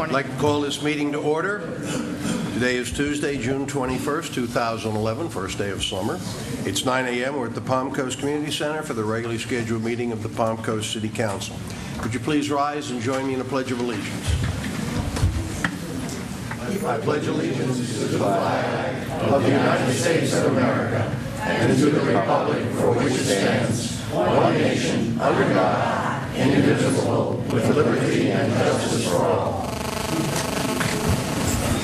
I'd like to call this meeting to order. Today is Tuesday, June 21st, 2011, first day of summer. It's 9 a.m. We're at the Palm Coast Community Center for the regularly scheduled meeting of the Palm Coast City Council. Could you please rise and join me in a Pledge of Allegiance? I pledge allegiance to the flag of the United States of America and to the republic for which it stands, one nation, under God, indivisible, with liberty and justice for all.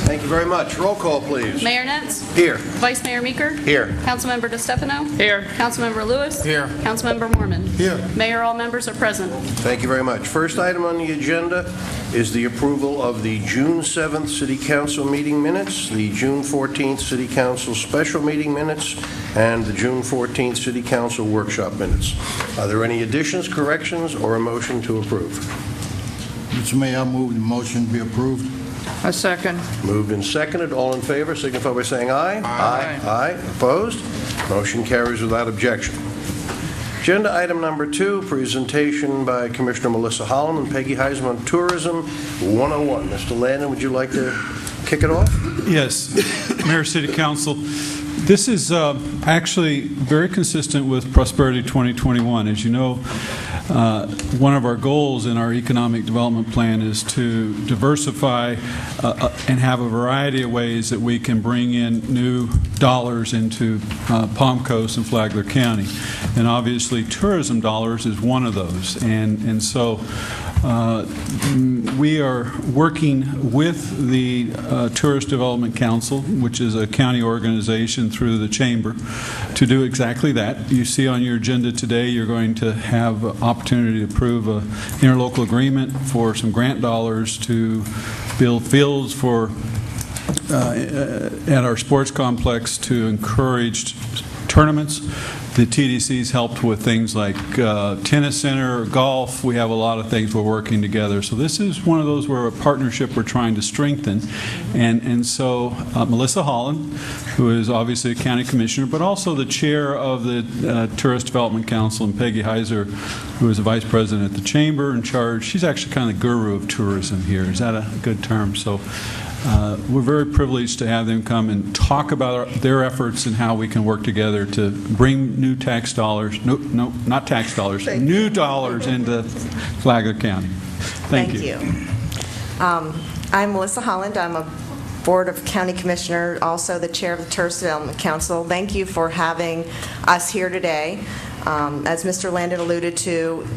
Thank you very much. Roll call, please. Mayor Nentz? Here. Vice Mayor Meeker? Here. Councilmember DeStefano? Here. Councilmember Lewis? Here. Councilmember Mormon? Here. Mayor, all members are present. Thank you very much. First item on the agenda is the approval of the June 7th City Council meeting minutes, the June 14th City Council special meeting minutes, and the June 14th City Council workshop minutes. Are there any additions, corrections, or a motion to approve? Mr. Mayor, I move the motion be approved. A second. Moved and seconded. All in favor, signify by saying aye. Aye. Aye. Opposed? Motion carries without objection. Agenda item number 2, presentation by Commissioner Melissa Holland and Peggy Heisman on Tourism 101. Mr. Landon, would you like to kick it off? Yes, Mayor, City Council. This is actually very consistent with Prosperity 2021. As you know, one of our goals in our economic development plan is to diversify and have a variety of ways that we can bring in new dollars into Palm Coast and Flagler County. And obviously tourism dollars is one of those. And so we are working with the Tourist Development Council, which is a county organization through the Chamber, to do exactly that. You see on your agenda today, you're going to have an opportunity to approve an interlocal agreement for some grant dollars to build fields for at our sports complex to encourage tournaments. The TDC's helped with things like tennis center, golf. We have a lot of things we're working together. So this is one of those where a partnership we're trying to strengthen. And so Melissa Holland, who is obviously a county commissioner, but also the chair of the Tourist Development Council, and Peggy Heiser, who is the vice president at the Chamber in charge. She's actually kind of the guru of tourism here. Is that a good term? So we're very privileged to have them come and talk about their efforts and how we can work together to bring new tax dollars, not tax dollars, new dollars into Flagler County. Thank you. I'm Melissa Holland. I'm a Board of County Commissioner, also the chair of the Tourist Development Council. Thank you for having us here today. As Mr. Landon alluded to,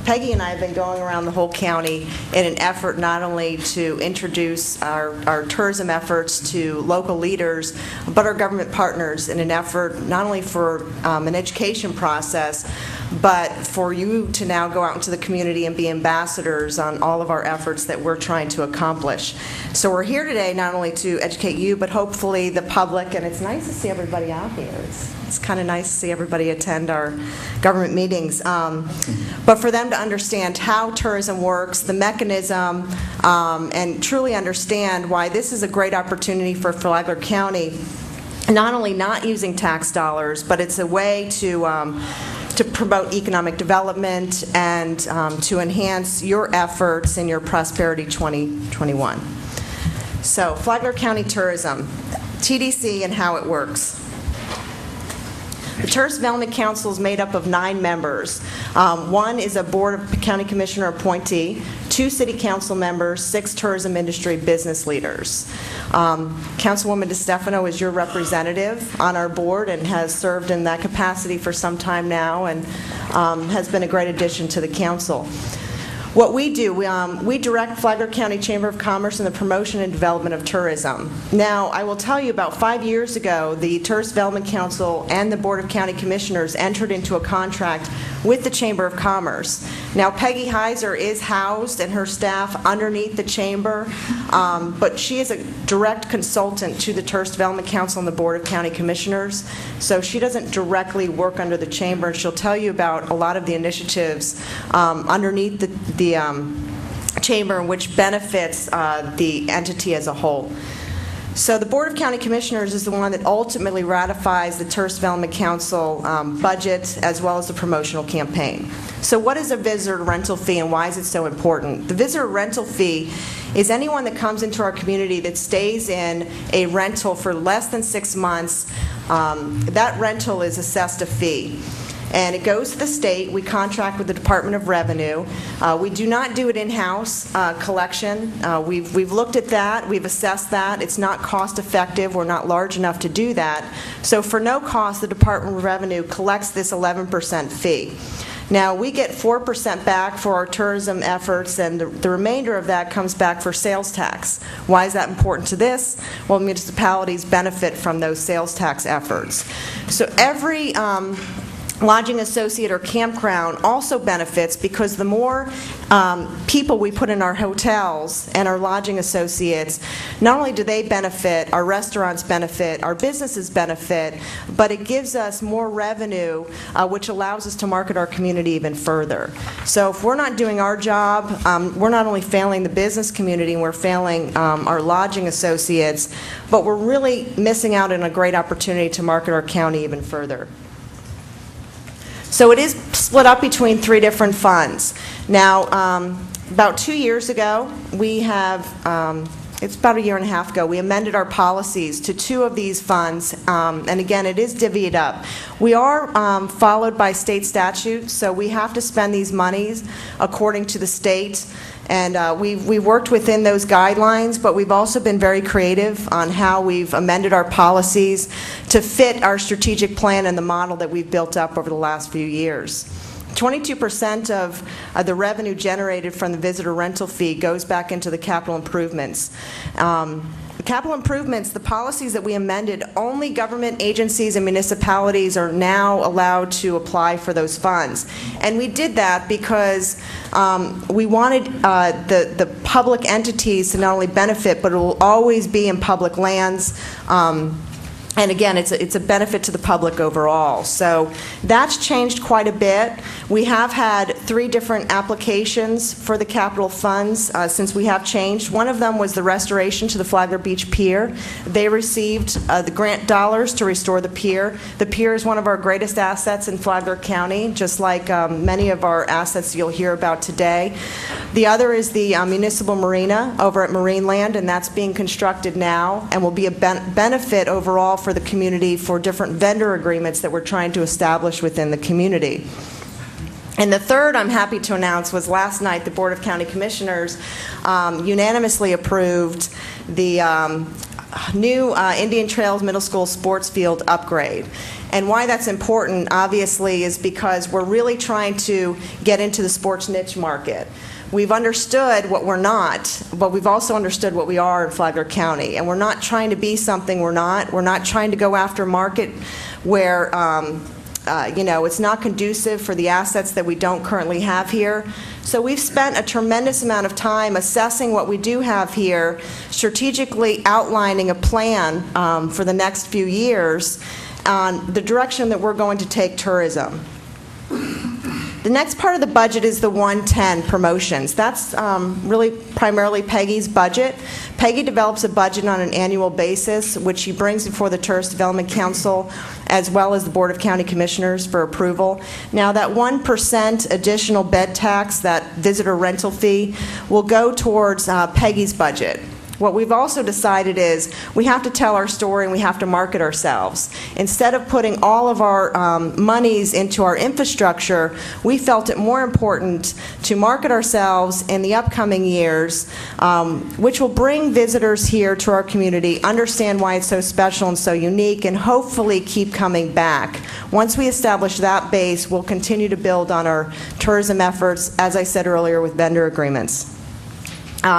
Peggy and I have been going around the whole county in an effort not only to introduce our tourism efforts to local leaders, but our government partners in an effort not only for an education process, but for you to now go out into the community and be ambassadors on all of our efforts that we're trying to accomplish. So we're here today not only to educate you, but hopefully the public, and it's nice to see everybody out here. It's kind of nice to see everybody attend our government meetings. But for them to understand how tourism works, the mechanism, and truly understand why this is a great opportunity for Flagler County, not only not using tax dollars, but it's a way to promote economic development and to enhance your efforts in your Prosperity 2021. So, Flagler County Tourism, TDC and how it works. The Tourist Development Council is made up of 9 members. One is a Board of County Commissioner appointee, 2 City Council members, 6 tourism industry business leaders. Councilwoman DeStefano is your representative on our board and has served in that capacity for some time now and has been a great addition to the council. What we do, we direct Flagler County Chamber of Commerce in the promotion and development of tourism. Now, I will tell you, about 5 years ago, the Tourist Development Council and the Board of County Commissioners entered into a contract with the Chamber of Commerce. Now, Peggy Heiser is housed and her staff underneath the Chamber, but she is a direct consultant to the Tourist Development Council and the Board of County Commissioners, so she doesn't directly work under the Chamber, and she'll tell you about a lot of the initiatives underneath the Chamber, which benefits the entity as a whole. So the Board of County Commissioners is the one that ultimately ratifies the Tourist Development Council budget as well as the promotional campaign. So what is a visitor rental fee and why is it so important? The visitor rental fee is anyone that comes into our community that stays in a rental for less than 6 months, that rental is assessed a fee. And it goes to the state. We contract with the Department of Revenue. We do not do it in-house collection. We've looked at that. We've assessed that. It's not cost-effective. We're not large enough to do that. So for no cost, the Department of Revenue collects this 11% fee. Now, we get 4% back for our tourism efforts, and the remainder of that comes back for sales tax. Why is that important to this? Well, municipalities benefit from those sales tax efforts. So every lodging associate or campground also benefits, because the more people we put in our hotels and our lodging associates, not only do they benefit, our restaurants benefit, our businesses benefit, but it gives us more revenue, which allows us to market our community even further. So if we're not doing our job, we're not only failing the business community, we're failing our lodging associates, but we're really missing out on a great opportunity to market our county even further. So it is split up between 3 different funds. Now, about 2 years ago, we have, it's about a year and a half ago, we amended our policies to 2 of these funds, and again, it is divvied up. We are followed by state statute, so we have to spend these monies according to the state. And we've worked within those guidelines, but we've also been very creative on how we've amended our policies to fit our strategic plan and the model that we've built up over the last few years. 22% of the revenue generated from the visitor rental fee goes back into the capital improvements. Capital improvements, the policies that we amended, only government agencies and municipalities are now allowed to apply for those funds. And we did that because we wanted the public entities to not only benefit, but it will always be in public lands. And again, it's a benefit to the public overall. So that's changed quite a bit. We have had 3 different applications for the capital funds since we have changed. One of them was the restoration to the Flagler Beach Pier. They received the grant dollars to restore the pier. The pier is one of our greatest assets in Flagler County, just like many of our assets you'll hear about today. The other is the municipal marina over at Marineland, and that's being constructed now and will be a benefit overall for the community for different vendor agreements that we're trying to establish within the community. And the third, I'm happy to announce, was last night the Board of County Commissioners unanimously approved the new Indian Trails Middle School sports field upgrade. And why that's important, obviously, is because we're really trying to get into the sports niche market. We've understood what we're not, but we've also understood what we are in Flagler County. And we're not trying to be something we're not. We're not trying to go after a market where it's not conducive for the assets that we don't currently have here. So we've spent a tremendous amount of time assessing what we do have here, strategically outlining a plan for the next few years on the direction that we're going to take tourism. The next part of the budget is the 110 promotions. That's really primarily Peggy's budget. Peggy develops a budget on an annual basis, which she brings before the Tourist Development Council as well as the Board of County Commissioners for approval. Now, that 1% additional bed tax, that visitor rental fee, will go towards Peggy's budget. What we've also decided is we have to tell our story and we have to market ourselves. Instead of putting all of our monies into our infrastructure, we felt it more important to market ourselves in the upcoming years, which will bring visitors here to our community, understand why it's so special and so unique, and hopefully keep coming back. Once we establish that base, we'll continue to build on our tourism efforts, as I said earlier, with vendor agreements.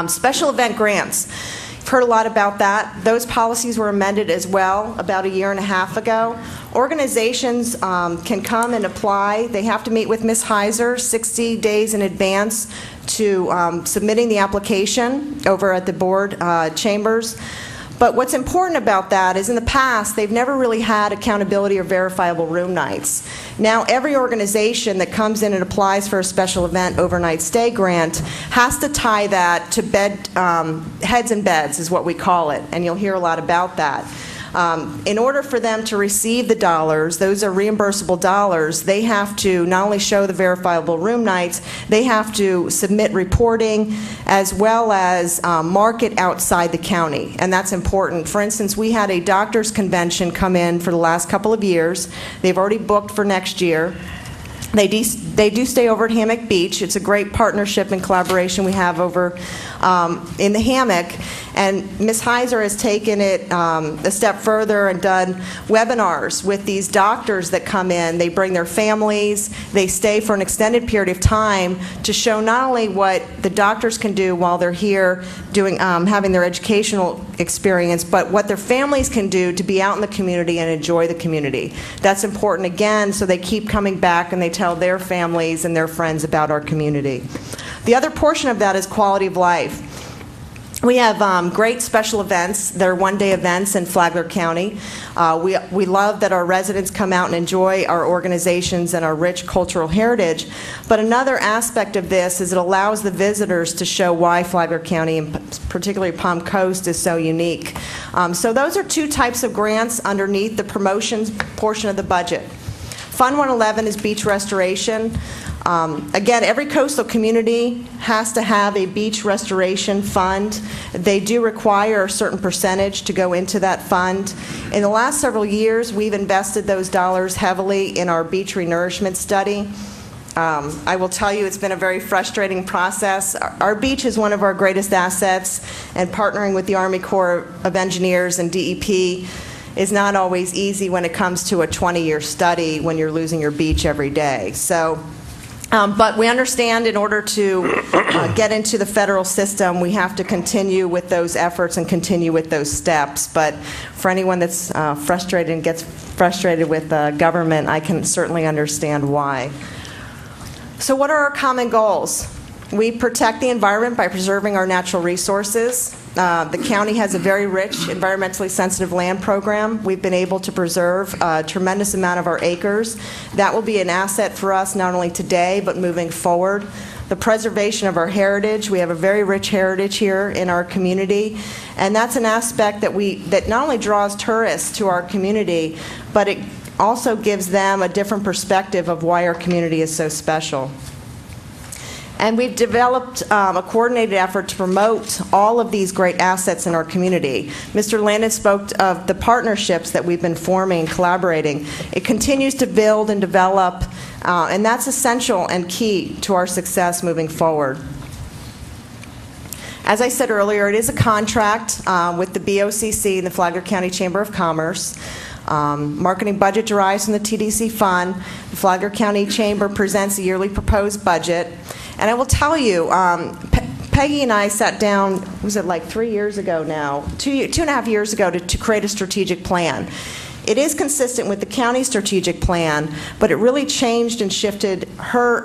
Special event grants. You've heard a lot about that. Those policies were amended as well about a year and a half ago. Organizations can come and apply. They have to meet with Ms. Heiser 60 days in advance to submitting the application over at the board chambers. But what's important about that is in the past, they've never really had accountability or verifiable room nights. Now, every organization that comes in and applies for a special event overnight stay grant has to tie that to bed, heads and beds is what we call it, and you'll hear a lot about that. In order for them to receive the dollars, those are reimbursable dollars, they have to not only show the verifiable room nights, they have to submit reporting as well as market outside the county, and that's important. For instance, we had a doctors convention come in for the last couple of years. They've already booked for next year. They do stay over at Hammock Beach. It's a great partnership and collaboration we have over in the Hammock. And Ms. Heiser has taken it a step further and done webinars with these doctors that come in. They bring their families. They stay for an extended period of time to show not only what the doctors can do while they're here doing, having their educational experience, but what their families can do to be out in the community and enjoy the community. That's important, again, so they keep coming back and they tell their families and their friends about our community. The other portion of that is quality of life. We have great special events. They're one-day events in Flagler County. We love that our residents come out and enjoy our organizations and our rich cultural heritage. But another aspect of this is it allows the visitors to show why Flagler County, and particularly Palm Coast, is so unique. So those are two types of grants underneath the promotions portion of the budget. Fund 111 is beach restoration. Again, every coastal community has to have a beach restoration fund. They do require a certain percentage to go into that fund. In the last several years, we've invested those dollars heavily in our beach renourishment study. I will tell you, it's been a very frustrating process. Our beach is one of our greatest assets, and partnering with the Army Corps of Engineers and DEP is not always easy when it comes to a 20-year study when you're losing your beach every day. So. But we understand in order to get into the federal system, we have to continue with those efforts and continue with those steps. But for anyone that's frustrated and gets frustrated with government, I can certainly understand why. So what are our common goals? We protect the environment by preserving our natural resources. The county has a very rich, environmentally sensitive land program. We've been able to preserve a tremendous amount of our acres. That will be an asset for us not only today, but moving forward. The preservation of our heritage. We have a very rich heritage here in our community, and that's an aspect that not only draws tourists to our community, but it also gives them a different perspective of why our community is so special. And we've developed a coordinated effort to promote all of these great assets in our community. Mr. Landon spoke of the partnerships that we've been forming and collaborating. It continues to build and develop, and that's essential and key to our success moving forward. As I said earlier, it is a contract with the BOCC and the Flagler County Chamber of Commerce. Marketing budget derives from the TDC fund. The Flagler County Chamber presents a yearly proposed budget. And I will tell you, Peggy and I sat down, was it like 3 years ago now, two and a half years ago to create a strategic plan. It is consistent with the county strategic plan, but it really changed and shifted her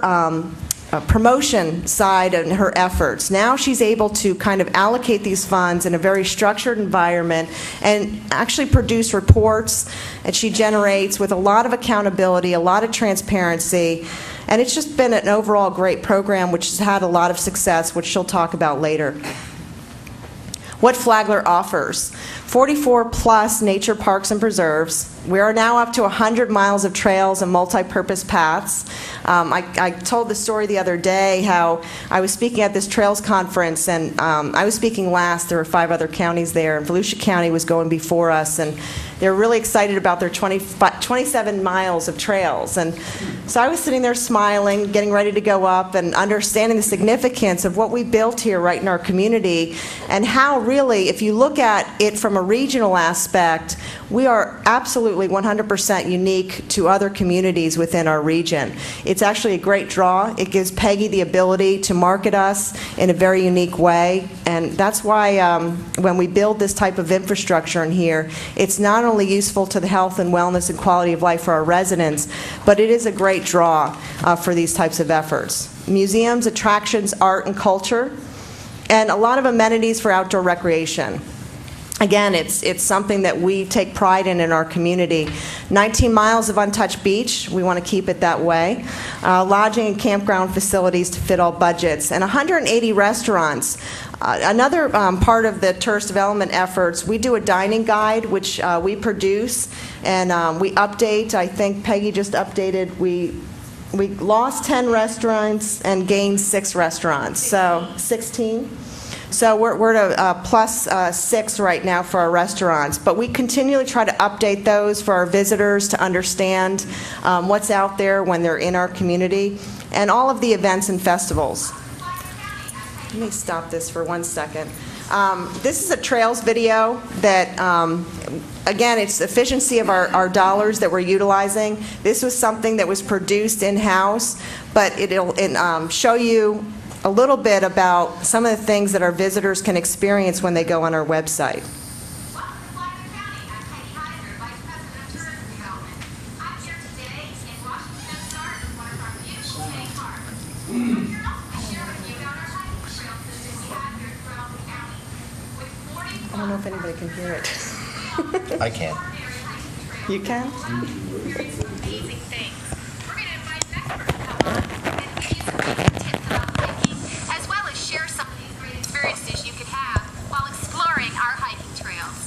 promotion side and her efforts. Now she's able to kind of allocate these funds in a very structured environment and actually produce reports that she generates with a lot of accountability, a lot of transparency, and it's just been an overall great program which has had a lot of success, which she'll talk about later. What Flagler offers: 44+ nature parks and preserves. We are now up to 100 miles of trails and multi-purpose paths. I told the story the other day how I was speaking at this trails conference, and I was speaking last. There were 5 other counties there, and Volusia County was going before us, and they were really excited about their 27 miles of trails. And so I was sitting there smiling, getting ready to go up, and understanding the significance of what we built here right in our community, and how really, if you look at it from a regional aspect, we are absolutely 100% unique to other communities within our region. It's actually a great draw. It gives Peggy the ability to market us in a very unique way, and that's why when we build this type of infrastructure in here, it's not only useful to the health and wellness and quality of life for our residents, but it is a great draw for these types of efforts. Museums, attractions, art and culture, and a lot of amenities for outdoor recreation. Again, it's something that we take pride in our community. 19 miles of untouched beach. We want to keep it that way. Lodging and campground facilities to fit all budgets. And 180 restaurants. Another part of the tourist development efforts, we do a dining guide, which we produce, and we update. I think Peggy just updated. We lost 10 restaurants and gained 6 restaurants, so 16. So we're at a plus 6 right now for our restaurants. But we continually try to update those for our visitors to understand what's out there when they're in our community, and all of the events and festivals. Let me stop this for 1 second. This is a trails video that, again, it's efficiency of our dollars that we're utilizing. This was something that was produced in-house, but it'll show you a little bit about some of the things that our visitors can experience when they go on our website. I don't know if anybody can hear it. I can. You can? Amazing things. We're going to invite an expert to come on and give you some amazing tips about hiking, as well as share some of these great experiences you could have while exploring our hiking trails.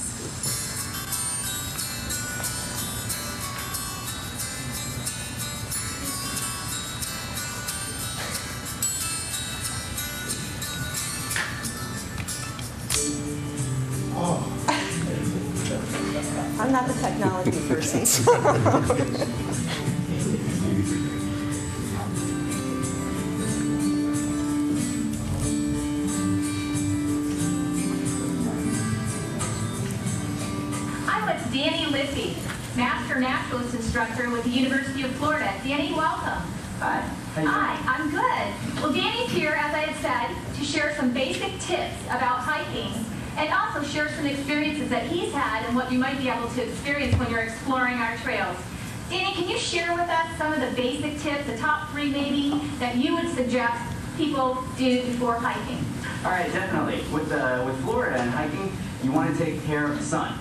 I'm not the technology person. So. I'm with Danny Lippy, Master Naturalist Instructor with the University of Florida. Danny, welcome. Hi. Hi, I'm good. Well, Danny's here, as I had said, to share some basic tips about hiking and also share some experiences that he's had and what you might be able to experience when you're exploring our trails. Danny, can you share with us some of the basic tips, the top 3 maybe, that you would suggest people do before hiking? All right, definitely. With Florida and hiking, you want to take care of the sun.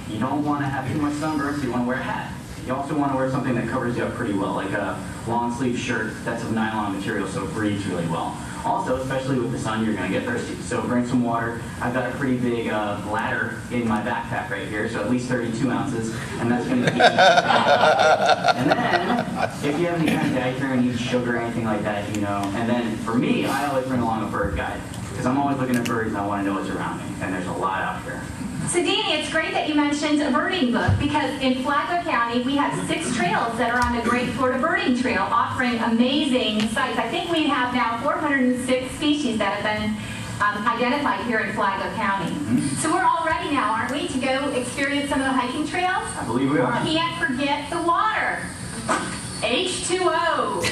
You don't want to have too much sunburn, so you want to wear a hat. You also want to wear something that covers you up pretty well, like a long sleeve shirt that's of nylon material so it breathes really well. Also, especially with the sun, you're going to get thirsty. So bring some water. I've got a pretty big bladder in my backpack right here, so at least 32 ounces, and that's going to keep you And then, if you have any kind of dietary needs, sugar or anything like that, you know. And then, for me, I always bring along a bird guide, because I'm always looking at birds and I want to know what's around me, and there's a lot out here. So Danny, it's great that you mentioned a birding book, because in Flagler County we have 6 trails that are on the Great Florida Birding Trail offering amazing sights. I think we have now 406 species that have been identified here in Flagler County. So we're all ready now, aren't we, to go experience some of the hiking trails? I believe we are. Can't forget the water. H2O.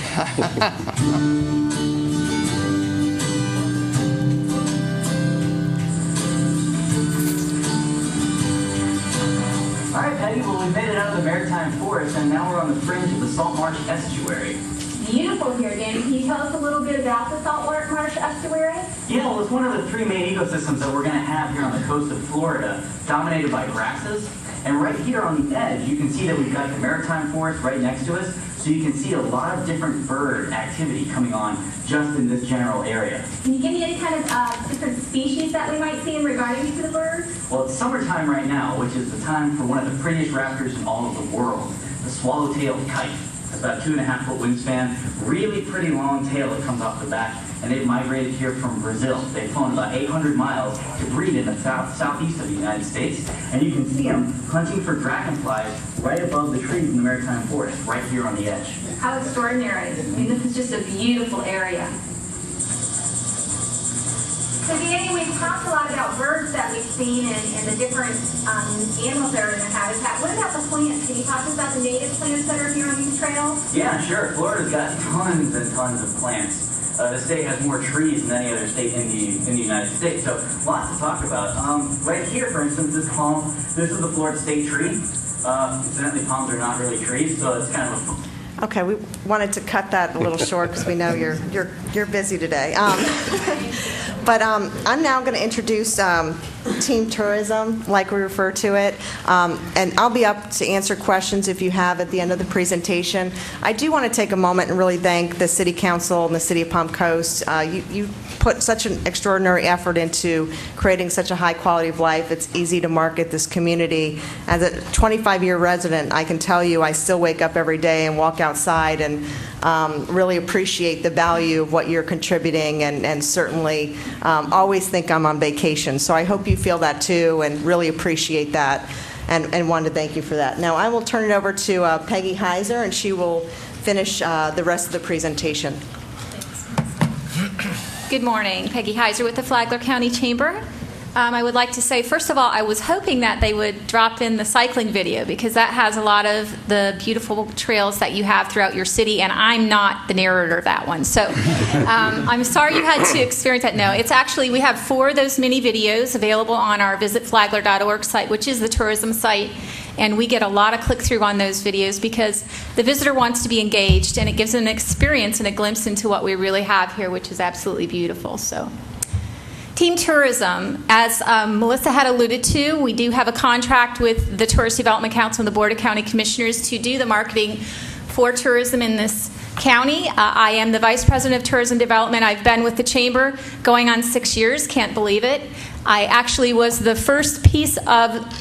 All right, Peggy, well, we made it out of the maritime forest, and now we're on the fringe of the Salt Marsh Estuary. Beautiful here, Danny. Can you tell us a little bit about the Salt Marsh Estuary? Yeah, well, it's one of the 3 main ecosystems that we're going to have here on the coast of Florida, dominated by grasses. And right here on the edge, you can see that we've got the maritime forest right next to us, so you can see a lot of different bird activity coming on just in this general area. Can you give me any kind of different species that we might see in regarding to the birds? Well, it's summertime right now, which is the time for one of the prettiest raptors in all of the world, the swallow-tailed kite. It's about 2.5-foot wingspan, really pretty long tail that comes off the back, and they've migrated here from Brazil. They've flown about 800 miles to breed in the southeast of the United States, and you can see them hunting for dragonflies right above the trees in the maritime forest, right here on the edge. How extraordinary. I mean, this is just a beautiful area. So Danny, we've talked a lot about birds that we've seen and the different animals that are in the habitat. What about the plants? Can you talk to us about the native plants that are here on these trails? Yeah, sure. Florida's got tons and tons of plants. The state has more trees than any other state in the United States, so lots to talk about. Right here, for instance, this palm, this is the Florida state tree. Incidentally, palms are not really trees, so it's kind of a... Okay, we wanted to cut that a little short because we know you're busy today. But I'm now going to introduce Team Tourism, like we refer to it. And I'll be up to answer questions if you have at the end of the presentation. I do want to take a moment and really thank the City Council and the City of Palm Coast. You put such an extraordinary effort into creating such a high quality of life. It's easy to market this community. As a 25-year resident, I can tell you I still wake up every day and walk outside and really appreciate the value of what you're contributing, and certainly always think I'm on vacation. So I hope you feel that too and really appreciate that, and wanted to thank you for that. Now I will turn it over to Peggy Heiser, and she will finish the rest of the presentation. Good morning. Peggy Heiser with the Flagler County Chamber. I would like to say, first of all, I was hoping that they would drop in the cycling video, because that has a lot of the beautiful trails that you have throughout your city, and I'm not the narrator of that one. So I'm sorry you had to experience that. No, it's actually, we have 4 of those mini videos available on our visitflagler.org site, which is the tourism site, and we get a lot of click-through on those videos because the visitor wants to be engaged, and it gives them an experience and a glimpse into what we really have here, which is absolutely beautiful. So. Team Tourism, as Melissa had alluded to, we do have a contract with the Tourist Development Council and the Board of County Commissioners to do the marketing for tourism in this county. I am the Vice President of Tourism Development. I've been with the Chamber going on 6 years, can't believe it. I actually was the first piece of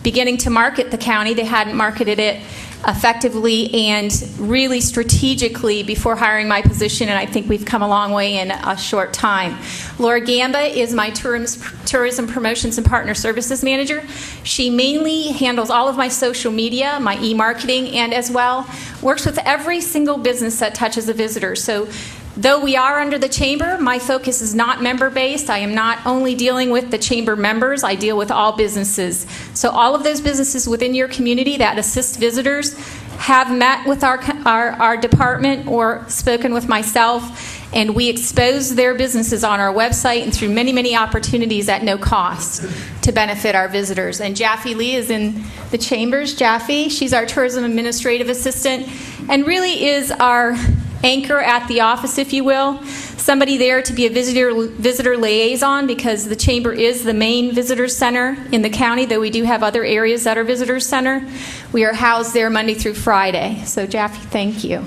beginning to market the county. They hadn't marketed it effectively and really strategically before hiring my position, and I think we've come a long way in a short time. Laura Gamba is my Tourism Promotions and Partner Services Manager. She mainly handles all of my social media, my e-marketing, and as well works with every single business that touches a visitor. So though we are under the Chamber, my focus is not member-based. I am not only dealing with the Chamber members, I deal with all businesses. So all of those businesses within your community that assist visitors have met with our department or spoken with myself, and we expose their businesses on our website and through many, many opportunities at no cost to benefit our visitors. And Jaffe Lee is in the Chambers. Jaffe, she's our Tourism Administrative Assistant and really is our anchor at the office, if you will, somebody there to be a visitor liaison, because the Chamber is the main visitor center in the county, though we do have other areas that are visitor center. We are housed there Monday through Friday. So Jaffe, thank you.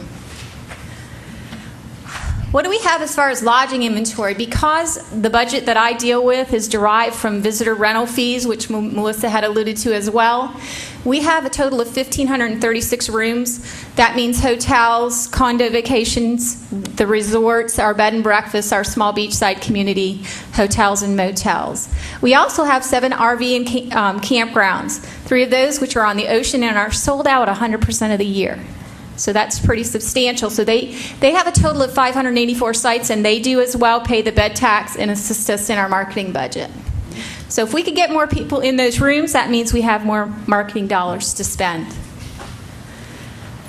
What do we have as far as lodging inventory? Because the budget that I deal with is derived from visitor rental fees, which Melissa had alluded to as well, we have a total of 1,536 rooms. That means hotels, condo vacations, the resorts, our bed and breakfasts, our small beachside community, hotels and motels. We also have 7 RV and campgrounds, 3 of those which are on the ocean and are sold out 100% of the year. So that's pretty substantial. So they have a total of 584 sites, and they do as well pay the bed tax and assist us in our marketing budget. So if we could get more people in those rooms, that means we have more marketing dollars to spend.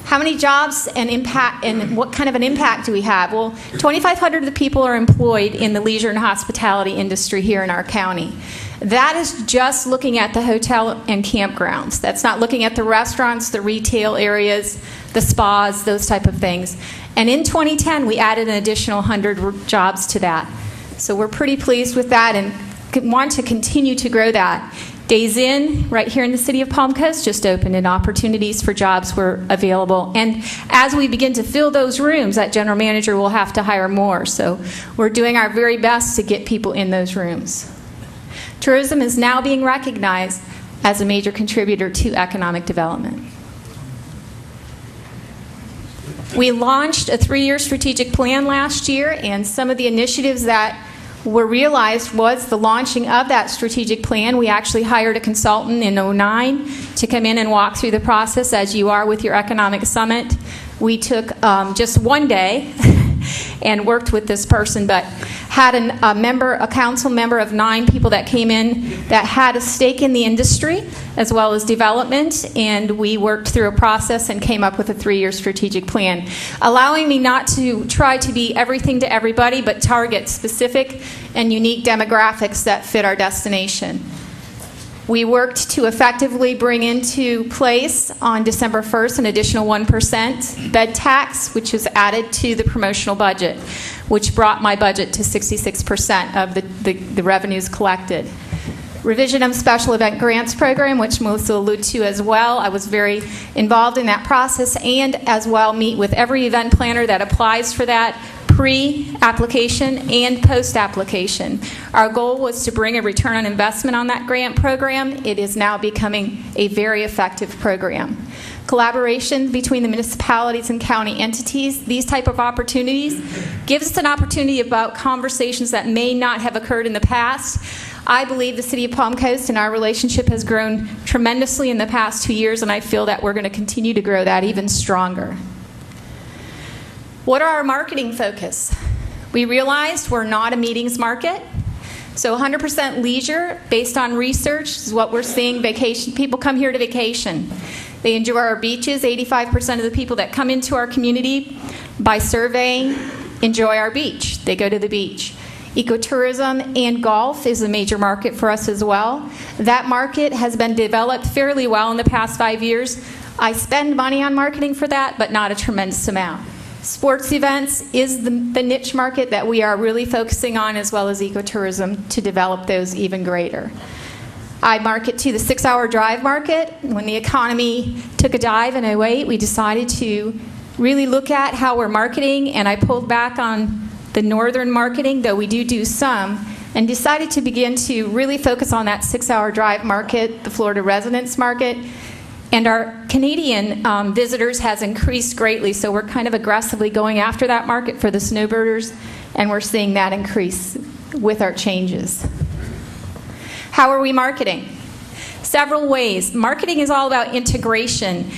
How many jobs and impact, and what kind of an impact do we have? Well, 2,500 of the people are employed in the leisure and hospitality industry here in our county. That is just looking at the hotel and campgrounds. That's not looking at the restaurants, the retail areas, the spas, those type of things. And in 2010, we added an additional 100 jobs to that. So we're pretty pleased with that and want to continue to grow that. Days Inn, right here in the city of Palm Coast, just opened, and opportunities for jobs were available. And as we begin to fill those rooms, that general manager will have to hire more. So we're doing our very best to get people in those rooms. Tourism is now being recognized as a major contributor to economic development. We launched a 3-year strategic plan last year, and some of the initiatives that were realized was the launching of that strategic plan. We actually hired a consultant in 2009 to come in and walk through the process, as you are with your economic summit. We took just one day and worked with this person, but had a council member of 9 people that came in that had a stake in the industry as well as development, and we worked through a process and came up with a 3-year strategic plan, allowing me not to try to be everything to everybody, but target specific and unique demographics that fit our destination. We worked to effectively bring into place on December 1st an additional 1% bed tax, which was added to the promotional budget, which brought my budget to 66% of the revenues collected. Revision of Special Event Grants Program, which Melissa alluded to as well. I was very involved in that process, and as well meet with every event planner that applies for that, pre-application and post-application. Our goal was to bring a return on investment on that grant program. It is now becoming a very effective program. Collaboration between the municipalities and county entities, these type of opportunities, gives us an opportunity about conversations that may not have occurred in the past. I believe the City of Palm Coast and our relationship has grown tremendously in the past 2 years, and I feel that we're going to continue to grow that even stronger. What are our marketing focus? We realized we're not a meetings market, so 100% leisure based on research is what we're seeing. Vacation, people come here to vacation. They enjoy our beaches. 85% of the people that come into our community by surveying enjoy our beach. They go to the beach. Ecotourism and golf is a major market for us as well. That market has been developed fairly well in the past 5 years. I spend money on marketing for that, but not a tremendous amount. Sports events is the niche market that we are really focusing on, as well as ecotourism, to develop those even greater. I market to the 6-hour drive market. When the economy took a dive in 2008, we decided to really look at how we're marketing, and I pulled back on the northern marketing, though we do some, and decided to begin to really focus on that 6-hour drive market, the Florida residents market. And our Canadian visitors has increased greatly, so we're kind of aggressively going after that market for the snowbirders, and we're seeing that increase with our changes. How are we marketing? Several ways. Marketing is all about integration.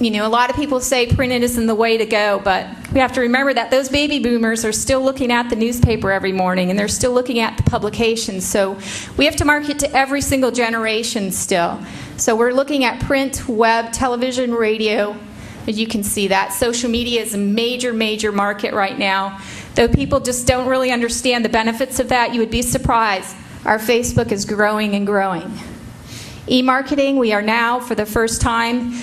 You know, a lot of people say printed isn't the way to go, but we have to remember that those baby boomers are still looking at the newspaper every morning, and they're still looking at the publications. So we have to market to every single generation still. So we're looking at print, web, television, radio. As you can see that. Social media is a major, major market right now. Though people just don't really understand the benefits of that, you would be surprised. Our Facebook is growing and growing. E-marketing, we are now, for the first time,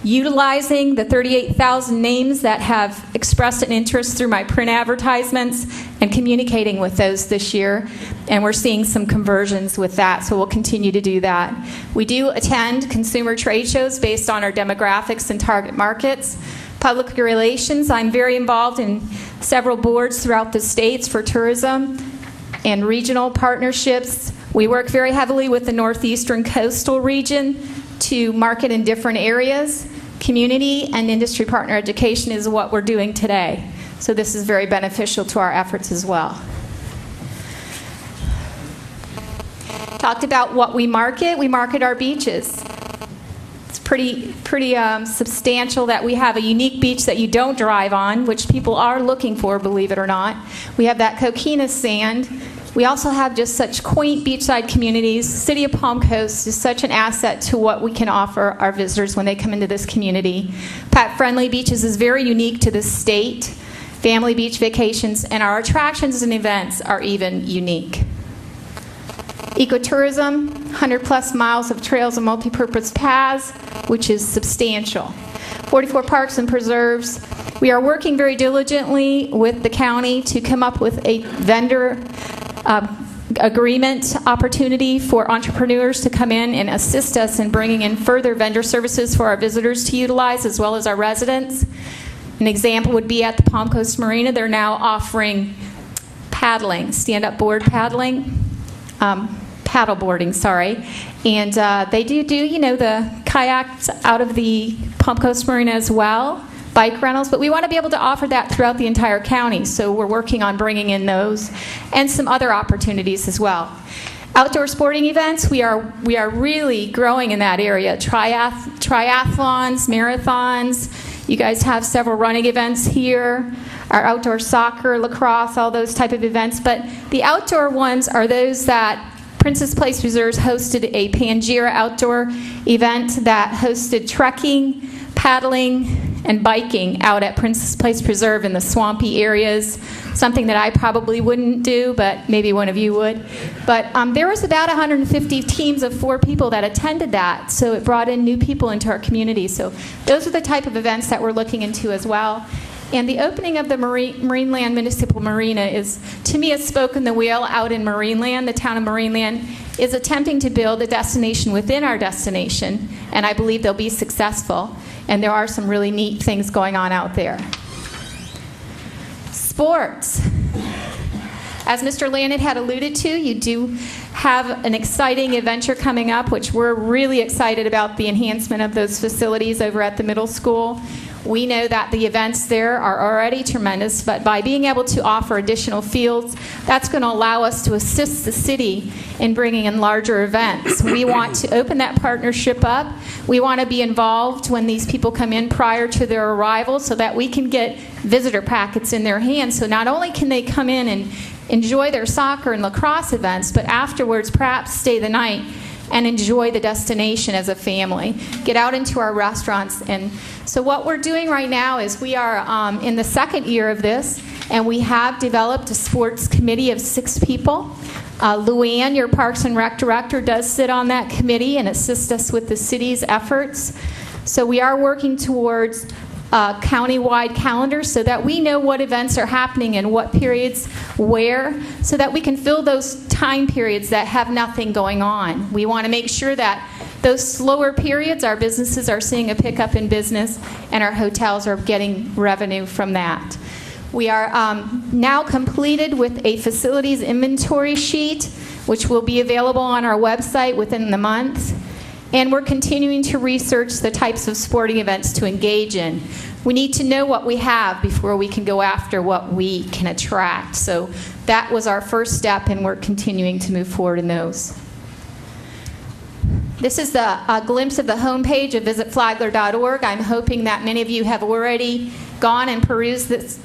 utilizing the 38,000 names that have expressed an interest through my print advertisements and communicating with those this year. And we're seeing some conversions with that, so we'll continue to do that. We do attend consumer trade shows based on our demographics and target markets. Public relations, I'm very involved in several boards throughout the states for tourism and regional partnerships. We work very heavily with the northeastern coastal region to market in different areas. Community and industry partner education is what we're doing today. So this is very beneficial to our efforts as well. Talked about what we market. We market our beaches. It's pretty substantial that we have a unique beach that you don't drive on, which people are looking for, believe it or not. We have that coquina sand. We also have just such quaint beachside communities. The City of Palm Coast is such an asset to what we can offer our visitors when they come into this community. Pet-friendly beaches is very unique to the state. Family beach vacations, and our attractions and events are even unique. Ecotourism, 100-plus miles of trails and multipurpose paths, which is substantial. 44 parks and preserves. We are working very diligently with the county to come up with a vendor agreement opportunity for entrepreneurs to come in and assist us in bringing in further vendor services for our visitors to utilize, as well as our residents. An example would be at the Palm Coast Marina. They're now offering paddling, stand-up board paddling, paddle boarding, sorry. And they do, you know, the kayaks out of the Palm Coast Marina as well, bike rentals, but we want to be able to offer that throughout the entire county, so we're working on bringing in those and some other opportunities as well. Outdoor sporting events, we are really growing in that area. Triathlons, marathons. You guys have several running events here. Our outdoor soccer, lacrosse, all those type of events. But the outdoor ones are those that Princess Place Reserves hosted a Pangira outdoor event that hosted trekking, paddling, and biking out at Princess Place Preserve in the swampy areas, something that I probably wouldn't do, but maybe one of you would. But there was about 150 teams of 4 people that attended that, so it brought in new people into our community. So those are the type of events that we're looking into as well. And the opening of the Marineland Municipal Marina is, to me, a spoke in the wheel out in Marineland. The town of Marineland is attempting to build a destination within our destination, and I believe they'll be successful. And there are some really neat things going on out there. Sports. As Mr. Landon had alluded to, you do have an exciting adventure coming up, which we're really excited about the enhancement of those facilities over at the middle school. We know that the events there are already tremendous, but by being able to offer additional fields, that's going to allow us to assist the city in bringing in larger events. We want to open that partnership up. We want to be involved when these people come in prior to their arrival so that we can get visitor packets in their hands. So not only can they come in and enjoy their soccer and lacrosse events, but afterwards perhaps stay the night and enjoy the destination as a family. Get out into our restaurants. And so what we're doing right now is we are in the second year of this, and we have developed a sports committee of 6 people. Luann, your Parks and Rec director, does sit on that committee and assist us with the city's efforts. So we are working towards county-wide calendars so that we know what events are happening and what periods where, so that we can fill those time periods that have nothing going on. We want to make sure that those slower periods, our businesses are seeing a pickup in business and our hotels are getting revenue from that. We are now completed with a facilities inventory sheet, which will be available on our website within the month. And we're continuing to research the types of sporting events to engage in. We need to know what we have before we can go after what we can attract. So that was our first step, and we're continuing to move forward in those. This is a glimpse of the homepage of visitflagler.org. I'm hoping that many of you have already gone and perused this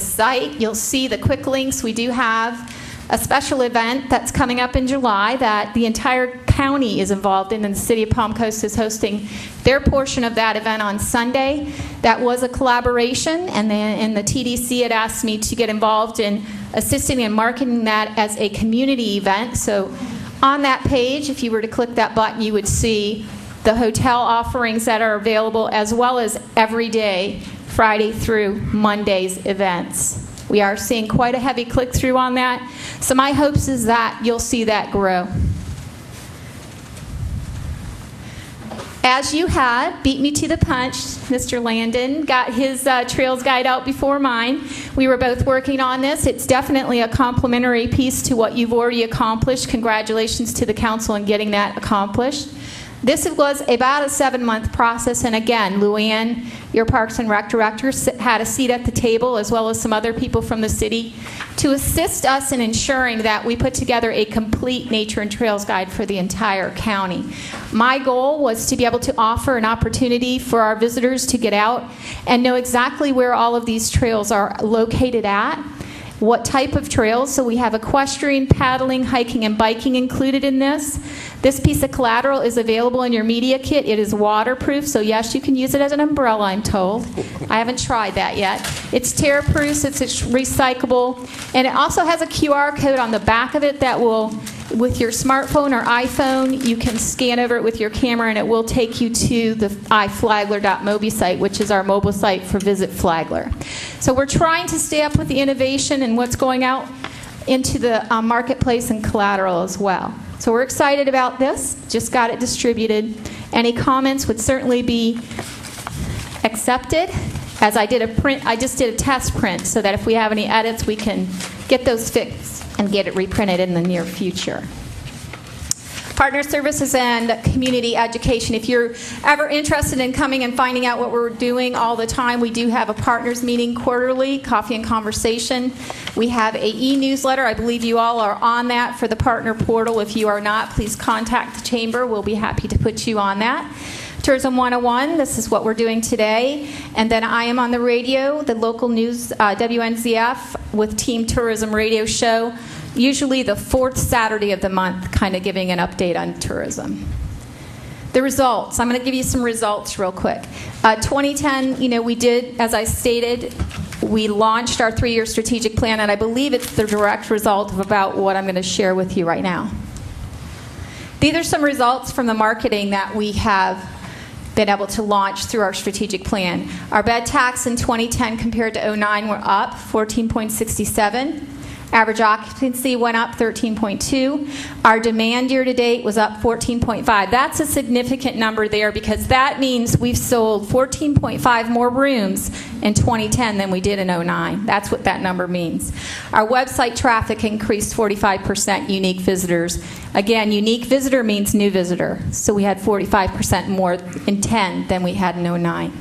site. You'll see the quick links. We do have a special event that's coming up in July that the entire county is involved in, and the city of Palm Coast is hosting their portion of that event on Sunday. That was a collaboration, and the TDC had asked me to get involved in assisting and marketing that as a community event. So on that page, if you were to click that button, you would see the hotel offerings that are available, as well as every day, Friday through Monday's events. We are seeing quite a heavy click-through on that. So my hopes is that you'll see that grow. As you had, beat me to the punch, Mr. Landon got his Trails Guide out before mine. We were both working on this. It's definitely a complementary piece to what you've already accomplished. Congratulations to the council on getting that accomplished. This was about a 7-month process, and again, Luann, your Parks and Rec director, had a seat at the table, as well as some other people from the city, to assist us in ensuring that we put together a complete nature and trails guide for the entire county. My goal was to be able to offer an opportunity for our visitors to get out and know exactly where all of these trails are located at, what type of trails. So we have equestrian, paddling, hiking, and biking included in this. This piece of collateral is available in your media kit. It is waterproof, so yes, you can use it as an umbrella, I'm told. I haven't tried that yet. It's tear-proof, it's recyclable, and it also has a QR code on the back of it that will, with your smartphone or iPhone, you can scan over it with your camera, and it will take you to the iflagler.mobi site, which is our mobile site for Visit Flagler. So we're trying to stay up with the innovation and what's going out into the marketplace and collateral as well. So we're excited about this. Just got it distributed. Any comments would certainly be accepted. As I just did a test print so that if we have any edits, we can get those fixed and get it reprinted in the near future. Partner services and community education. If you're ever interested in coming and finding out what we're doing all the time, we do have a partners meeting quarterly, coffee and conversation. We have a e-newsletter. I believe you all are on that for the partner portal. If you are not, please contact the chamber. We'll be happy to put you on that. Tourism 101, this is what we're doing today. And then I am on the radio, the local news, WNZF, with Team Tourism Radio Show, usually the 4th Saturday of the month, kind of giving an update on tourism. The results. I'm going to give you some results real quick. 2010, we did, as I stated, we launched our 3-year strategic plan, and I believe it's the direct result of about what I'm going to share with you right now. These are some results from the marketing that we have been able to launch through our strategic plan. Our bed tax in 2010 compared to 09 were up 14.67. Average occupancy went up 13.2. Our demand year-to-date was up 14.5. That's a significant number there because that means we've sold 14.5 more rooms in 2010 than we did in 09. That's what that number means. Our website traffic increased 45%, unique visitors. Again, unique visitor means new visitor. So we had 45% more in 10 than we had in 09.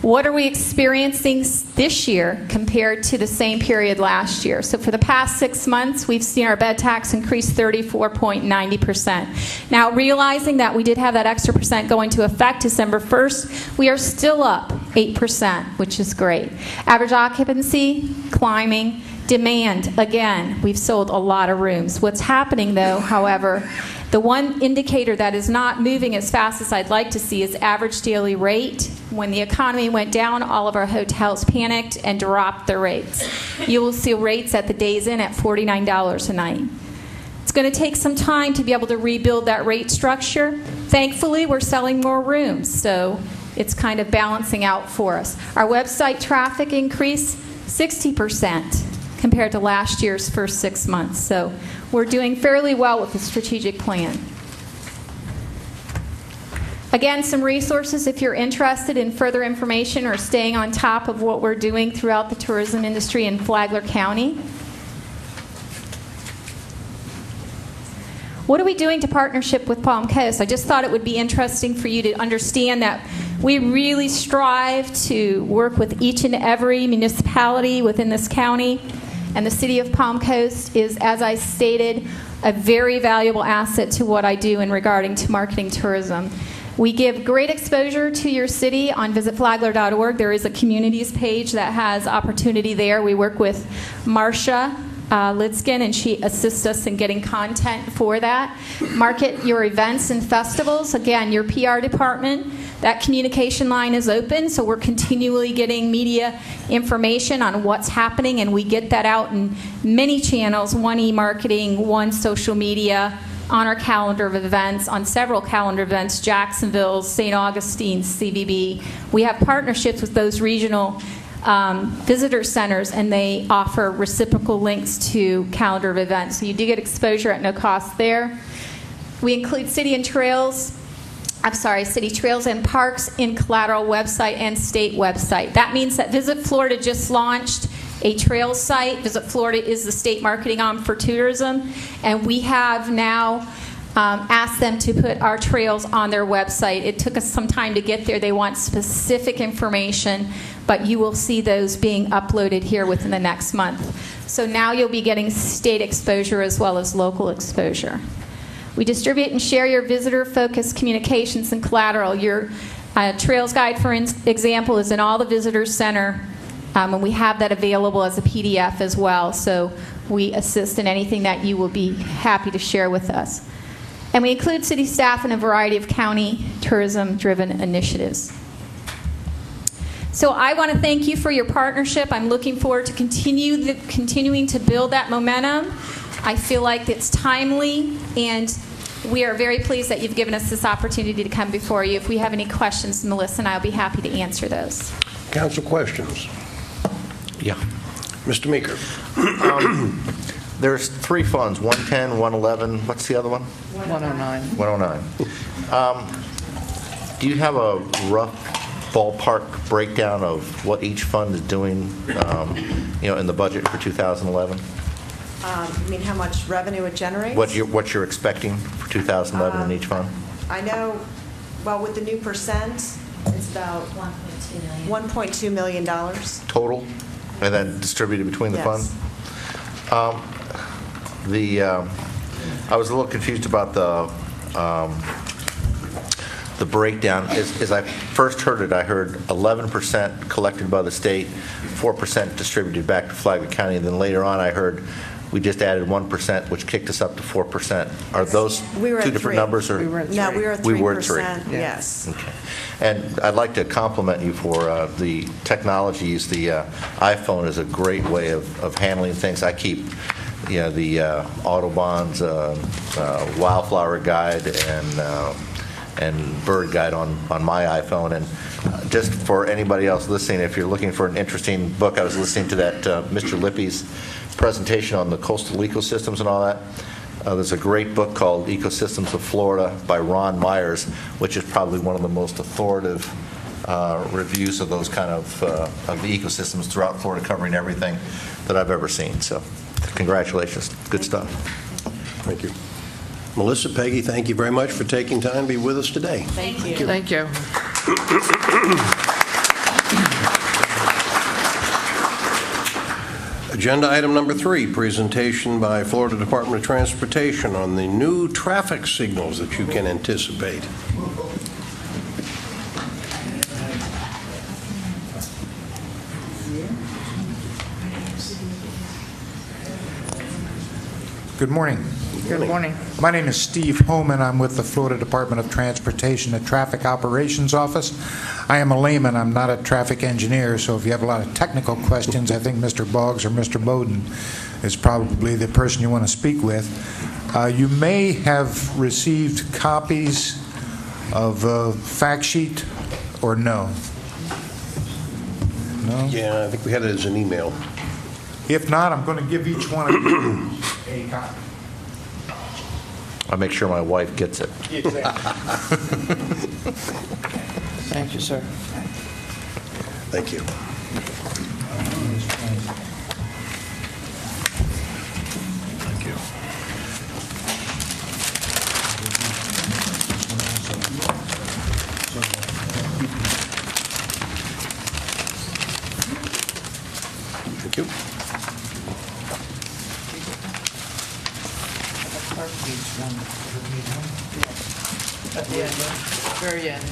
What are we experiencing this year compared to the same period last year? So for the past 6 months, we've seen our bed tax increase 34.90%. Now, realizing that we did have that extra percent go into effect December 1st, we are still up 8%, which is great. Average occupancy, climbing. Demand, again, we've sold a lot of rooms. What's happening, though, however, the one indicator that is not moving as fast as I'd like to see is average daily rate. When the economy went down, all of our hotels panicked and dropped their rates. You will see rates at the Days Inn at $49 a night. It's going to take some time to be able to rebuild that rate structure. Thankfully, we're selling more rooms, so it's kind of balancing out for us. Our website traffic increased 60% compared to last year's first 6 months. So we're doing fairly well with the strategic plan. Again, some resources if you're interested in further information or staying on top of what we're doing throughout the tourism industry in Flagler County. What are we doing to partnership with Palm Coast? I just thought it would be interesting for you to understand that we really strive to work with each and every municipality within this county. And the city of Palm Coast is, as I stated, a very valuable asset to what I do in regarding to marketing tourism. We give great exposure to your city on visitflagler.org. There is a communities page that has opportunity there. We work with Marcia Lidskin, and she assists us in getting content for that. Market your events and festivals. Again, your PR department, that communication line is open, so we're continually getting media information on what's happening, and we get that out in many channels, one e-marketing, one social media, on our calendar of events, on several calendar events, Jacksonville, St. Augustine, CVB. We have partnerships with those regional visitor centers, and they offer reciprocal links to calendar of events. So you do get exposure at no cost there. We include city trails and parks in collateral website and state website. That means that Visit Florida just launched a trails site. Visit Florida is the state marketing arm for tourism, and we have now asked them to put our trails on their website. It took us some time to get there. They want specific information, but you will see those being uploaded here within the next month. So now you'll be getting state exposure as well as local exposure. We distribute and share your visitor-focused communications and collateral. Your Trails Guide, for example, is in all the visitor center, and we have that available as a PDF as well. So we assist in anything that you will be happy to share with us. And we include city staff in a variety of county tourism-driven initiatives. So I want to thank you for your partnership. I'm looking forward to continuing to build that momentum. I feel like it's timely, and we are very pleased that you've given us this opportunity to come before you. If we have any questions, Melissa and I will be happy to answer those. Council questions? Yeah. Mr. Meeker. There's three funds, 110, 111, what's the other one? 109. 109. Do you have a rough ballpark breakdown of what each fund is doing, in the budget for 2011? You mean how much revenue it generates? What you're expecting for 2011 in each fund? I know, well, with the new percent, it's about $1.2 million. Total? And then distributed between the Yes. funds? I was a little confused about the breakdown. As I first heard it, I heard 11% collected by the state, 4% distributed back to Flagler County, and then later on I heard we just added 1%, which kicked us up to 4%. Are those We were at two different 3. numbers? Or? We were at No, 3. we were at 3%. We were at 3. Yes. Okay. And I'd like to compliment you for the technologies. The iPhone is a great way of handling things. I keep the Autobahn's Wildflower Guide and bird guide on my iPhone. And just for anybody else listening, if you're looking for an interesting book, I was listening to that Mr. Lippy's presentation on the coastal ecosystems and all that. There's a great book called Ecosystems of Florida by Ron Myers, which is probably one of the most authoritative reviews of those kind of the ecosystems throughout Florida, covering everything that I've ever seen. So congratulations. Good stuff. Thank you. Melissa, Peggy, thank you very much for taking time to be with us today. Thank you. Thank you. Agenda item number 3, presentation by Florida Department of Transportation on the new traffic signals that you can anticipate. Good morning. Good morning. My name is Steve Homan. I'm with the Florida Department of Transportation, the Traffic Operations Office. I am a layman. I'm not a traffic engineer, so if you have a lot of technical questions, I think Mr. Boggs or Mr. Bowden is probably the person you want to speak with. You may have received copies of a fact sheet, or no? No? Yeah, I think we had it as an email. If not, I'm going to give each one of you a copy. I'll make sure my wife gets it. Thank you, sir. Thank you. Thank you. Thank you. At the end, very end.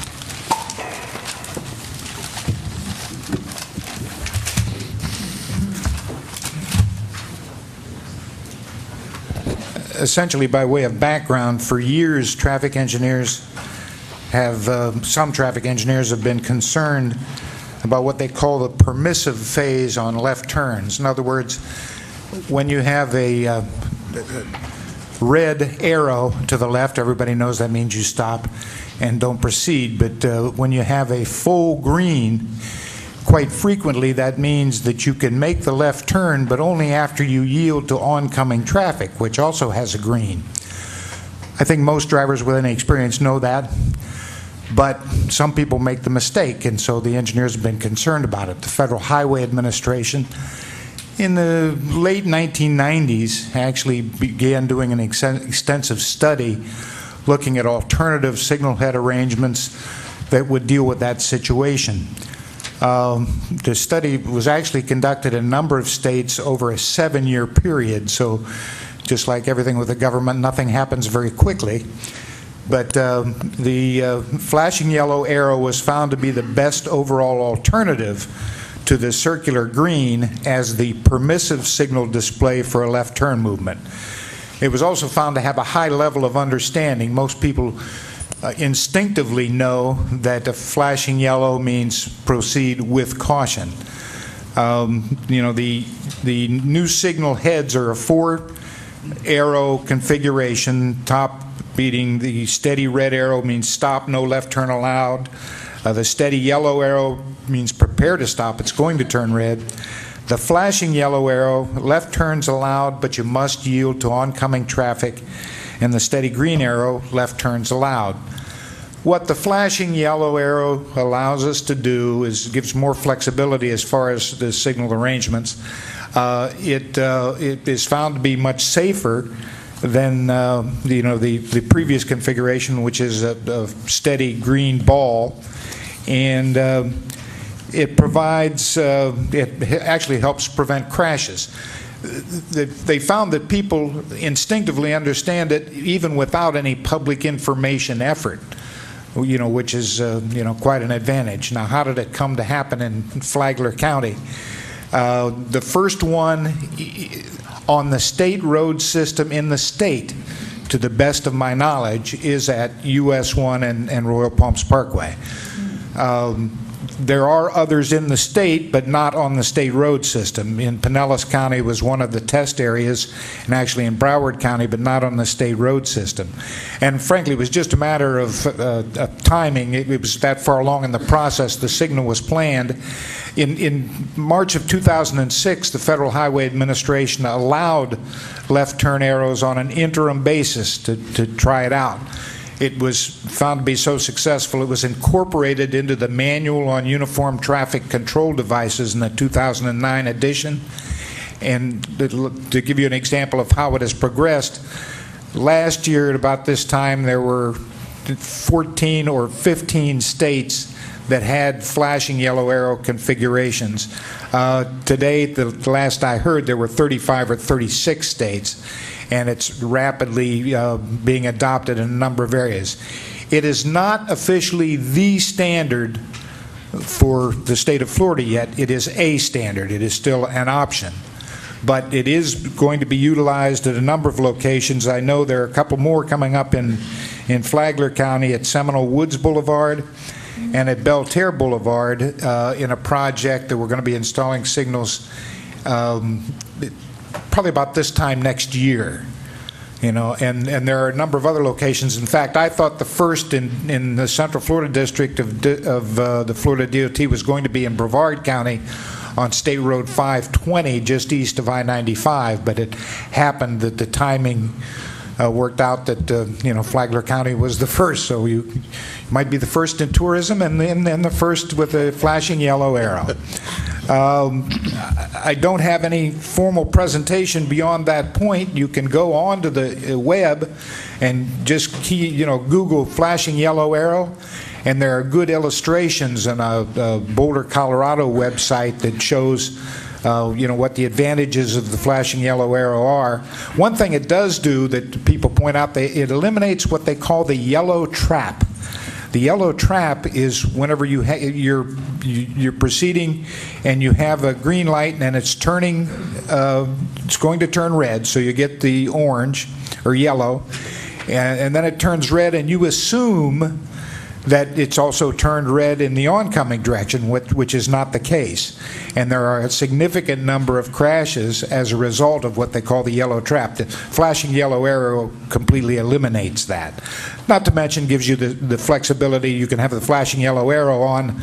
Essentially, by way of background, for years, some traffic engineers have been concerned about what they call the permissive phase on left turns. In other words, when you have a red arrow to the left, everybody knows that means you stop and don't proceed. But when you have a full green, quite frequently that means that you can make the left turn, but only after you yield to oncoming traffic, which also has a green. I think most drivers with any experience know that, but some people make the mistake, and so the engineers have been concerned about it. The Federal Highway Administration in the late 1990s actually began doing an extensive study looking at alternative signal head arrangements that would deal with that situation. The study was actually conducted in a number of states over a 7-year period, so just like everything with the government, nothing happens very quickly. But the flashing yellow arrow was found to be the best overall alternative to the circular green as the permissive signal display for a left turn movement. It was also found to have a high level of understanding. Most people instinctively know that a flashing yellow means proceed with caution. The new signal heads are a 4-arrow configuration. Top beating the steady red arrow means stop, no left turn allowed. The steady yellow arrow means prepare to stop, it's going to turn red. The flashing yellow arrow, left turns allowed, but you must yield to oncoming traffic. And the steady green arrow, left turns allowed. What the flashing yellow arrow allows us to do is gives more flexibility as far as the signal arrangements. It is found to be much safer than the previous configuration, which is a steady green ball, and it provides it actually helps prevent crashes. They found that people instinctively understand it even without any public information effort, which is quite an advantage. Now, how did it come to happen in Flagler County? The first one on the state road system in the state, to the best of my knowledge, is at US 1 and Royal Palms Parkway. There are others in the state, but not on the state road system. In Pinellas County was one of the test areas, and actually in Broward County, but not on the state road system. And frankly, it was just a matter of timing. It was that far along in the process. The signal was planned. In March of 2006, the Federal Highway Administration allowed left turn arrows on an interim basis to try it out. It was found to be so successful, it was incorporated into the Manual on Uniform Traffic Control Devices in the 2009 edition. And to give you an example of how it has progressed, last year at about this time there were 14 or 15 states that had flashing yellow arrow configurations. Today, the last I heard, there were 35 or 36 states, and it's rapidly being adopted in a number of areas. It is not officially the standard for the state of Florida yet. It is a standard. It is still an option. But it is going to be utilized at a number of locations. I know there are a couple more coming up in Flagler County at Seminole Woods Boulevard and at Belterre Boulevard in a project that we're going to be installing signals probably about this time next year. And there are a number of other locations. In fact, I thought the first in the Central Florida District of the Florida DOT was going to be in Brevard County on State Road 520, just east of I-95, but it happened that the timing worked out that Flagler County was the first, so you might be the first in tourism and then the first with a flashing yellow arrow. I don't have any formal presentation beyond that point. You can go on to the web and just Google flashing yellow arrow, and there are good illustrations on a Boulder, Colorado website that shows what the advantages of the flashing yellow arrow are. One thing it does do that people point out, it eliminates what they call the yellow trap. The yellow trap is whenever you're proceeding and you have a green light and it's turning, it's going to turn red, so you get the orange or yellow, and then it turns red, and you assume that it's also turned red in the oncoming direction, which is not the case. And there are a significant number of crashes as a result of what they call the yellow trap. The flashing yellow arrow completely eliminates that. Not to mention gives you the flexibility. You can have the flashing yellow arrow on,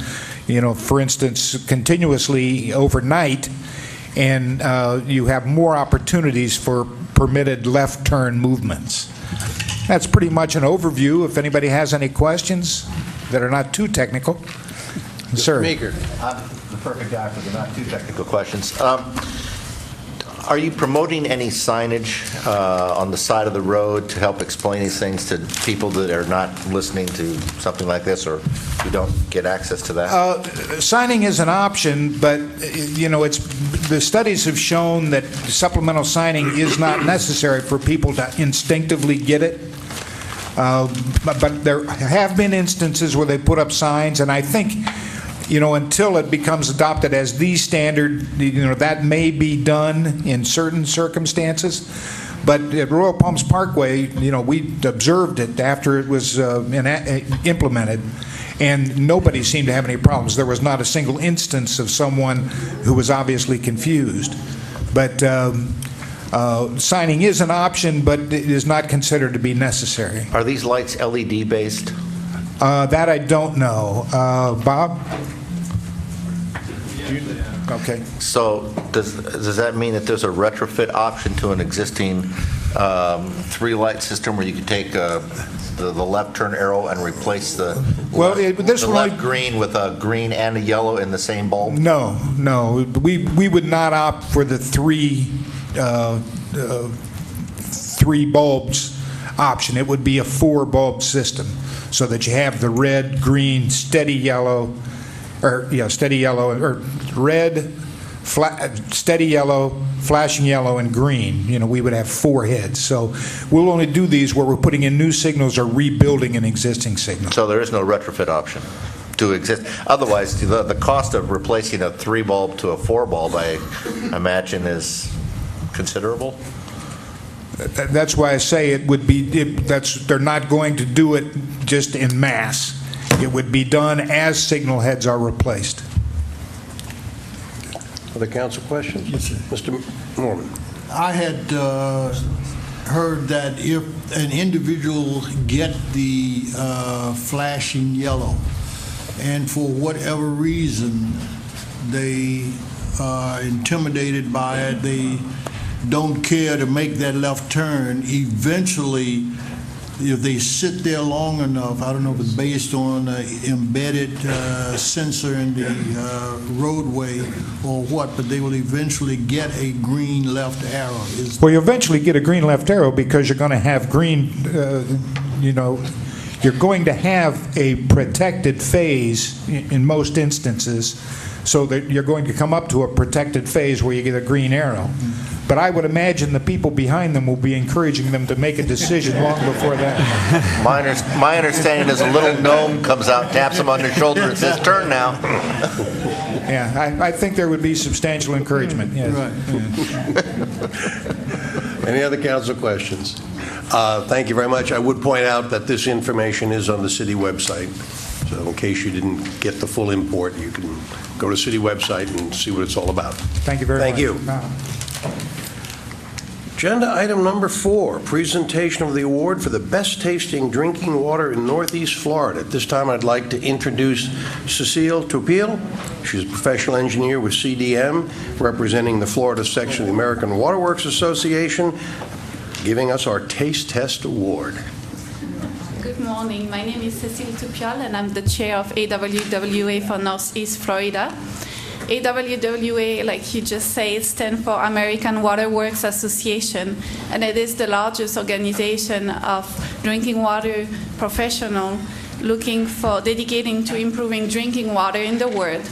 for instance, continuously overnight, and you have more opportunities for permitted left turn movements. That's pretty much an overview. If anybody has any questions that are not too technical. Sir. Meeker. I'm the perfect guy for the not too technical questions. Are you promoting any signage on the side of the road to help explain these things to people that are not listening to something like this, or who don't get access to that? Signing is an option, but the studies have shown that supplemental signing is not necessary for people to instinctively get it. But there have been instances where they put up signs, and I think, until it becomes adopted as the standard, that may be done in certain circumstances. But at Royal Palms Parkway, we observed it after it was implemented, and nobody seemed to have any problems. There was not a single instance of someone who was obviously confused. But signing is an option, but it is not considered to be necessary. Are these lights LED based? That I don't know. Bob? Okay. So does that mean that there's a retrofit option to an existing three-light system where you could take the left turn arrow and replace the left green with a green and a yellow in the same bulb? No. We would not opt for the three bulbs option. It would be a 4-bulb system, so that you have the red, green, steady yellow, or red, steady yellow, flashing yellow, and green. We would have 4 heads. So we'll only do these where we're putting in new signals or rebuilding an existing signal. So there is no retrofit option to exist. Otherwise, the cost of replacing a 3-bulb to a 4-bulb, I imagine, is considerable. That's why I say it would be. They're not going to do it just in mass. It would be done as signal heads are replaced. Other council questions? Yes, sir. Mr. Mormon. I had heard that if an individual get the flashing yellow, and for whatever reason they are intimidated by it, they don't care to make that left turn, eventually, if they sit there long enough, I don't know if it's based on an embedded sensor in the roadway or what, but they will eventually get a green left arrow. Well, you eventually get a green left arrow because you're going to have green, you're going to have a protected phase in most instances, so that you're going to come up to a protected phase where you get a green arrow. But I would imagine the people behind them will be encouraging them to make a decision long before that. My understanding is a little gnome comes out, taps them on their shoulder, and says, "Turn now." Yeah, I think there would be substantial encouragement, yes. Right. Any other council questions? Thank you very much. I would point out that this information is on the city website. So in case you didn't get the full import, you can go to the city website and see what it's all about. Thank you very much. Thank you. Agenda item number 4, presentation of the award for the best tasting drinking water in Northeast Florida. At this time, I'd like to introduce Cecile Tupil. She's a professional engineer with CDM, representing the Florida section of the American Waterworks Association, giving us our Taste Test Award. Good morning. My name is Cecile Tupiol, and I'm the chair of AWWA for Northeast Florida. AWWA, like you just said, stands for American Waterworks Association, and it is the largest organization of drinking water professionals dedicating to improving drinking water in the world.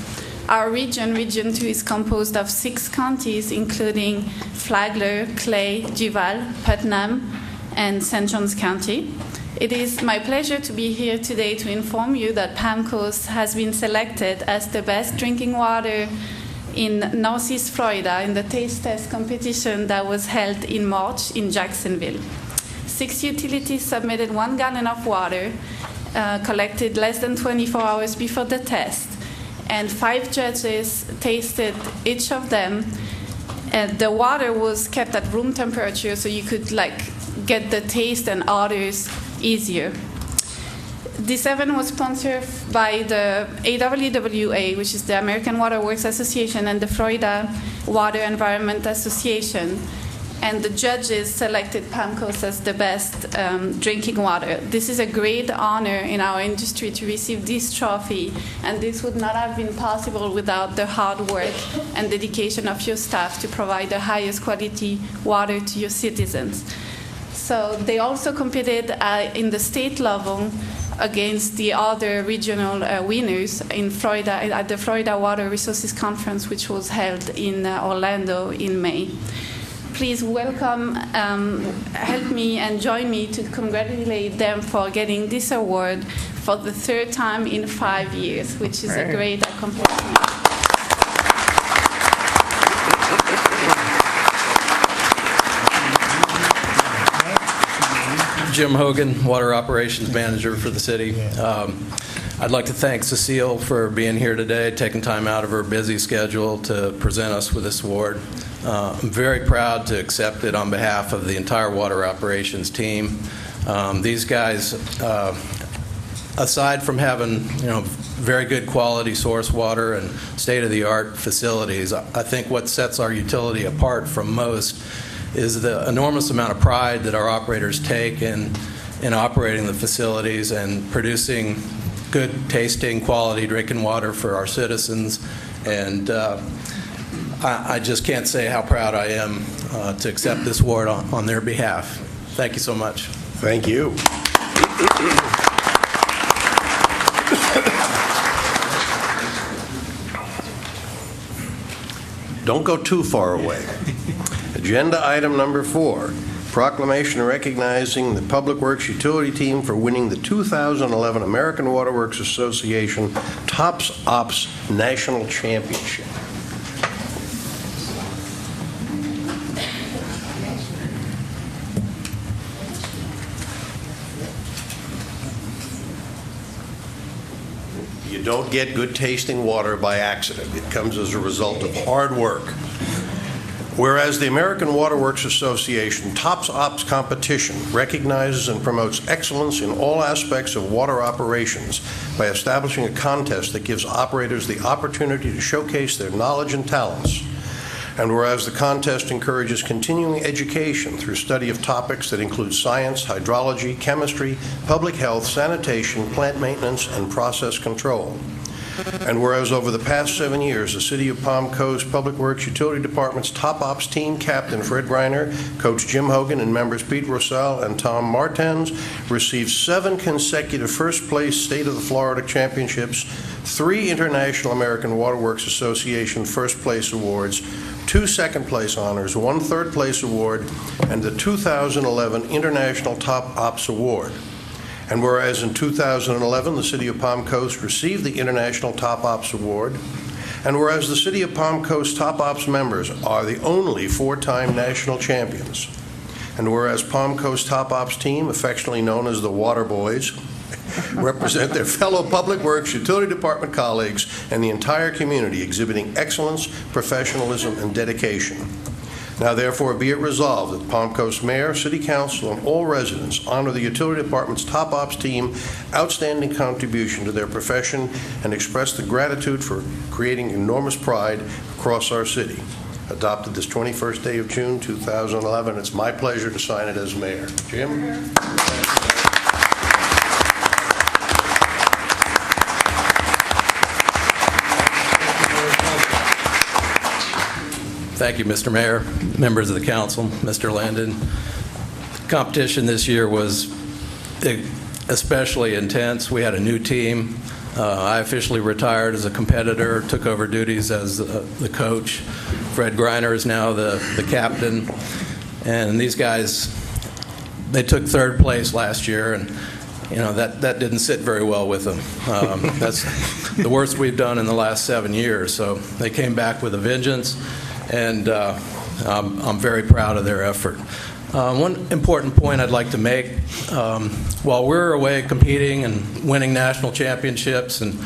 Our region, Region 2, is composed of 6 counties, including Flagler, Clay, Duval, Putnam, and St. Johns County. It is my pleasure to be here today to inform you that Palm Coast has been selected as the best drinking water in Northeast Florida in the taste test competition that was held in March in Jacksonville. 6 utilities submitted 1 gallon of water, collected less than 24 hours before the test, and 5 judges tasted each of them. And the water was kept at room temperature, so you could get the taste and odors easier. This event was sponsored by the AWWA, which is the American Waterworks Association, and the Florida Water Environment Association. And the judges selected Palm Coast as the best drinking water. This is a great honor in our industry to receive this trophy, and this would not have been possible without the hard work and dedication of your staff to provide the highest quality water to your citizens. So they also competed in the state level against the other regional winners in Florida at the Florida Water Resources Conference, which was held in Orlando in May. Please welcome, help me and join me to congratulate them for getting this award for the 3rd time in 5 years, which is a great accomplishment. Jim Hogan, Water Operations Manager for the city. I'd like to thank Cecile for being here today, taking time out of her busy schedule to present us with this award. I'm very proud to accept it on behalf of the entire Water Operations team. These guys, aside from having very good quality source water and state-of-the-art facilities, I think what sets our utility apart from most is the enormous amount of pride that our operators take in operating the facilities and producing good tasting, quality drinking water for our citizens. And I just can't say how proud I am to accept this award on their behalf. Thank you so much. Thank you. Don't go too far away. Agenda item number 4, proclamation recognizing the Public Works Utility Team for winning the 2011 American Waterworks Association Tops Ops National Championship. don't get good tasting water by accident. It comes as a result of hard work. Whereas the American Waterworks Association Tops Ops competition recognizes and promotes excellence in all aspects of water operations by establishing a contest that gives operators the opportunity to showcase their knowledge and talents. And whereas the contest encourages continuing education through study of topics that include science, hydrology, chemistry, public health, sanitation, plant maintenance, and process control. And whereas over the past 7 years, the City of Palm Coast Public Works Utility Department's top ops team captain, Fred Greiner, Coach Jim Hogan, and members Pete Rosell and Tom Martens received 7 consecutive first-place State of the Florida Championships, 3 International American Waterworks Association first-place awards, 2 second-place honors, 1 third-place award, and the 2011 International Top Ops Award. And whereas in 2011, the City of Palm Coast received the International Top Ops Award, and whereas the City of Palm Coast Top Ops members are the only 4-time national champions, and whereas Palm Coast Top Ops team, affectionately known as the Water Boys, represent their fellow Public Works Utility Department colleagues and the entire community exhibiting excellence, professionalism, and dedication. Now, therefore, be it resolved that the Palm Coast Mayor, City Council, and all residents honor the Utility Department's Top Ops team outstanding contribution to their profession and express the gratitude for creating enormous pride across our city. Adopted this 21st day of June, 2011. It's my pleasure to sign it as mayor. Jim? Thank you, Mr. Mayor, members of the council, Mr. Landon. The competition this year was especially intense. We had a new team. I officially retired as a competitor, took over duties as the coach. Fred Greiner is now the captain. And these guys, they took 3rd place last year, and that didn't sit very well with them. That's the worst we've done in the last 7 years. So they came back with a vengeance. And I'm very proud of their effort. One important point I'd like to make, while we're away competing and winning national championships and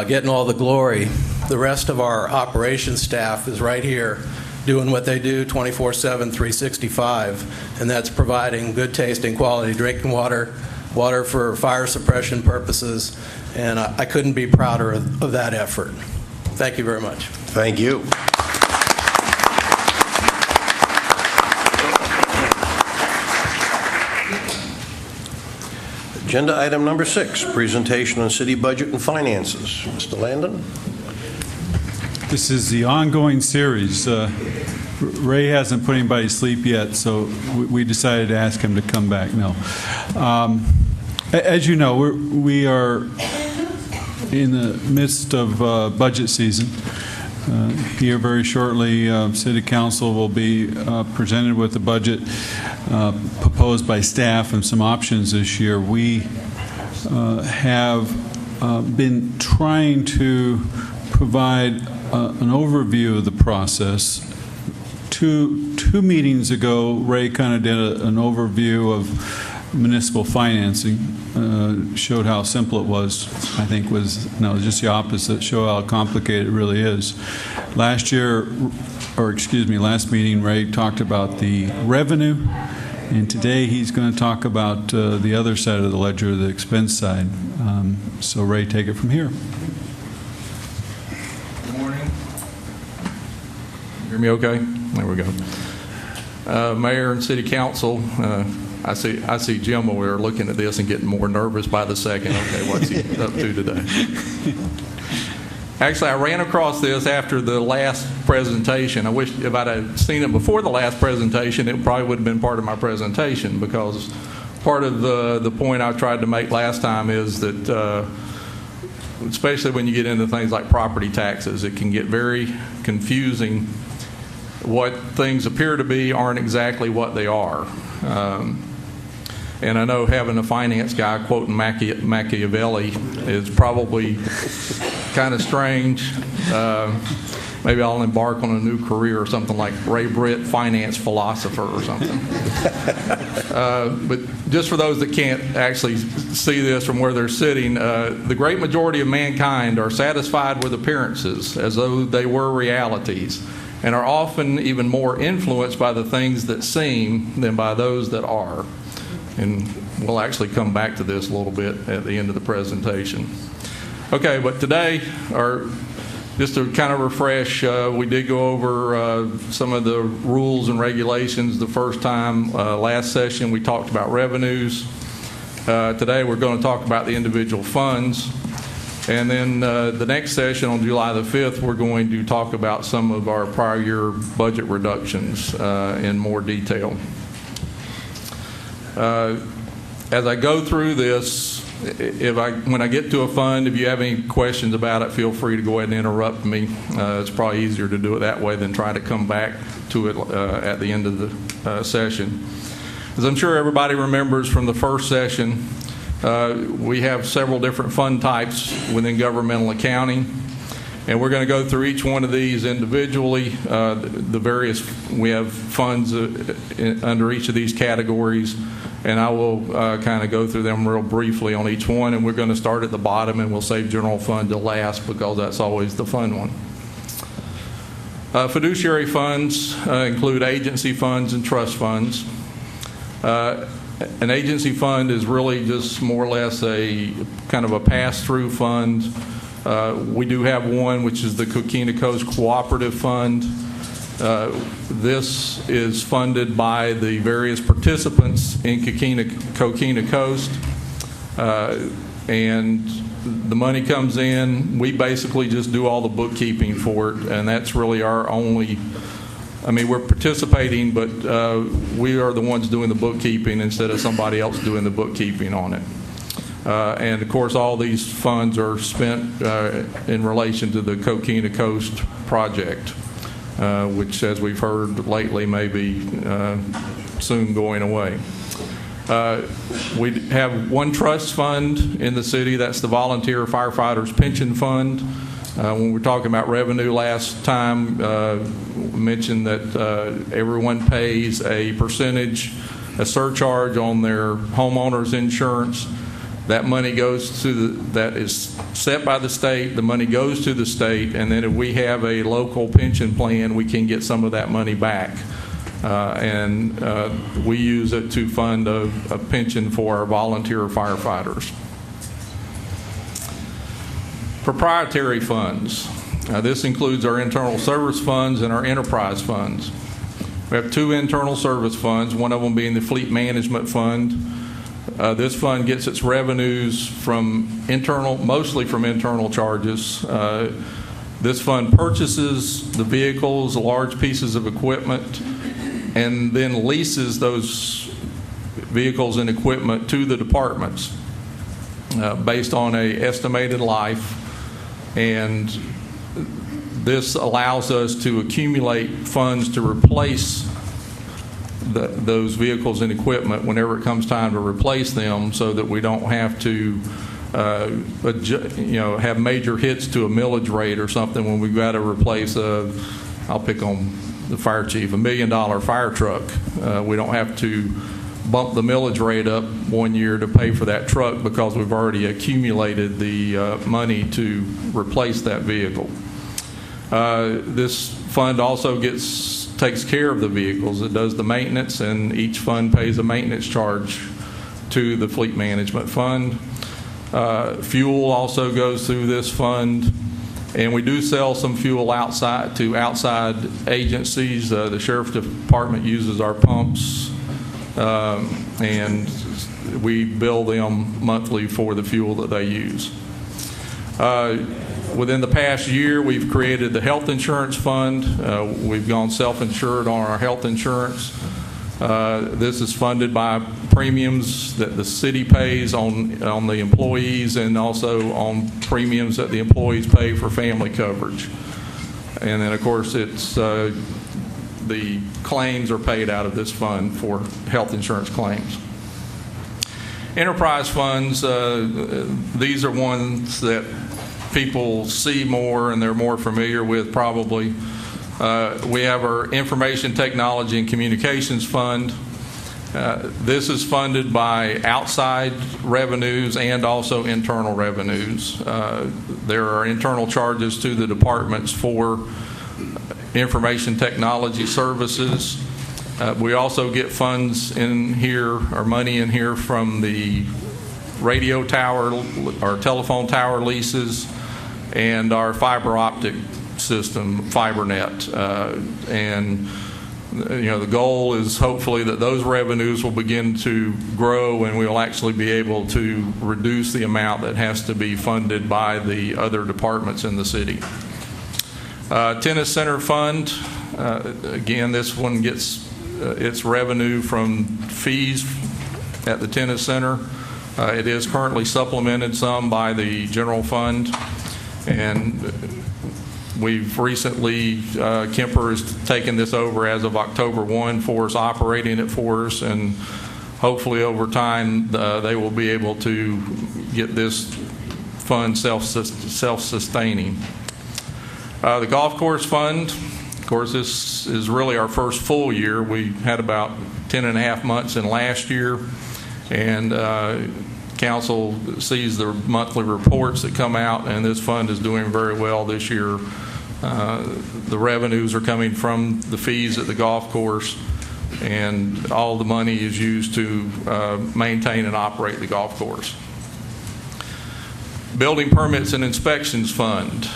getting all the glory, the rest of our operations staff is right here doing what they do 24/7, 365, and that's providing good tasting, quality drinking water, water for fire suppression purposes, and I couldn't be prouder of that effort. Thank you very much. Thank you. Agenda item number 6, presentation on city budget and finances. Mr. Landon? This is the ongoing series. Ray hasn't put anybody to sleep yet, so we decided to ask him to come back. No. As you know, we are in the midst of budget season. Here very shortly, City Council will be presented with the budget proposed by staff and some options this year. We have been trying to provide an overview of the process. Two meetings ago, Ray kind of did an overview of municipal financing, showed how simple it was. I think was just the opposite, show how complicated it really is. Last meeting, Ray talked about the revenue, and today he's going to talk about the other side of the ledger, the expense side. So Ray, take it from here. Good morning. Hear me okay? There we go. Mayor and City Council, I see Jim over there looking at this and getting more nervous by the second. Okay, what's he up to today? Actually, I ran across this after the last presentation. I wish if I'd have seen it before the last presentation, it probably would have been part of my presentation, because part of the point I tried to make last time is that especially when you get into things like property taxes, it can get very confusing. What things appear to be aren't exactly what they are. And I know having a finance guy quoting Machiavelli is probably kind of strange. Maybe I'll embark on a new career or something like Ray Britt, finance philosopher or something. But just for those that can't actually see this from where they're sitting, the great majority of mankind are satisfied with appearances as though they were realities, and are often even more influenced by the things that seem than by those that are. And we'll actually come back to this a little bit at the end of the presentation. Okay, but today, just to kind of refresh, we did go over some of the rules and regulations the first time. Last session we talked about revenues. Today we're going to talk about the individual funds. And then the next session on July the 5th, we're going to talk about some of our prior year budget reductions in more detail. As I go through this, when I get to a fund, if you have any questions about it, feel free to go ahead and interrupt me. It's probably easier to do it that way than try to come back to it at the end of the session. As I'm sure everybody remembers from the first session, we have several different fund types within governmental accounting, and we're going to go through each one of these individually. We have funds under each of these categories, and I will kind of go through them real briefly on each one, and we're going to start at the bottom, and we'll save general fund to last because that's always the fun one. Fiduciary funds include agency funds and trust funds. An agency fund is really just more or less a kind of a pass-through fund. We do have one, which is the Coquina Coast Cooperative Fund. This is funded by the various participants in Coquina Coast, and the money comes in. We basically just do all the bookkeeping for it, and that's really our only. I mean, we're participating, but we are the ones doing the bookkeeping instead of somebody else doing the bookkeeping on it. And of course, all these funds are spent in relation to the Coquina Coast project, which, as we've heard lately, may be soon going away. We have one trust fund in the city. That's the Volunteer Firefighters Pension Fund. When we were talking about revenue last time, we mentioned that everyone pays a percentage, a surcharge on their homeowner's insurance. That money goes to that is set by the state. The money goes to the state, and then if we have a local pension plan, we can get some of that money back. And we use it to fund a pension for our volunteer firefighters. Proprietary funds. This includes our internal service funds and our enterprise funds. We have two internal service funds, one of them being the Fleet Management Fund. This fund gets its revenues mostly from internal charges. This fund purchases the vehicles, large pieces of equipment, and then leases those vehicles and equipment to the departments based on an estimated life. And this allows us to accumulate funds to replace those vehicles and equipment whenever it comes time to replace them, so that we don't have to have major hits to a millage rate or something when we've got to replace I'll pick on the fire chief, $1 million fire truck. We don't have to bump the millage rate up one year to pay for that truck because we've already accumulated the money to replace that vehicle. This fund also takes care of the vehicles. It does the maintenance, and each fund pays a maintenance charge to the Fleet Management Fund. Fuel also goes through this fund, and we do sell some fuel to outside agencies. The Sheriff's Department uses our pumps, and we bill them monthly for the fuel that they use. Within the past year, we've created the Health Insurance Fund. We've gone self-insured on our health insurance. This is funded by premiums that the city pays on the employees, and also on premiums that the employees pay for family coverage. And then, of course, it's the claims are paid out of this fund for health insurance claims. Enterprise funds, these are ones that people see more and they're more familiar with probably. We have our Information Technology and Communications Fund. This is funded by outside revenues and also internal revenues. There are internal charges to the departments for information technology services. We also get funds in here, or money in here, from the radio tower or telephone tower leases and our fiber optic system, FiberNet. And the goal is hopefully that those revenues will begin to grow and we'll actually be able to reduce the amount that has to be funded by the other departments in the city. Tennis Center Fund, again, this one gets its revenue from fees at the tennis center. It is currently supplemented some by the general fund, and we've recently, Kemper has taken this over as of October 1 for us, operating it for us, and hopefully over time they will be able to get this fund self-sustaining. The Golf Course Fund, of course, this is really our first full year. We had about 10 and a half months in last year, and council sees the monthly reports that come out, and this fund is doing very well this year. The revenues are coming from the fees at the golf course, and all the money is used to maintain and operate the golf course. Building Permits and Inspections Fund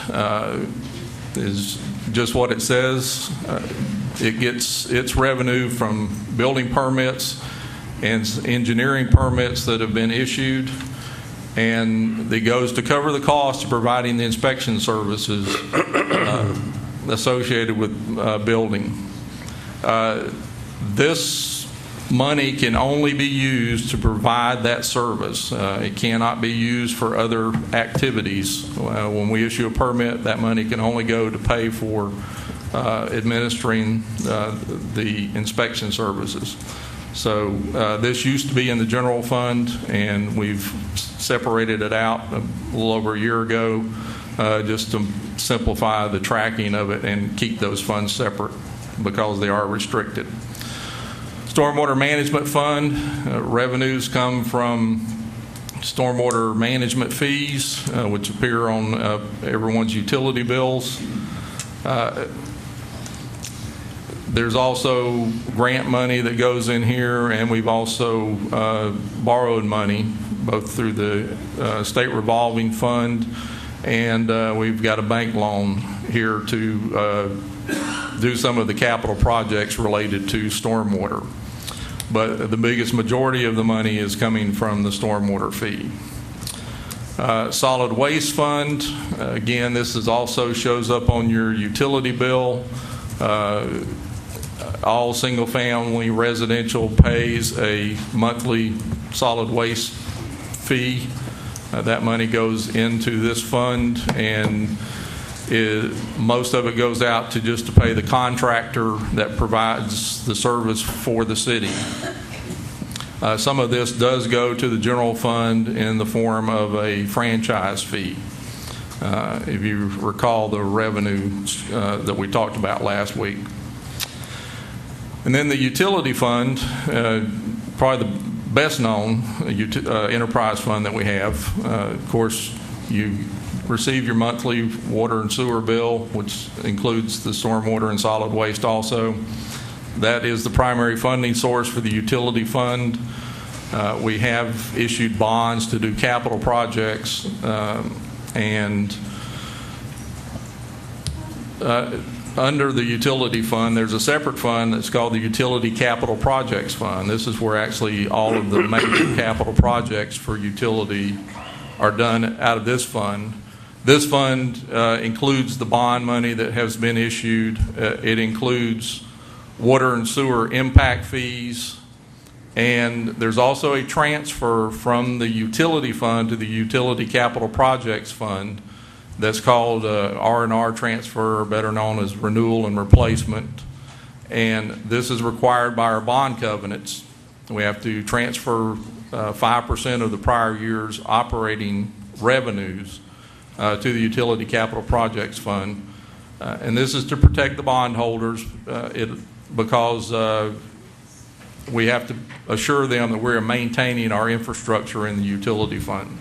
is just what it says. It gets its revenue from building permits and engineering permits that have been issued, and it goes to cover the cost of providing the inspection services associated with building. This money can only be used to provide that service. It cannot be used for other activities. When we issue a permit, that money can only go to pay for administering the inspection services. So this used to be in the general fund, and we've separated it out a little over a year ago just to simplify the tracking of it and keep those funds separate because they are restricted. Stormwater Management Fund, revenues come from stormwater management fees, which appear on everyone's utility bills. There's also grant money that goes in here, and we've also borrowed money, both through the state revolving fund, and we've got a bank loan here to do some of the capital projects related to stormwater. But the biggest majority of the money is coming from the stormwater fee. Solid Waste Fund, again, this is also shows up on your utility bill. All single-family residential pays a monthly solid waste fee. That money goes into this fund, and most of it goes out to just to pay the contractor that provides the service for the city. Some of this does go to the general fund in the form of a franchise fee. If you recall the revenue that we talked about last week. And then the utility fund, probably the best known enterprise fund that we have. Of course, you receive your monthly water and sewer bill, which includes the stormwater and solid waste also. That is the primary funding source for the utility fund. We have issued bonds to do capital projects, and under the utility fund, there's a separate fund that's called the Utility Capital Projects Fund. This is where actually all of the major capital projects for utility are done out of this fund. This fund includes the bond money that has been issued. It includes water and sewer impact fees, and there's also a transfer from the utility fund to the Utility Capital Projects Fund that's called R&R transfer, or better known as renewal and replacement. And this is required by our bond covenants. We have to transfer 5% of the prior year's operating revenues to the Utility Capital Projects Fund. And this is to protect the bondholders because we have to assure them that we're maintaining our infrastructure in the utility fund.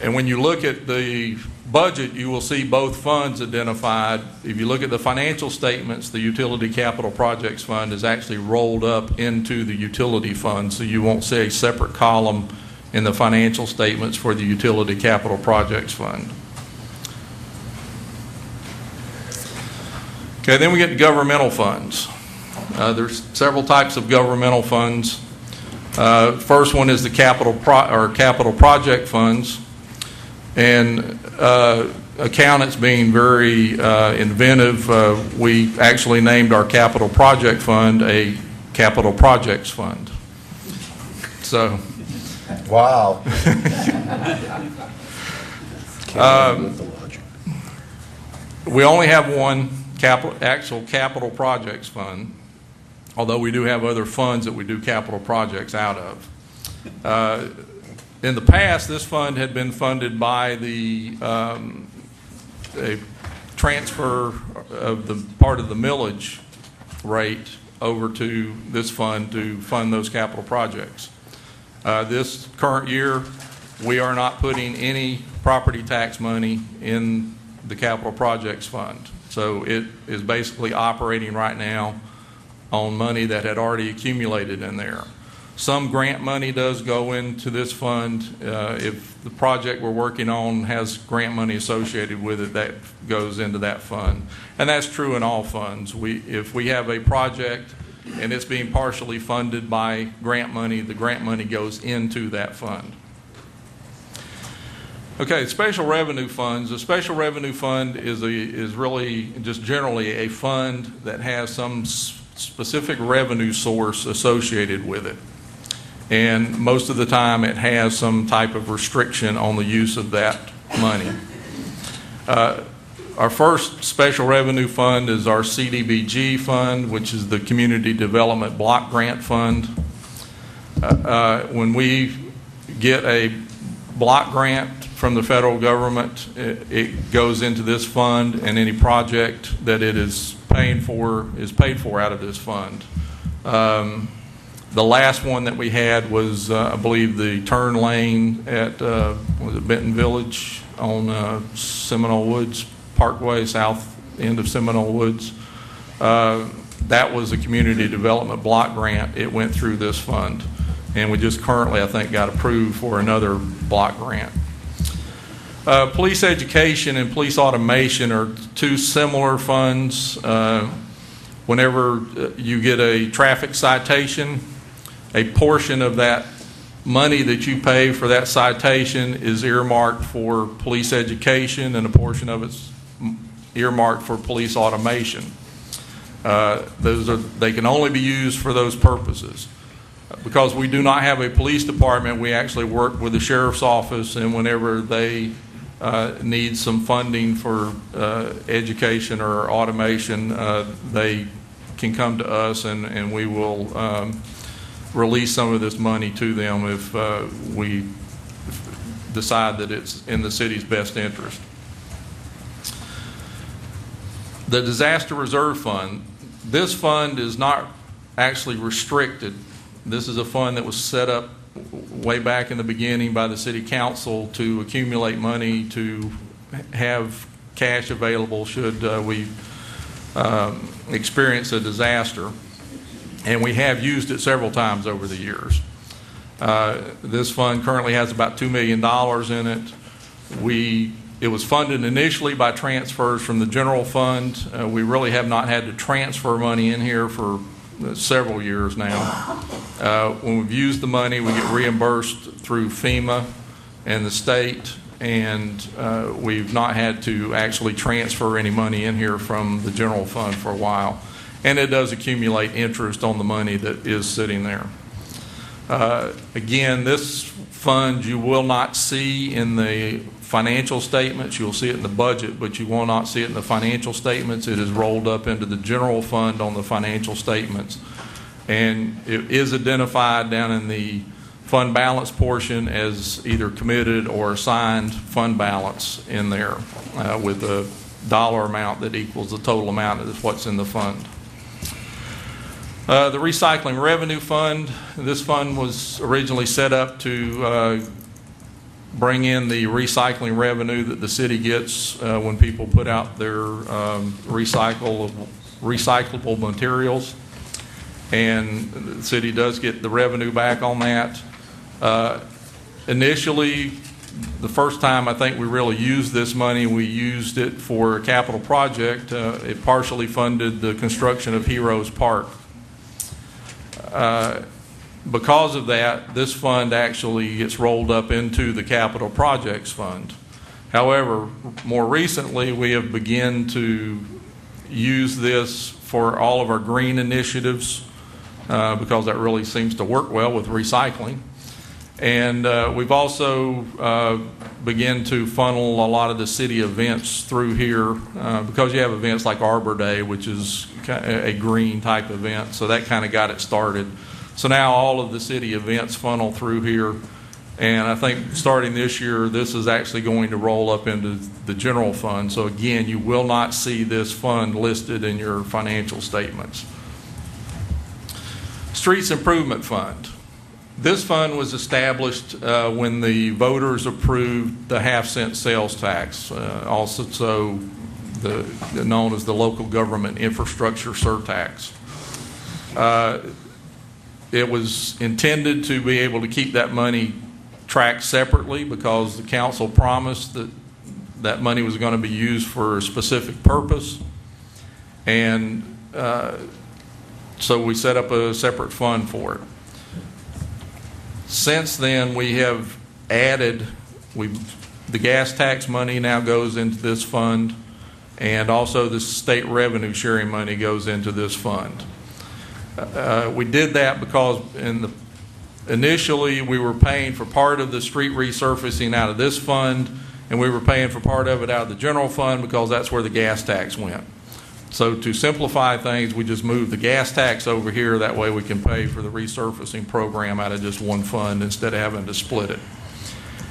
And when you look at the budget, you will see both funds identified. If you look at the financial statements, the Utility Capital Projects Fund is actually rolled up into the utility fund, so you won't see a separate column in the financial statements for the Utility Capital Projects Fund. Okay, then we get to governmental funds. There's several types of governmental funds. First one is the capital project funds, and accountants being very inventive, we actually named our capital project fund a capital projects fund. So, wow. We only have one actual capital projects fund, although we do have other funds that we do capital projects out of. In the past, this fund had been funded by the a transfer of the part of the millage rate over to this fund to fund those capital projects. This current year, we are not putting any property tax money in the capital projects fund. So it is basically operating right now on money that had already accumulated in there. Some grant money does go into this fund. If the project we're working on has grant money associated with it, that goes into that fund. And that's true in all funds. If we have a project and it's being partially funded by grant money, the grant money goes into that fund. Okay, special revenue funds. A special revenue fund is really just generally a fund that has some specific revenue source associated with it. And most of the time it has some type of restriction on the use of that money. Our first special revenue fund is our CDBG fund, which is the Community Development Block Grant Fund. When we get a block grant from the federal government, it goes into this fund, and any project that it is paying for is paid for out of this fund. The last one that we had was, I believe, the turn lane at was it Benton Village on Seminole Woods Parkway, south end of Seminole Woods. That was a community development block grant. It went through this fund, and we just currently, I think, got approved for another block grant. Police education and police automation are two similar funds. Whenever you get a traffic citation, a portion of that money that you pay for that citation is earmarked for police education, and a portion of it's earmarked for police automation. They can only be used for those purposes. Because we do not have a police department, we actually work with the sheriff's office, and whenever they need some funding for education or automation, they can come to us, and we will release some of this money to them if we decide that it's in the city's best interest. The Disaster Reserve Fund. This fund is not actually restricted. This is a fund that was set up way back in the beginning by the city council to accumulate money to have cash available should we experience a disaster. And we have used it several times over the years. This fund currently has about $2 million in it. It was funded initially by transfers from the general fund. We really have not had to transfer money in here for several years now. When we've used the money, we get reimbursed through FEMA and the state, and we've not had to actually transfer any money in here from the general fund for a while. And it does accumulate interest on the money that is sitting there. Again, this fund you will not see in the financial statements. You'll see it in the budget, but you will not see it in the financial statements. It is rolled up into the general fund on the financial statements. And it is identified down in the fund balance portion as either committed or assigned fund balance in there with a dollar amount that equals the total amount of what's in the fund. The recycling revenue fund, this fund was originally set up to bring in the recycling revenue that the city gets when people put out their recyclable materials, and the city does get the revenue back on that. Initially, the first time I think we really used this money, we used it for a capital project. It partially funded the construction of Heroes Park. Because of that, this fund actually gets rolled up into the capital projects fund. However, more recently, we have begun to use this for all of our green initiatives because that really seems to work well with recycling. And we've also begun to funnel a lot of the city events through here because you have events like Arbor Day, which is a green type event, so that kind of got it started. So now all of the city events funnel through here, and I think starting this year, this is actually going to roll up into the general fund. So again, you will not see this fund listed in your financial statements. Streets Improvement Fund. This fund was established when the voters approved the half-cent sales tax, also known as the local government infrastructure surtax. It was intended to be able to keep that money tracked separately because the council promised that that money was going to be used for a specific purpose. And so we set up a separate fund for it. Since then, we have added, the gas tax money now goes into this fund, and also the state revenue sharing money goes into this fund. We did that because initially we were paying for part of the street resurfacing out of this fund, and we were paying for part of it out of the general fund because that's where the gas tax went. So to simplify things, we just moved the gas tax over here. That way we can pay for the resurfacing program out of just one fund instead of having to split it.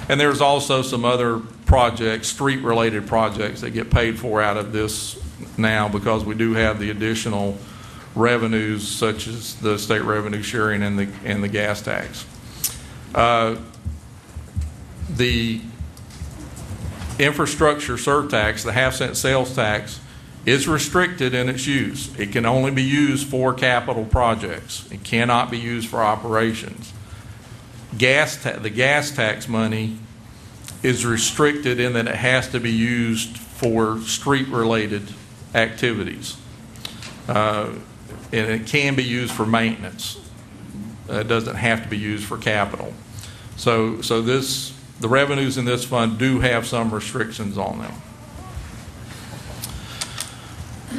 And there's also some other projects, street-related projects, that get paid for out of this now because we do have the additional revenues such as the state revenue sharing and the gas tax. The infrastructure surtax, the half-cent sales tax, is restricted in its use. It can only be used for capital projects. It cannot be used for operations. The gas tax money is restricted in that it has to be used for street-related activities. And it can be used for maintenance. It doesn't have to be used for capital. So the revenues in this fund do have some restrictions on them.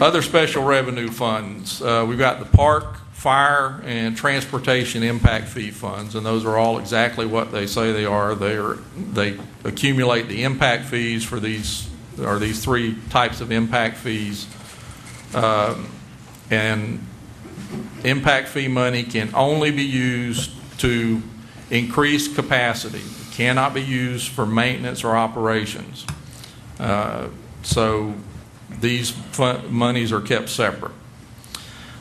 Other special revenue funds, we've got the park, fire, and transportation impact fee funds, and those are all exactly what they say they are. They accumulate the impact fees for these three types of impact fees, and impact fee money can only be used to increase capacity. It cannot be used for maintenance or operations. So these monies are kept separate.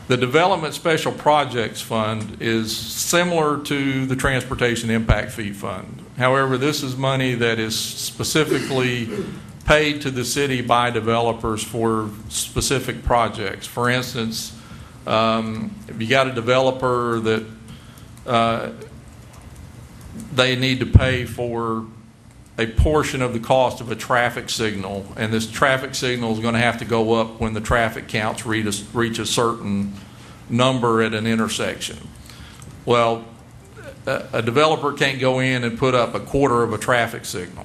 The Development Special Projects Fund is similar to the Transportation Impact Fee Fund. However, this is money that is specifically paid to the city by developers for specific projects. For instance, if you got a developer that they need to pay for a portion of the cost of a traffic signal, and this traffic signal is going to have to go up when the traffic counts reach a certain number at an intersection. Well, a developer can't go in and put up a quarter of a traffic signal.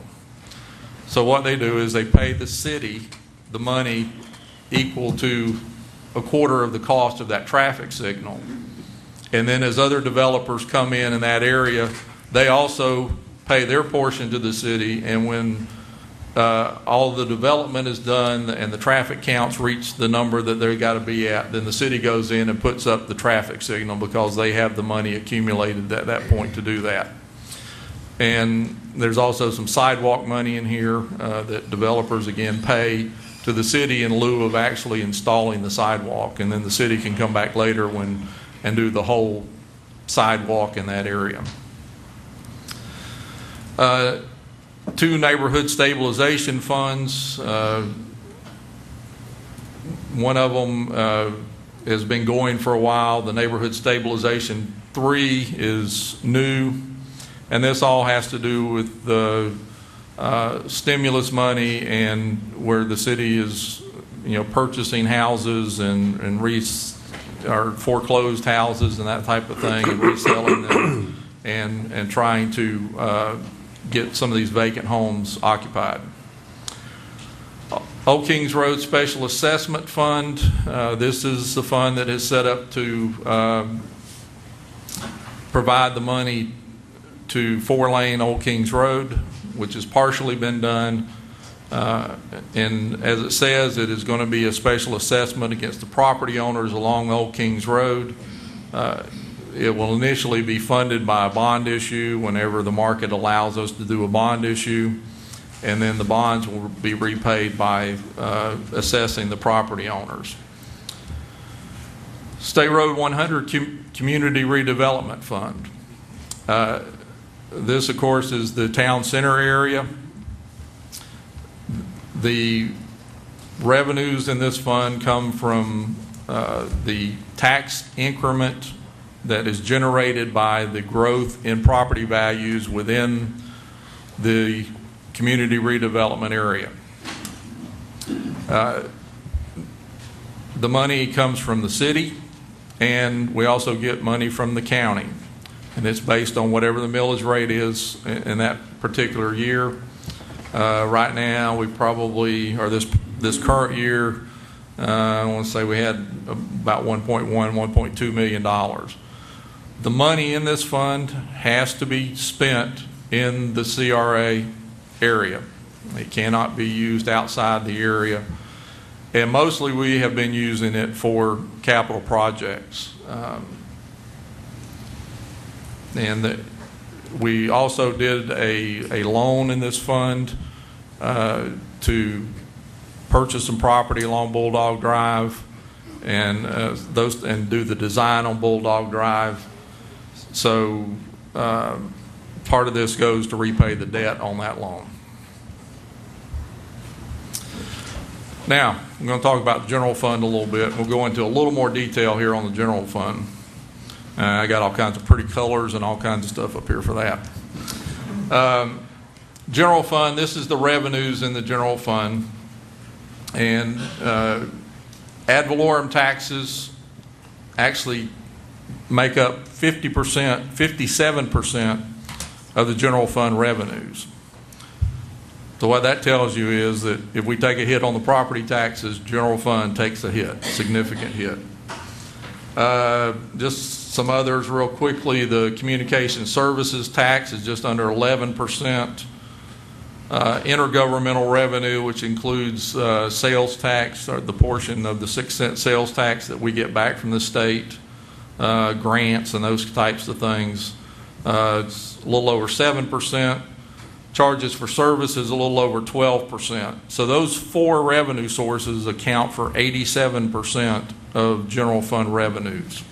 So what they do is they pay the city the money equal to a quarter of the cost of that traffic signal. And then as other developers come in that area, they also pay their portion to the city, and when all the development is done and the traffic counts reach the number that they've got to be at, then the city goes in and puts up the traffic signal because they have the money accumulated at that point to do that. And there's also some sidewalk money in here that developers, again, pay to the city in lieu of actually installing the sidewalk. And then the city can come back later and do the whole sidewalk in that area. 2 neighborhood stabilization funds. One of them has been going for a while. The Neighborhood Stabilization 3 is new. And this all has to do with the stimulus money and where the city is, purchasing houses and or foreclosed houses and that type of thing, and reselling them and trying to get some of these vacant homes occupied. Old Kings Road Special Assessment Fund. This is the fund that is set up to provide the money to 4-lane Old Kings Road, which has partially been done. And as it says, it is going to be a special assessment against the property owners along Old Kings Road. It will initially be funded by a bond issue whenever the market allows us to do a bond issue, and then the bonds will be repaid by assessing the property owners. State Road 100 Community Redevelopment Fund. This, of course, is the town center area. The revenues in this fund come from the tax increment that is generated by the growth in property values within the community redevelopment area. The money comes from the city, and we also get money from the county. And it's based on whatever the millage rate is in that particular year. Right now, we probably, or this current year, I want to say we had about $1.2 million. The money in this fund has to be spent in the CRA area. It cannot be used outside the area. And mostly we have been using it for capital projects. We also did a loan in this fund to purchase some property along Bulldog Drive and do the design on Bulldog Drive. So part of this goes to repay the debt on that loan. Now, I'm going to talk about the general fund a little bit. We'll go into a little more detail here on the general fund. I got all kinds of pretty colors and all kinds of stuff up here for that. General fund, this is the revenues in the general fund. And ad valorem taxes actually make up 57% of the general fund revenues. So what that tells you is that if we take a hit on the property taxes, general fund takes a hit, significant hit. Just some others real quickly. The communication services tax is just under 11%. Intergovernmental revenue, which includes sales tax, or the portion of the 6-cent sales tax that we get back from the state, grants and those types of things, it's a little over 7%. Charges for services a little over 12%. So those 4 revenue sources account for 87% of general fund revenues.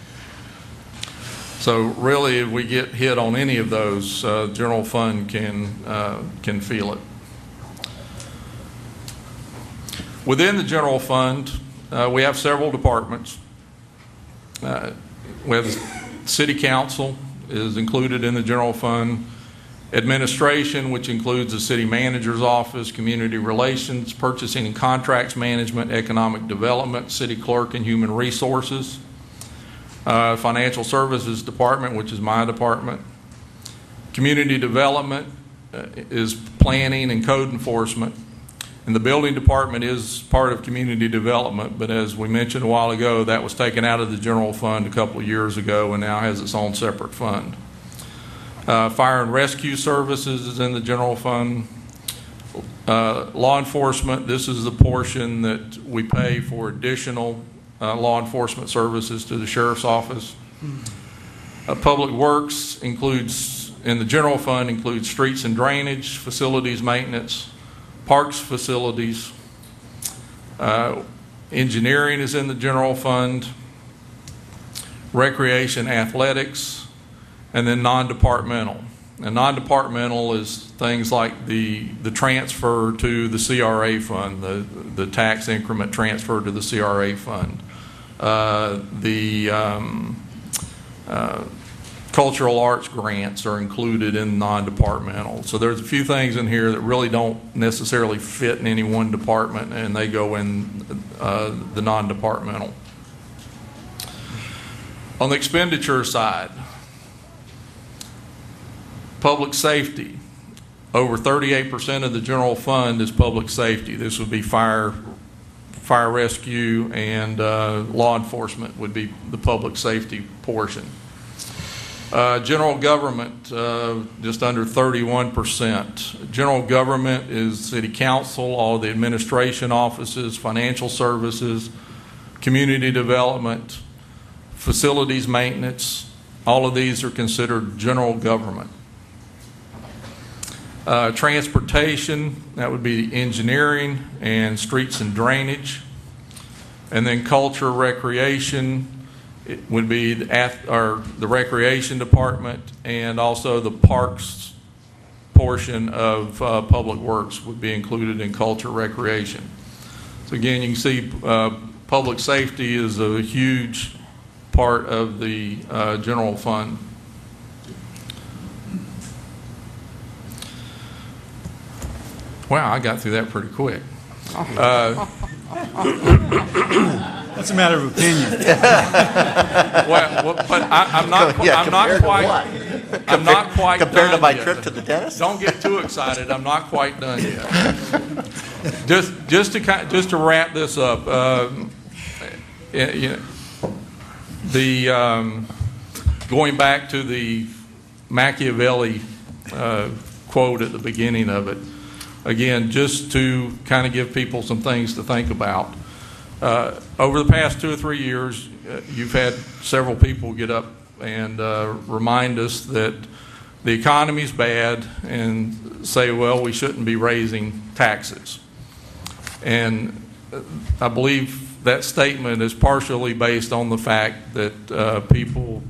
So really, if we get hit on any of those, general fund can feel it. Within the general fund, we have several departments. We have the city council is included in the general fund. Administration, which includes the city manager's office, community relations, purchasing and contracts management, economic development, city clerk, and human resources. Financial services department, which is my department. Community development is planning and code enforcement. And the building department is part of community development, but as we mentioned a while ago, that was taken out of the general fund a couple of years ago and now has its own separate fund. Fire and rescue services is in the general fund. Law enforcement, this is the portion that we pay for additional law enforcement services to the sheriff's office. Public works includes in the general fund includes streets and drainage, facilities maintenance, parks facilities. Engineering is in the general fund, recreation, athletics, and then non-departmental. And non-departmental is things like the transfer to the CRA fund, the tax increment transfer to the CRA fund, cultural arts grants are included in non-departmental. So there's a few things in here that really don't necessarily fit in any one department, and they go in the non-departmental. On the expenditure side, public safety, over 38% of the general fund is public safety. This would be fire rescue, and law enforcement would be the public safety portion. General government, just under 31%. General government is city council, all the administration offices, financial services, community development, facilities maintenance. All of these are considered general government. Transportation, that would be engineering and streets and drainage. And then culture, recreation, it would be the recreation department, and also the parks portion of public works would be included in culture, recreation. So again, you can see public safety is a huge part of the general fund. Wow, I got through that pretty quick. That's a matter of opinion. But I'm not quite compared done to my yet. trip to the dentist. Don't get too excited. I'm not quite done yet. just to wrap this up, going back to the Machiavelli quote at the beginning of it. Again, just to kind of give people some things to think about. Over the past 2 or 3 years, you've had several people get up and remind us that the economy's bad and say, well, we shouldn't be raising taxes. And I believe that statement is partially based on the fact that people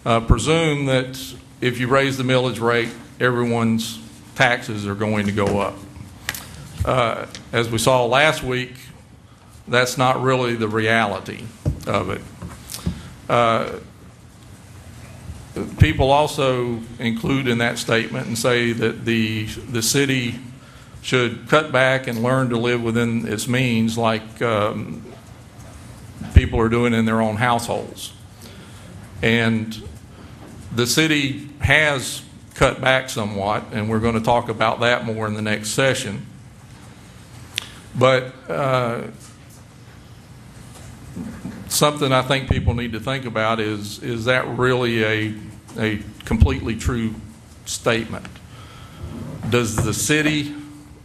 presume that if you raise the millage rate, everyone's taxes are going to go up. As we saw last week, that's not really the reality of it. People also include in that statement and say that the city should cut back and learn to live within its means like people are doing in their own households. And the city has cut back somewhat, and we're going to talk about that more in the next session. But something I think people need to think about is that really a completely true statement? Does the city,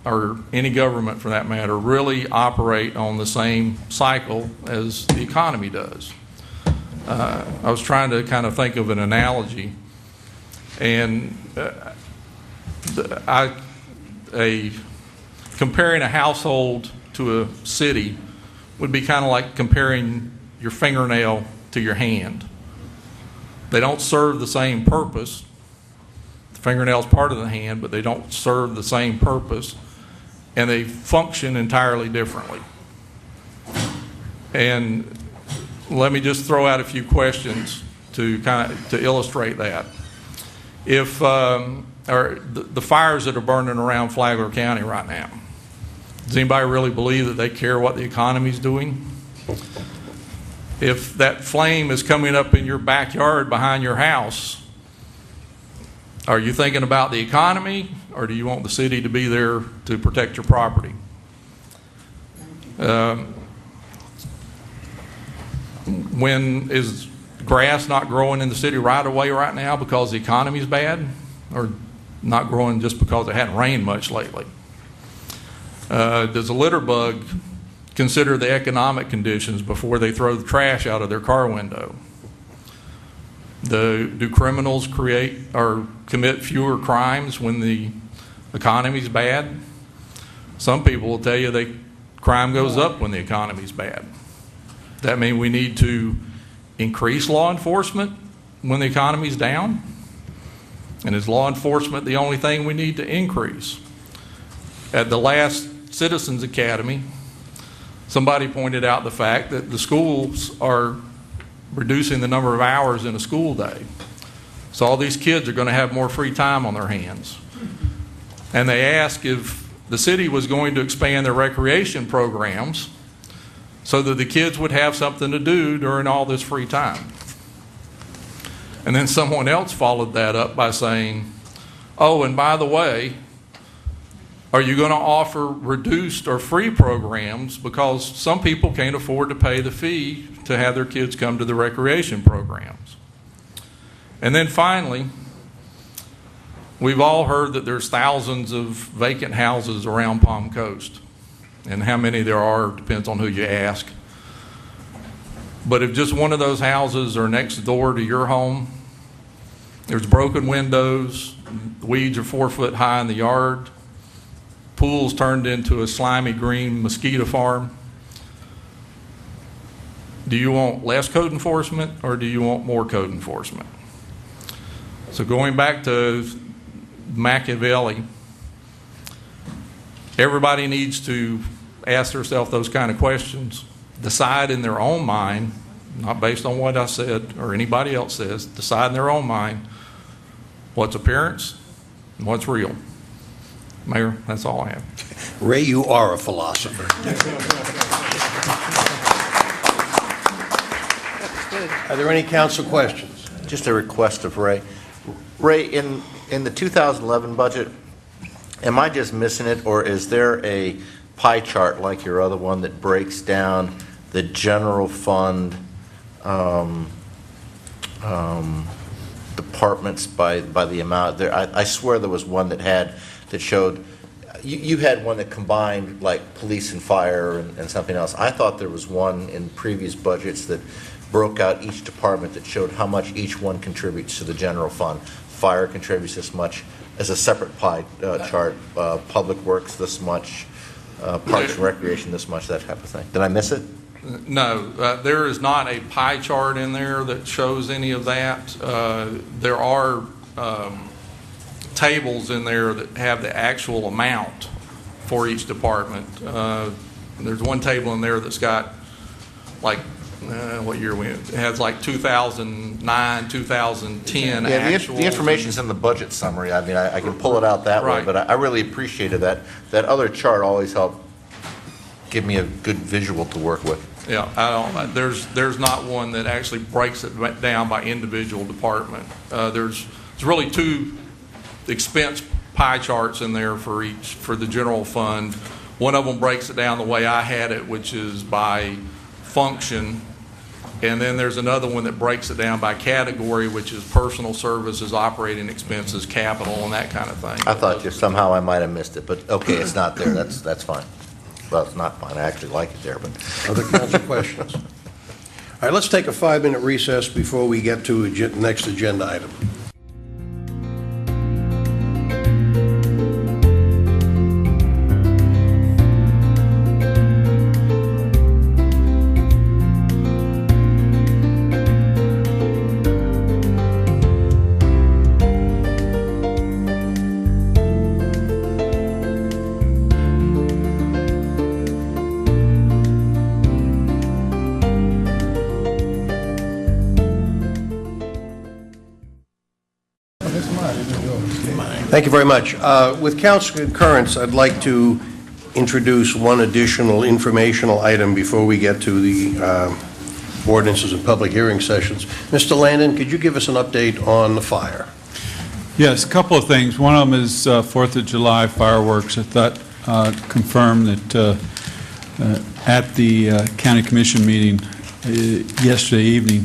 or any government for that matter, really operate on the same cycle as the economy does? I was trying to kind of think of an analogy, and comparing a household to a city would be kind of like comparing your fingernail to your hand. They don't serve the same purpose. The fingernail is part of the hand, but they don't serve the same purpose, and they function entirely differently. And let me just throw out a few questions to illustrate that. If the fires that are burning around Flagler County right now, does anybody really believe that they care what the economy is doing? If that flame is coming up in your backyard behind your house, are you thinking about the economy, or do you want the city to be there to protect your property? When is grass not growing in the city right away right now because the economy is bad, or not growing just because it hadn't rained much lately? Does a litter bug consider the economic conditions before they throw the trash out of their car window? Do criminals create or commit fewer crimes when the economy's bad? Some people will tell you crime goes up when the economy's bad. That mean we need to increase law enforcement when the economy's down? And is law enforcement the only thing we need to increase? At the last Citizens Academy, somebody pointed out the fact that the schools are reducing the number of hours in a school day. So all these kids are going to have more free time on their hands. And they asked if the city was going to expand their recreation programs so that the kids would have something to do during all this free time. And then someone else followed that up by saying, oh, and by the way, are you going to offer reduced or free programs because some people can't afford to pay the fee to have their kids come to the recreation programs? And then finally, we've all heard that there's thousands of vacant houses around Palm Coast. And how many there are depends on who you ask. But if just one of those houses are next door to your home, there's broken windows, weeds are 4 foot high in the yard, pools turned into a slimy green mosquito farm, do you want less code enforcement or do you want more code enforcement? So going back to Machiavelli, everybody needs to ask themselves those kind of questions, decide in their own mind, not based on what I said or anybody else says, decide in their own mind what's appearance and what's real. Mayor, that's all I have. Ray, you are a philosopher. Are there any council questions? Just a request of Ray. Ray, in the 2011 budget, am I just missing it, or is there a pie chart like your other one that breaks down the general fund departments by the amount? There, I swear there was one that showed, you had one that combined like police and fire and something else. I thought there was one in previous budgets that broke out each department that showed how much each one contributes to the general fund. Fire contributes this much as a separate pie chart, Public Works this much, Parks and Recreation this much, that type of thing. Did I miss it? No, there is not a pie chart in there that shows any of that. There are tables in there that have the actual amount for each department. There's one table in there that's got like, what year we in? It has like 2009, 2010 actual. The information's in the budget summary. I mean, I can pull it out that way, but I really appreciated that. That other chart always helped give me a good visual to work with. Yeah, there's not one that actually breaks it down by individual department. There's really two expense pie charts in there for the general fund. One of them breaks it down the way I had it, which is by function. And then there's another one that breaks it down by category, which is personal services, operating expenses, capital, and that kind of thing. I thought just somehow I might have missed it, but okay, it's not there. That's fine. Well, it's not fine. I actually like it there, but. Other council questions? All right, let's take a 5-minute recess before we get to the next agenda item. Thank you very much. With council concurrence, I'd like to introduce one additional informational item before we get to the ordinances and public hearing sessions. Mr. Landon, could you give us an update on the fire? Yes, a couple of things. One of them is 4th of July fireworks. I thought confirmed that at the County Commission meeting yesterday evening,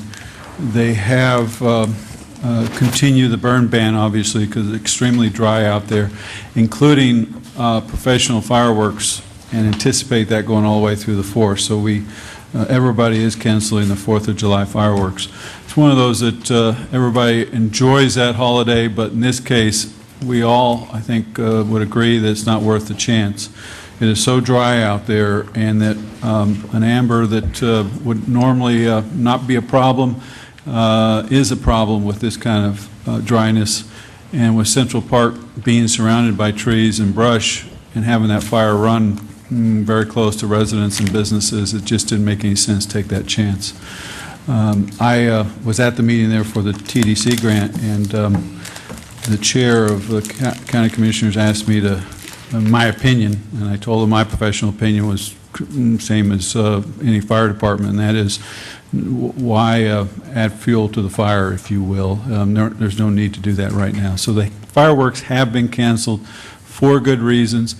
they have continue the burn ban, obviously, because it's extremely dry out there, including professional fireworks and anticipate that going all the way through the 4th. So everybody is canceling the 4th of July fireworks. It's one of those that everybody enjoys that holiday, but in this case, we all, I think, would agree that it's not worth the chance. It is so dry out there, and that an amber that would normally not be a problem is a problem with this kind of dryness. And with Central Park being surrounded by trees and brush and having that fire run very close to residents and businesses, it just didn't make any sense to take that chance. I was at the meeting there for the TDC grant, and the chair of the county commissioners asked me to, my opinion, and I told him my professional opinion was same as any fire department, and that is why add fuel to the fire, if you will. There's no need to do that right now. So the fireworks have been canceled for good reasons,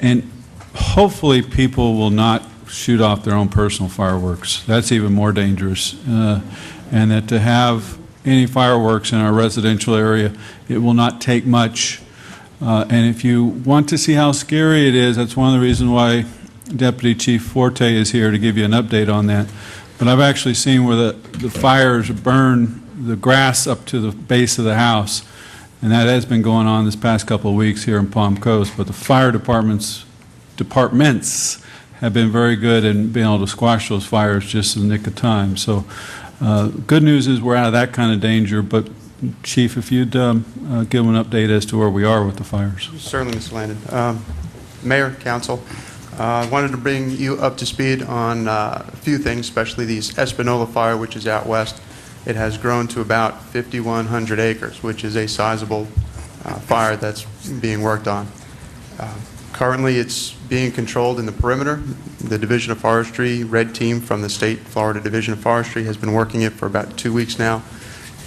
and hopefully people will not shoot off their own personal fireworks. That's even more dangerous. And that to have any fireworks in our residential area, it will not take much. And if you want to see how scary it is, that's one of the reasons why Deputy Chief Forte is here to give you an update on that. But I've actually seen where the fires burn the grass up to the base of the house, and that has been going on this past couple of weeks here in Palm Coast. But the fire departments have been very good in being able to squash those fires just in the nick of time. So good news is we're out of that kind of danger. But Chief, if you'd give them an update as to where we are with the fires. Certainly, Mr. Landon. Mayor, Council, I wanted to bring you up to speed on a few things, especially the Espanola fire, which is out west. It has grown to about 5,100 acres, which is a sizable fire that's being worked on. Currently, it's being controlled in the perimeter. The Division of Forestry, red team from the state Florida Division of Forestry, has been working it for about 2 weeks now.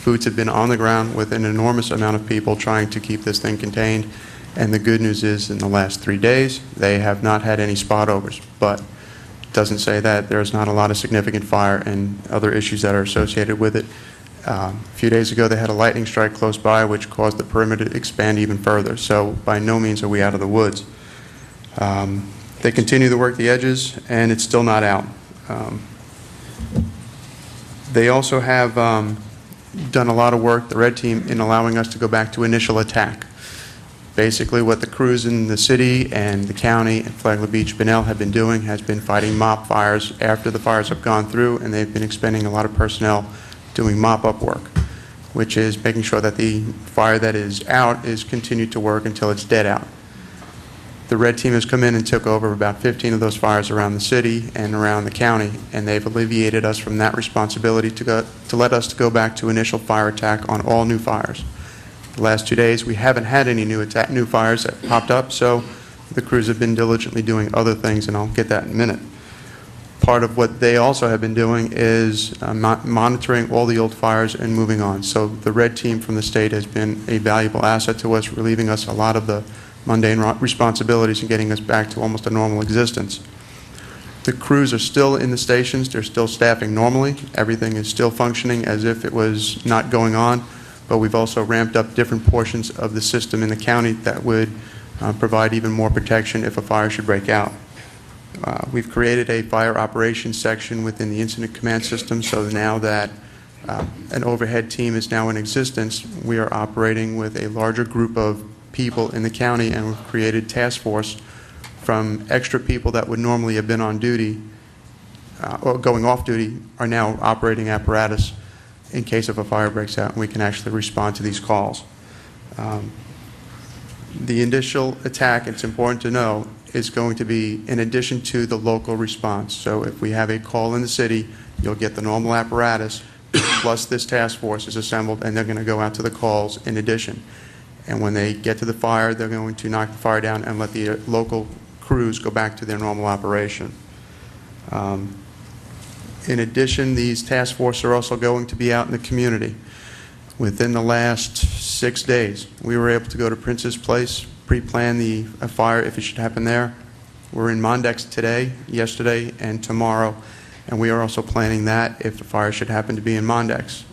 Boots have been on the ground with an enormous amount of people trying to keep this thing contained. And the good news is, in the last 3 days, they have not had any spot overs. But it doesn't say that there's not a lot of significant fire and other issues that are associated with it. A few days ago, they had a lightning strike close by, which caused the perimeter to expand even further. So by no means are we out of the woods. They continue to work the edges, and it's still not out. They also have done a lot of work, the red team, in allowing us to go back to initial attack. Basically, what the crews in the city and the county and Flagler Beach, Bunnell have been doing has been fighting mop fires after the fires have gone through, and they've been expending a lot of personnel doing mop-up work, which is making sure that the fire that is out is continued to work until it's dead out. The red team has come in and took over about 15 of those fires around the city and around the county, and they've alleviated us from that responsibility to let us go back to initial fire attack on all new fires. The last 2 days, we haven't had any new fires that popped up, so the crews have been diligently doing other things, and I'll get that in a minute. Part of what they also have been doing is monitoring all the old fires and moving on. So the red team from the state has been a valuable asset to us, relieving us a lot of the mundane responsibilities and getting us back to almost a normal existence. The crews are still in the stations. They're still staffing normally. Everything is still functioning as if it was not going on. But we've also ramped up different portions of the system in the county that would provide even more protection if a fire should break out. We've created a fire operations section within the incident command system, so now that an overhead team is now in existence, we are operating with a larger group of people in the county, and we've created task force from extra people that would normally have been on duty or going off duty are now operating apparatus in case of a fire breaks out, and we can actually respond to these calls. The initial attack, it's important to know, is going to be in addition to the local response. So if we have a call in the city, you'll get the normal apparatus, plus this task force is assembled, and they're going to go out to the calls in addition. And when they get to the fire, they're going to knock the fire down and let the local crews go back to their normal operation. In addition, these task forces are also going to be out in the community. Within the last 6 days, we were able to go to Princess Place, pre-plan a fire if it should happen there. We're in Mondex today, yesterday, and tomorrow, and we are also planning that if the fire should happen to be in Mondex.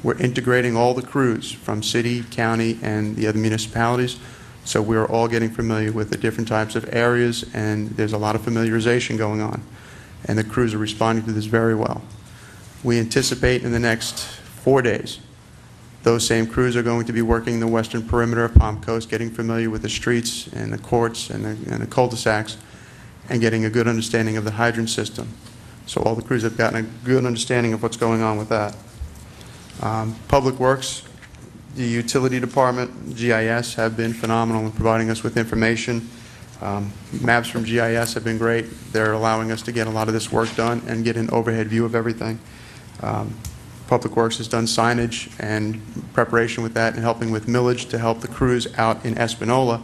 We're integrating all the crews from city, county, and the other municipalities So we're all getting familiar with the different types of areas, and there's a lot of familiarization going on. And the crews are responding to this very well. We anticipate in the next 4 days, those same crews are going to be working the western perimeter of Palm Coast, getting familiar with the streets and the courts and the cul-de-sacs, and getting a good understanding of the hydrant system. So all the crews have gotten a good understanding of what's going on with that. Public Works, the utility department, GIS have been phenomenal in providing us with information. Maps from GIS have been great. They're allowing us to get a lot of this work done and get an overhead view of everything. Public Works has done signage and preparation with that and helping with millage to help the crews out in Espanola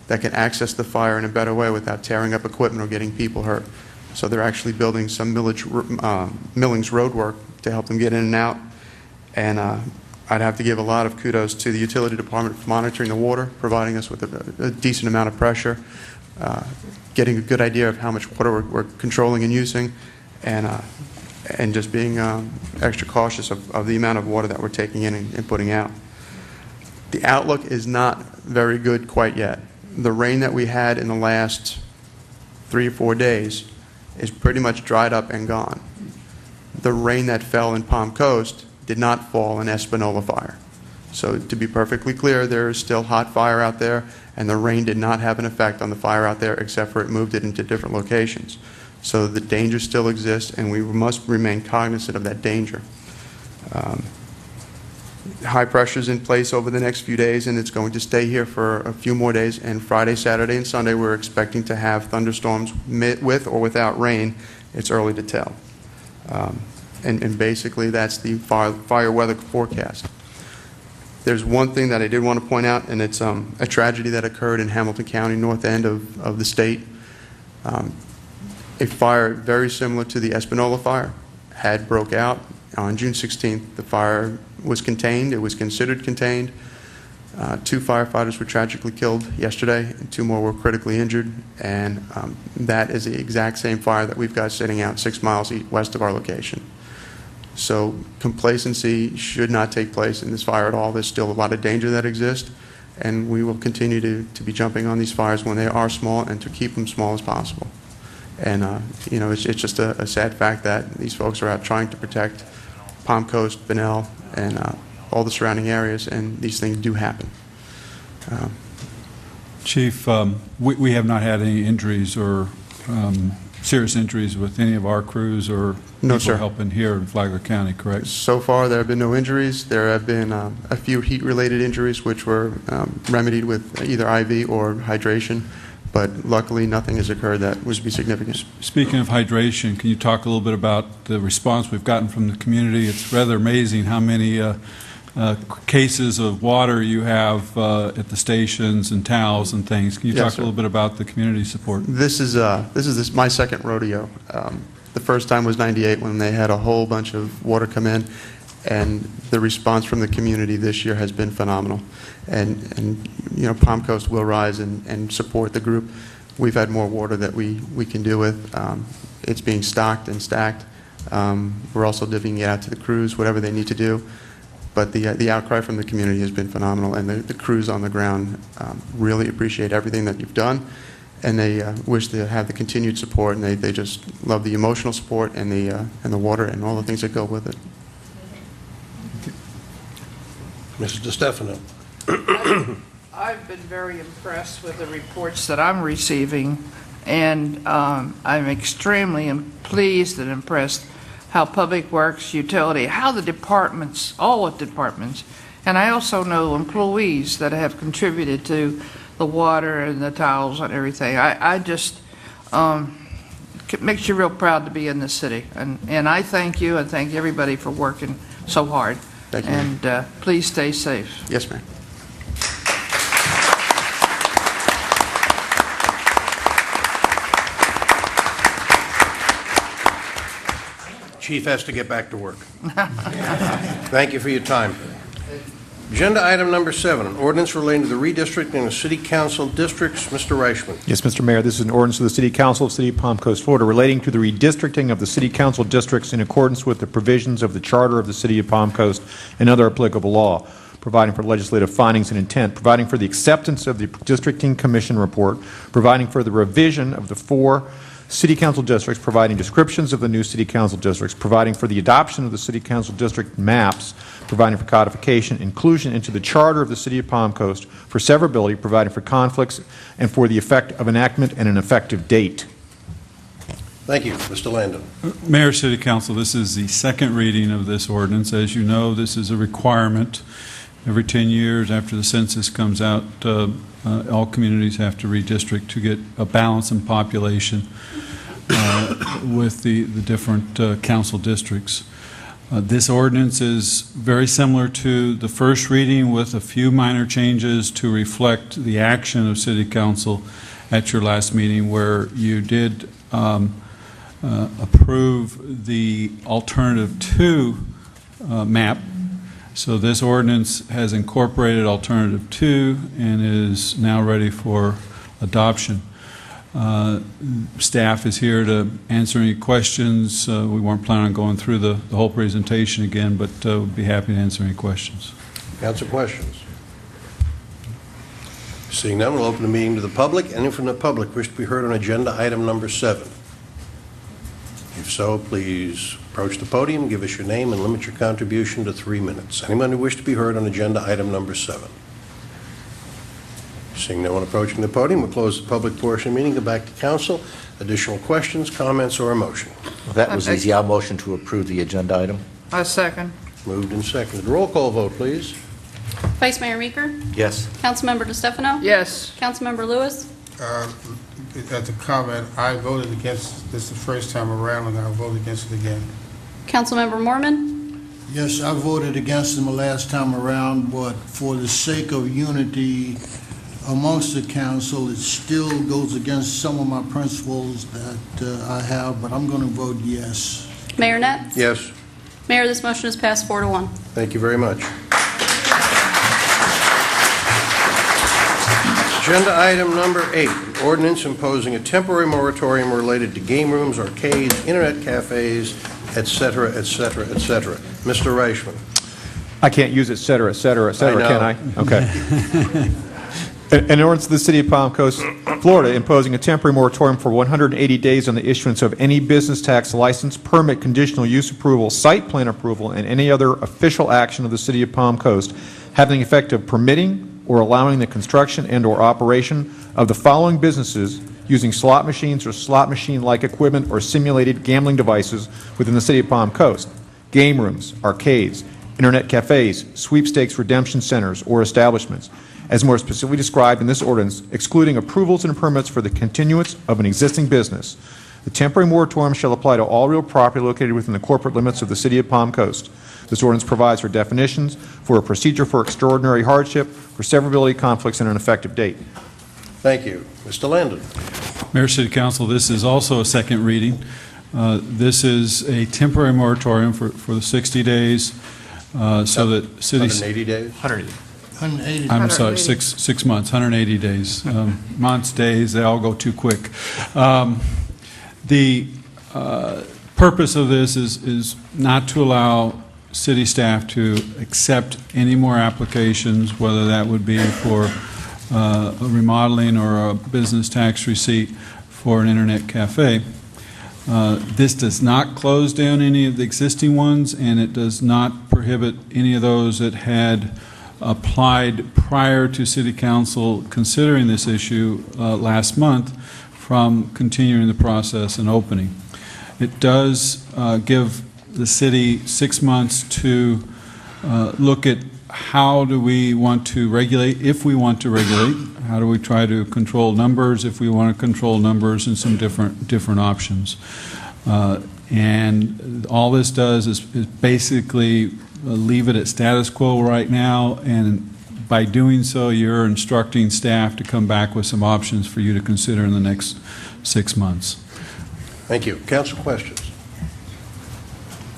that can access the fire in a better way without tearing up equipment or getting people hurt. So they're actually building some millings road work to help them get in and out. And I'd have to give a lot of kudos to the utility department for monitoring the water, providing us with a decent amount of pressure, getting a good idea of how much water we're controlling and using, and just being extra cautious of the amount of water that we're taking in and putting out. The outlook is not very good quite yet. The rain that we had in the last 3 or 4 days is pretty much dried up and gone. The rain that fell in Palm Coast did not fall in Espanola fire. So to be perfectly clear, there is still hot fire out there, and the rain did not have an effect on the fire out there except for it moved it into different locations. So the danger still exists, and we must remain cognizant of that danger. High pressure is in place over the next few days, and it's going to stay here for a few more days. And Friday, Saturday, and Sunday, we're expecting to have thunderstorms with or without rain. It's early to tell. And basically, that's the fire weather forecast. There's one thing that I did want to point out, and it's a tragedy that occurred in Hamilton County, north end of the state. A fire very similar to the Espanola fire had broke out on June 16th. The fire was contained. It was considered contained. 2 firefighters were tragically killed yesterday, and 2 more were critically injured. And that is the exact same fire that we've got sitting out 6 miles west of our location. So complacency should not take place in this fire at all. There's still a lot of danger that exists, and we will continue to be jumping on these fires when they are small and to keep them small as possible. And, you know, it's just a sad fact that these folks are out trying to protect Palm Coast, Bunnell, and all the surrounding areas, and these things do happen. Chief, we have not had any injuries or serious injuries with any of our crews or No, people sir. helping here in Flagler County, correct? So far, there have been no injuries. There have been a few heat-related injuries, which were remedied with either IV or hydration. But luckily, nothing has occurred that was to be significant. Speaking of hydration, can you talk a little bit about the response we've gotten from the community? It's rather amazing how many cases of water you have at the stations and towels and things. Can you Yes, talk sir. a little bit about the community support? This is my second rodeo. The first time was '98 when they had a whole bunch of water come in, and the response from the community this year has been phenomenal. And you know, Palm Coast will rise and support the group. We've had more water that we can do with. It's being stocked and stacked. We're also divvying it out to the crews, whatever they need to do. But the outcry from the community has been phenomenal, and the crews on the ground really appreciate everything that you've done, and they wish to have the continued support, and they just love the emotional support and the water and all the things that go with it. Mrs. DeStefano. I've been very impressed with the reports that I'm receiving, and I'm extremely pleased and impressed how Public Works, Utility, how the departments, all the departments, and I also know employees that have contributed to the water and the towels and everything. I just, it makes you real proud to be in this city, and I thank you and thank everybody for working so hard. Thank you. And please stay safe. Yes, ma'am. Chief has to get back to work. Thank you for your time. Agenda item number 7, an ordinance relating to the redistricting of city council districts. Mr. Reichman. Yes, Mr. Mayor, this is an ordinance of the City Council of the City of Palm Coast, Florida, relating to the redistricting of the city council districts in accordance with the provisions of the Charter of the City of Palm Coast and other applicable law. providing for legislative findings and intent, providing for the acceptance of the Districting Commission report, providing for the revision of the 4 city council districts, providing descriptions of the new city council districts, providing for the adoption of the city council district maps, providing for codification, inclusion into the charter of the city of Palm Coast, for severability, providing for conflicts, and for the effect of enactment and an effective date. Thank you. Mr. Landon. Mayor, City Council, this is the second reading of this ordinance. As you know, this is a requirement. Every 10 years after the census comes out, all communities have to redistrict to get a balance in population with the different council districts. This ordinance is very similar to the first reading with a few minor changes to reflect the action of City Council at your last meeting, where you did approve the alternative 2 map. So this ordinance has incorporated alternative 2 and is now ready for adoption. Staff is here to answer any questions. We weren't planning on going through the whole presentation again, but we'd be happy to answer any questions. Council questions? Seeing none, we'll open the meeting to the public. Any from the public wish to be heard on agenda item number 7? If so, please approach the podium, give us your name, and limit your contribution to 3 minutes. Anyone who wish to be heard on agenda item number 7? Seeing no one approaching the podium, we'll close the public portion of the meeting, go back to council. Additional questions, comments, or a motion? That was easy. I'll motion to approve the agenda item. I second. Moved and seconded. Roll call vote, please. Vice Mayor Meeker? Yes. Councilmember DeStefano? Yes. Councilmember Lewis? As a comment, I voted against this the first time around, and I'll vote against it again. Councilmember Mormon? Yes, I voted against them the last time around, but for the sake of unity amongst the council, it still goes against some of my principles that I have, but I'm going to vote yes. Mayor Nett? Yes. Mayor, this motion is passed 4-1. Thank you very much. Agenda item number 8, ordinance imposing a temporary moratorium related to game rooms, arcades, internet cafes, et cetera, et cetera, et cetera. Mr. Reichman. I can't use et cetera, can I? Okay. An ordinance of the City of Palm Coast, Florida, imposing a temporary moratorium for 180 days on the issuance of any business tax license, permit, conditional use approval, site plan approval, and any other official action of the City of Palm Coast having the effect of permitting or allowing the construction and/or operation of the following businesses using slot machines or slot machine-like equipment or simulated gambling devices within the City of Palm Coast: game rooms, arcades, internet cafes, sweepstakes redemption centers, or establishments, as more specifically described in this ordinance, excluding approvals and permits for the continuance of an existing business. The temporary moratorium shall apply to all real property located within the corporate limits of the City of Palm Coast. This ordinance provides for definitions, for a procedure for extraordinary hardship, for severability, conflicts, and an effective date. Thank you. Mr. Landon. Mayor, City Council, this is also a second reading. This is a temporary moratorium for the 60 days so that cities... 180 days? 180. I'm sorry, six months, 180 days. Months, days, they all go too quick. The purpose of this is not to allow city staff to accept any more applications, whether that would be for a remodeling or a business tax receipt for an internet cafe. This does not close down any of the existing ones, and it does not prohibit any of those that had applied prior to City Council considering this issue last month from continuing the process and opening. It does give the city 6 months to look at how do we want to regulate, if we want to regulate, how do we try to control numbers, if we want to control numbers, and some different options. And all this does is basically leave it at status quo right now, and by doing so, you're instructing staff to come back with some options for you to consider in the next 6 months. Thank you. Council questions?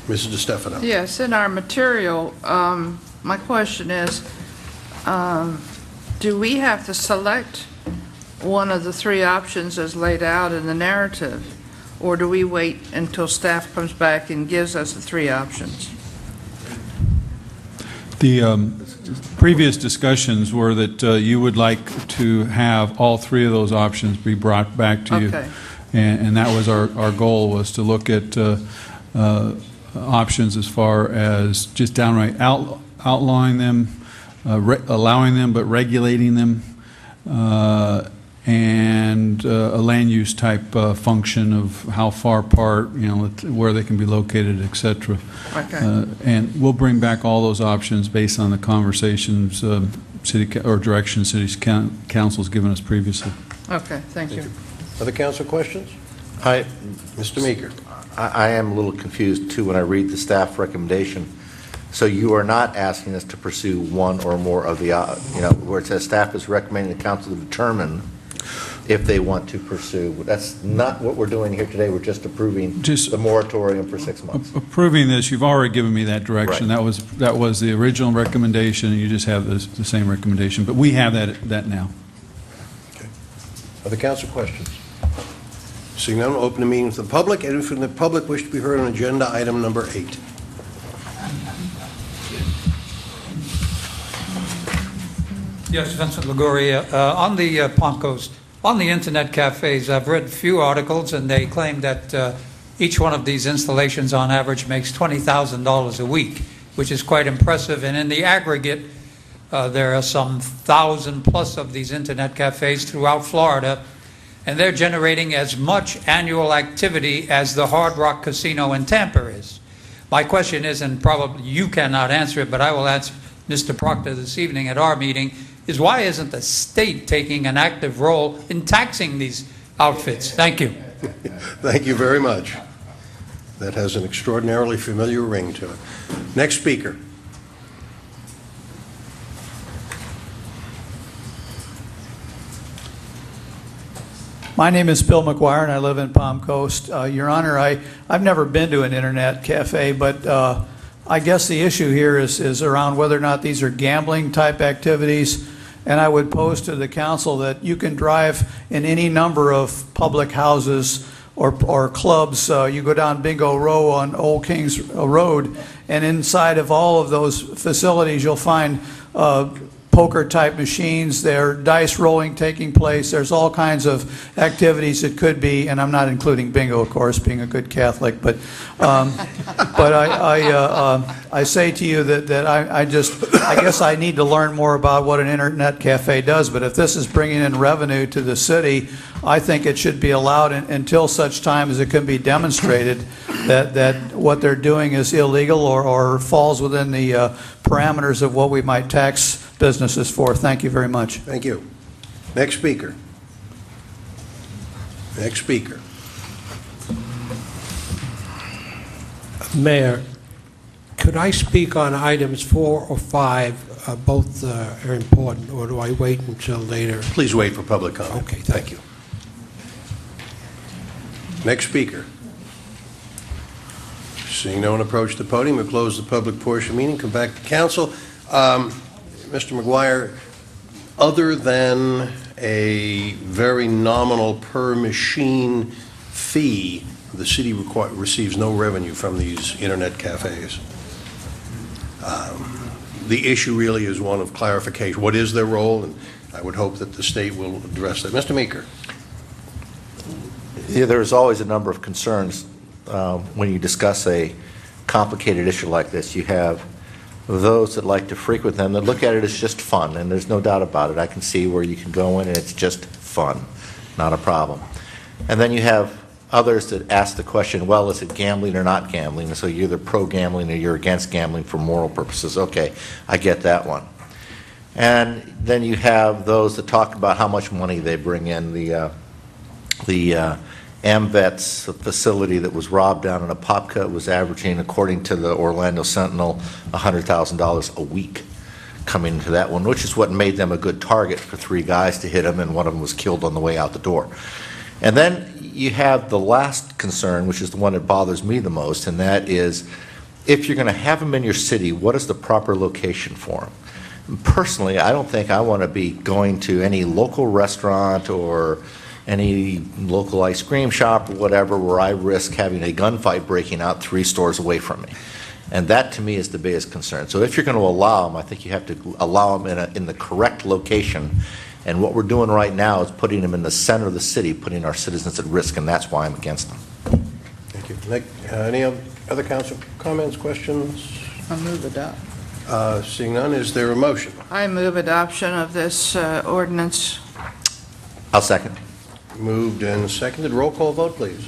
Mrs. DeStefano. Yes, in our material, my question is, do we have to select one of the 3 options as laid out in the narrative, or do we wait until staff comes back and gives us the 3 options? previous discussions were that you would like to have all three of those options be brought back to you. Okay. And that was our goal, was to look at options as far as just downright outlawing them, allowing them but regulating them, and a land use type function of how far apart, where they can be located, et cetera. Okay. And we'll bring back all those options based on the conversations direction City Council's given us previously. Okay, thank you. Other council questions? Mr. Meeker. I am a little confused, too, when I read the staff recommendation. So you are not asking us to pursue one or more of the, where it says staff is recommending the council to determine if they want to pursue. That's not what we're doing here today. We're just approving the moratorium for 6 months. Approving this, you've already given me that direction. Right. That was the original recommendation, and you just have the same recommendation. But we have that now. Okay. Other council questions? Seeing none, we'll open the meeting to the public. Anyone from the public wish to be heard on agenda item number 8? Yes, Vincent Liguria. On the Palm Coast, on the internet cafes, I've read a few articles, and they claim that each one of these installations on average makes $20,000 a week, which is quite impressive. And in the aggregate, there are some 1,000 plus of these internet cafes throughout Florida, and they're generating as much annual activity as the Hard Rock Casino in Tampa is. My question is, and probably you cannot answer it, but I will answer Mr. Proctor this evening at our meeting, is why isn't the state taking an active role in taxing these outfits? Thank you. Thank you very much. That has an extraordinarily familiar ring to it. Next speaker. My name is Bill McGuire, and I live in Palm Coast. Your Honor, I've never been to an internet cafe, but I guess the issue here is around whether or not these are gambling-type activities. And I would pose to the council that you can drive in any number of public houses or clubs. You go down Bingo Row on Old Kings Road, and inside of all of those facilities, you'll find poker-type machines. There are dice rolling taking place. There's all kinds of activities that could be, and I'm not including bingo, of course, being a good Catholic, but I say to you that I guess I need to learn more about what an internet cafe does. But if this is bringing in revenue to the city, I think it should be allowed until such time as it can be demonstrated that what they're doing is illegal or falls within the parameters of what we might tax businesses for. Thank you very much. Thank you. Next speaker. Next speaker. Mayor, could I speak on items 4 or 5? Both are important, or do I wait until later? Please wait for public comment. Okay, thank you. Next speaker. Seeing no one approach the podium, we'll close the public portion of the meeting, come back to council. Mr. McGuire, other than a very nominal per machine fee, the city receives no revenue from these internet cafes. The issue really is one of clarification. What is their role? And I would hope that the state will address that. Mr. Meeker. Yeah, there's always a number of concerns when you discuss a complicated issue like this. You have those that like to frequent them that look at it as just fun, and there's no doubt about it. I can see where you can go in and it's just fun, not a problem. And then you have others that ask the question, well, is it gambling or not gambling? And so you're either pro-gambling or you're against gambling for moral purposes. Okay, I get that one. And then you have those that talk about how much money they bring in. The AMVETS facility that was robbed down in Apopka was averaging, according to the Orlando Sentinel, $100,000 a week coming into that one, which is what made them a good target for 3 guys to hit them, and one of them was killed on the way out the door. And then you have the last concern, which is the one that bothers me the most, and that is, if you're going to have them in your city, what is the proper location for them? Personally, I don't think I want to be going to any local restaurant or any local ice cream shop or whatever where I risk having a gunfight breaking out 3 stores away from me. And that, to me, is the biggest concern. So if you're going to allow them, I think you have to allow them in the correct location. And what we're doing right now is putting them in the center of the city, putting our citizens at risk, and that's why I'm against them. Thank you. Nick, any other council comments, questions? I move adopt. Seeing none, is there a motion? I move adoption of this ordinance. I'll second. Moved and seconded. Roll call vote, please.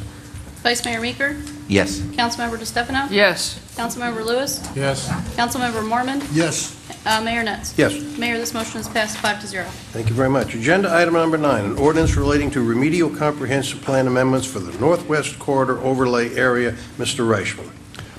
Vice Mayor Meeker, Yes. Councilmember DeStefano, Yes. Councilmember Lewis, Yes. Councilmember Mormon, Yes. Mayor Netz. Yes. Mayor, this motion is passed 5-0. Thank you very much. Agenda item number 9, an ordinance relating to remedial comprehensive plan amendments for the Northwest Corridor Overlay Area. Mr. Reichman.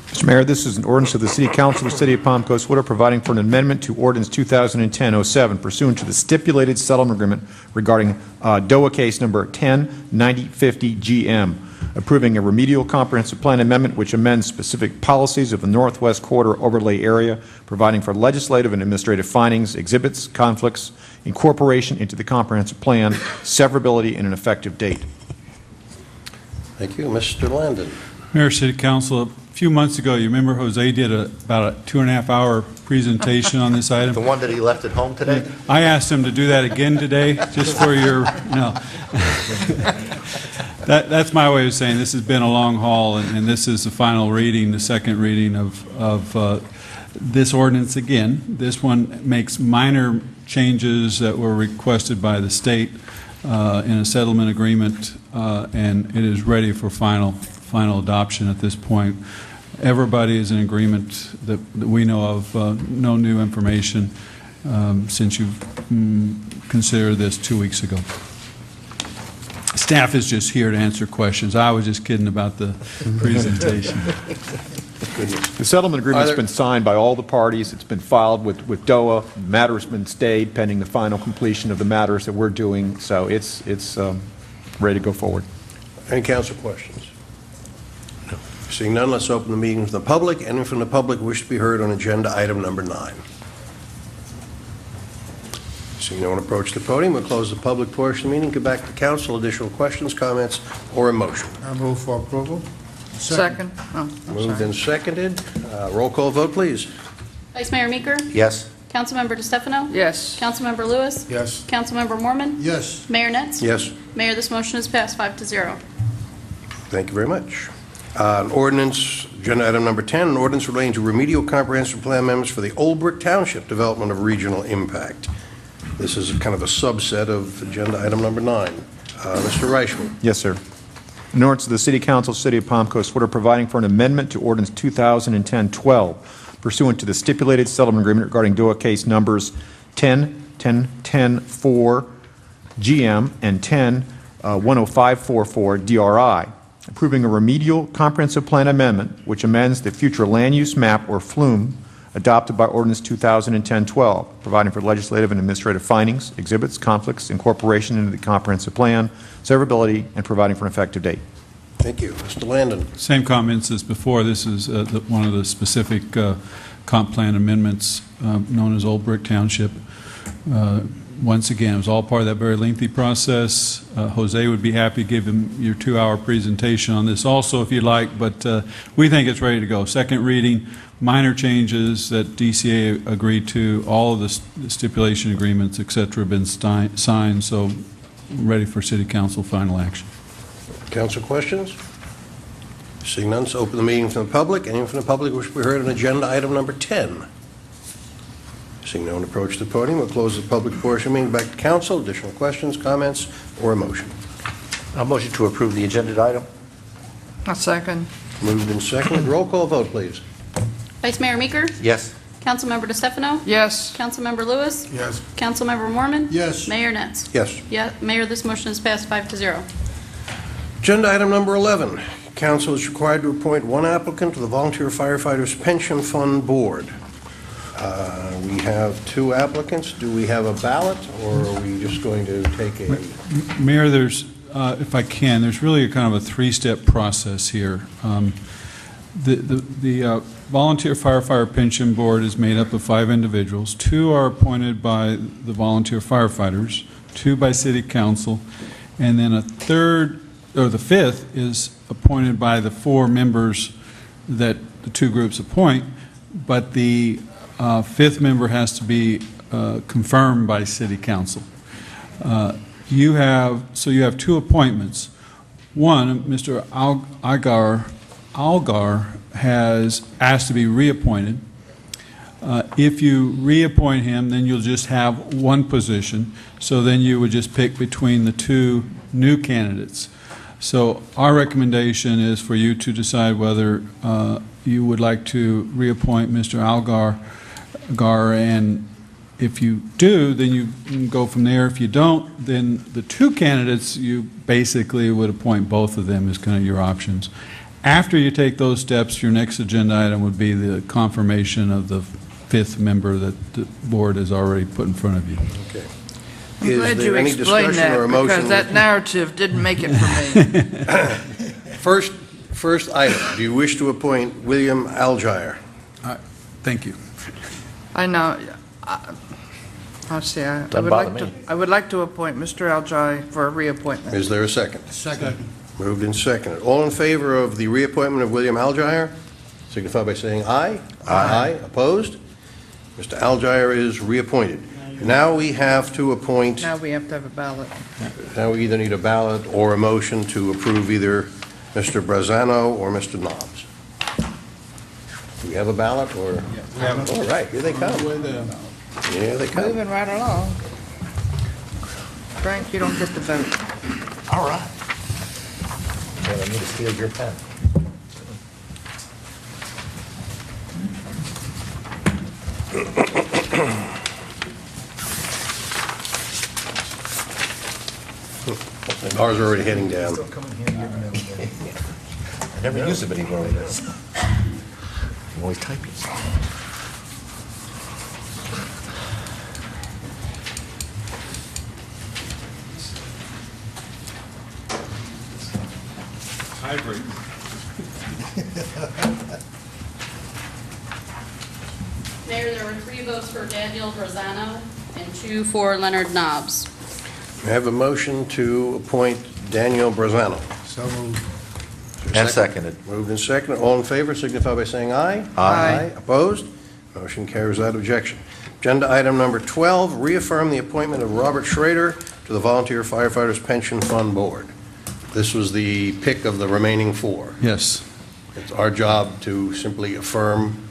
Mr. Mayor, this is an ordinance of the City Council of the City of Palm Coast, Florida, providing for an amendment to Ordinance 2010-07 pursuant to the stipulated settlement agreement regarding DOA case number 10-9050-GM, approving a remedial comprehensive plan amendment which amends specific policies of the Northwest Corridor Overlay Area, providing for legislative and administrative findings, exhibits, conflicts, incorporation into the comprehensive plan, severability, and an effective date. Thank you. Mr. Landon. Mayor, City Council, a few months ago, you remember Jose did about a 2.5-hour presentation on this item? The one that he left at home today? I asked him to do that again today, just for your, no. That's my way of saying this has been a long haul, and this is the final reading, the second reading of this ordinance again. This one makes minor changes that were requested by the state in a settlement agreement, and it is ready for final adoption at this point. Everybody is in agreement that we know of, no new information since you've considered this 2 weeks ago. Staff is just here to answer questions. I was just kidding about the presentation. The settlement agreement's been signed by all the parties. It's been filed with DOA. Matter's been stayed pending the final completion of the matters that we're doing. So it's ready to go forward. Any council questions? No. Seeing none, let's open the meeting to the public. Anyone from the public wish to be heard on agenda item number 9? Seeing no one approach the podium, we'll close the public portion of the meeting, go back to council. Additional questions, comments, or a motion? I move for approval. Second. Oh, I'm Moved sorry. and seconded. Roll call vote, please. Vice Mayor Meeker, Yes. Councilmember DeStefano, Yes. Councilmember Lewis, Yes. Councilmember Mormon, Yes. Mayor Netz. Yes. Mayor, this motion is passed 5-0. Thank you very much. An ordinance, agenda item number 10, an ordinance relating to remedial comprehensive plan amendments for the Old Brick Township Development of Regional Impact. This is kind of a subset of agenda item number 9. Mr. Reichman. Yes, sir. An ordinance of the City Council, City of Palm Coast, Florida, providing for an amendment to Ordinance 2010-12 pursuant to the stipulated settlement agreement regarding DOA case numbers 10-10-10-4 GM and 10-10544 DRI, approving a remedial comprehensive plan amendment which amends the future land use map, or FLUME, adopted by Ordinance 2010-12, providing for legislative and administrative findings, exhibits, conflicts, incorporation into the comprehensive plan, severability, and providing for an effective date. Thank you. Mr. Landon. Same comments as before. This is one of the specific comp plan amendments known as Old Brick Township. Once again, it was all part of that very lengthy process. Jose would be happy to give him your 2-hour presentation on this also if you'd like, but we think it's ready to go. Second reading, minor changes that DCA agreed to, all of the stipulation agreements, et cetera, have been signed, so ready for City Council final action. Council questions? Seeing none, so open the meeting from the public. Anyone from the public wish to be heard on agenda item number 10? Seeing no one approach the podium, we'll close the public portion of the meeting, back to council. Additional questions, comments, or a motion? A motion to approve the agenda item? A second. Moved and seconded. Roll call vote, please. Vice Mayor Meeker, Yes. Councilmember DeStefano, Yes. Councilmember Lewis, Yes. Councilmember Mormon, Yes. Mayor Netz. Yes. Yeah, Mayor, this motion is passed 5-0. Agenda item number 11. Council is required to appoint one applicant to the Volunteer Firefighters Pension Fund Board. We have 2 applicants. Do we have a ballot, or are we just going to take a... Mayor, there's, if I can, there's really a kind of a 3-step process here. The Volunteer Firefighter Pension Board is made up of 5 individuals. 2 are appointed by the volunteer firefighters, 2 by City Council, and then a third, or the 5th, is appointed by the 4 members that the two groups appoint, but the fifth member has to be confirmed by City Council. You have two appointments. One, Mr. Algar has asked to be reappointed. If you reappoint him, then you'll just have one position, so then you would just pick between the two new candidates. So our recommendation is for you to decide whether you would like to reappoint Mr. Algar, and if you do, then you can go from there. If you don't, then the two candidates, you basically would appoint both of them as kind of your options. After you take those steps, your next agenda item would be the confirmation of the fifth member that the board has already put in front of you. Okay. I'm Is glad there you any explained discussion that, or a motion? because that narrative didn't make it for me. First item, do you wish to appoint William Algier? Thank you. I know. I'll see. I would like to appoint Mr. Algi for a reappointment. Is there a second? Second. Moved and seconded. All in favor of the reappointment of William Algier, signify by saying aye. Aye. Opposed? Mr. Algier is reappointed. Now we have to appoint, Now we have to have a ballot. now we either need a ballot or a motion to approve either Mr. Brazzano or Mr. Knobs. Do we have a ballot or? All right, here they come. Here they come. Moving right along. Frank, you don't get the vote. All right. Well, I need to steal your pen. Ours are already heading down. I never use it anymore. I'm always typing. Mayor, there were 3 votes for Daniel Brazzano and 2 for Leonard Knobs. I have a motion to appoint Daniel Brazzano. So moved. And seconded. Moved and seconded. All in favor signify by saying aye. Aye. Opposed? Motion carries without objection. Agenda item number 12, reaffirm the appointment of Robert Schrader to the Volunteer Firefighters Pension Fund Board. This was the pick of the remaining 4. Yes. It's our job to simply affirm.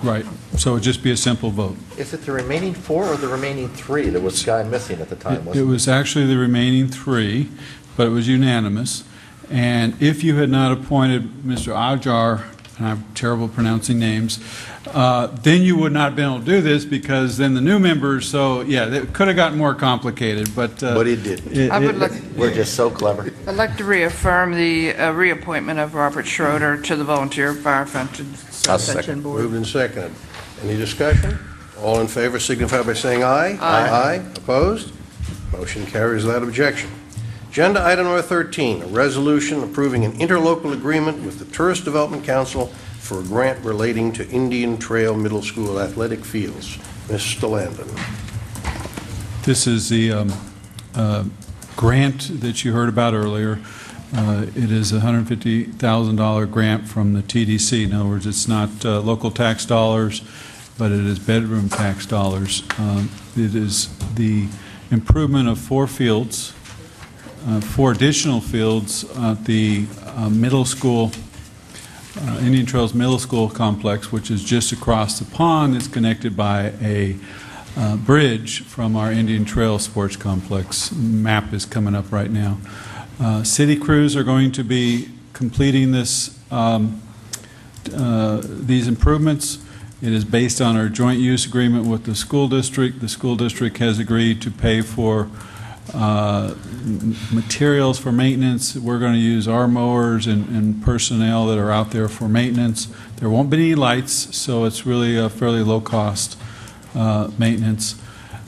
Right. So it would just be a simple vote. Is it the remaining 4 or the remaining 3? There was a guy missing at the time, It wasn't was actually the remaining 3, but it was unanimous. And if you had not appointed Mr. Ajar, and I'm terrible pronouncing names, then you would not have been able to do this, because then the new members, so yeah, it could have gotten more complicated, but it didn't. We're just so clever. I'd like to reaffirm the reappointment of Robert Schroeder to the Volunteer Firefighter Pension Board. Moved and seconded. Any discussion? All in favor signify by saying aye. Aye. Opposed? Motion carries without objection. Agenda item number 13, a resolution approving an interlocal agreement with the Tourist Development Council for a grant relating to Indian Trail Middle School athletic fields. Mr. Landon. this is the grant that you heard about earlier. It is a $150,000 grant from the TDC. In other words, it's not local tax dollars, but it is bedroom tax dollars. It is the improvement of 4 fields, 4 additional fields at the middle school, Indian Trails Middle School complex, which is just across the pond. It's connected by a bridge from our Indian Trail Sports Complex. Map is coming up right now. City crews are going to be completing this, these improvements. It is based on our joint use agreement with the school district. The school district has agreed to pay for materials for maintenance. We're going to use our mowers and personnel that are out there for maintenance. There won't be any lights, so it's really a fairly low-cost maintenance.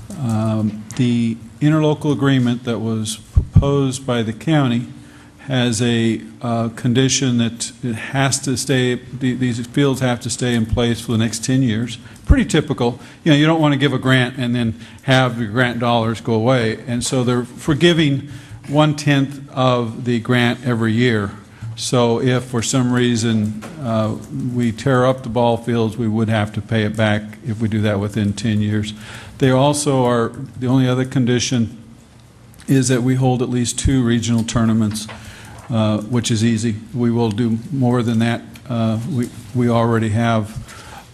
The interlocal agreement that was proposed by the county has a condition that it has to stay, these fields have to stay in place for the next 10 years. Pretty typical. You know, you don't want to give a grant and then have your grant dollars go away. And so they're forgiving 1/10 of the grant every year So if for some reason we tear up the ball fields, we would have to pay it back if we do that within 10 years. They also are, the only other condition is that we hold at least 2 regional tournaments, which is easy. We will do more than that. We already have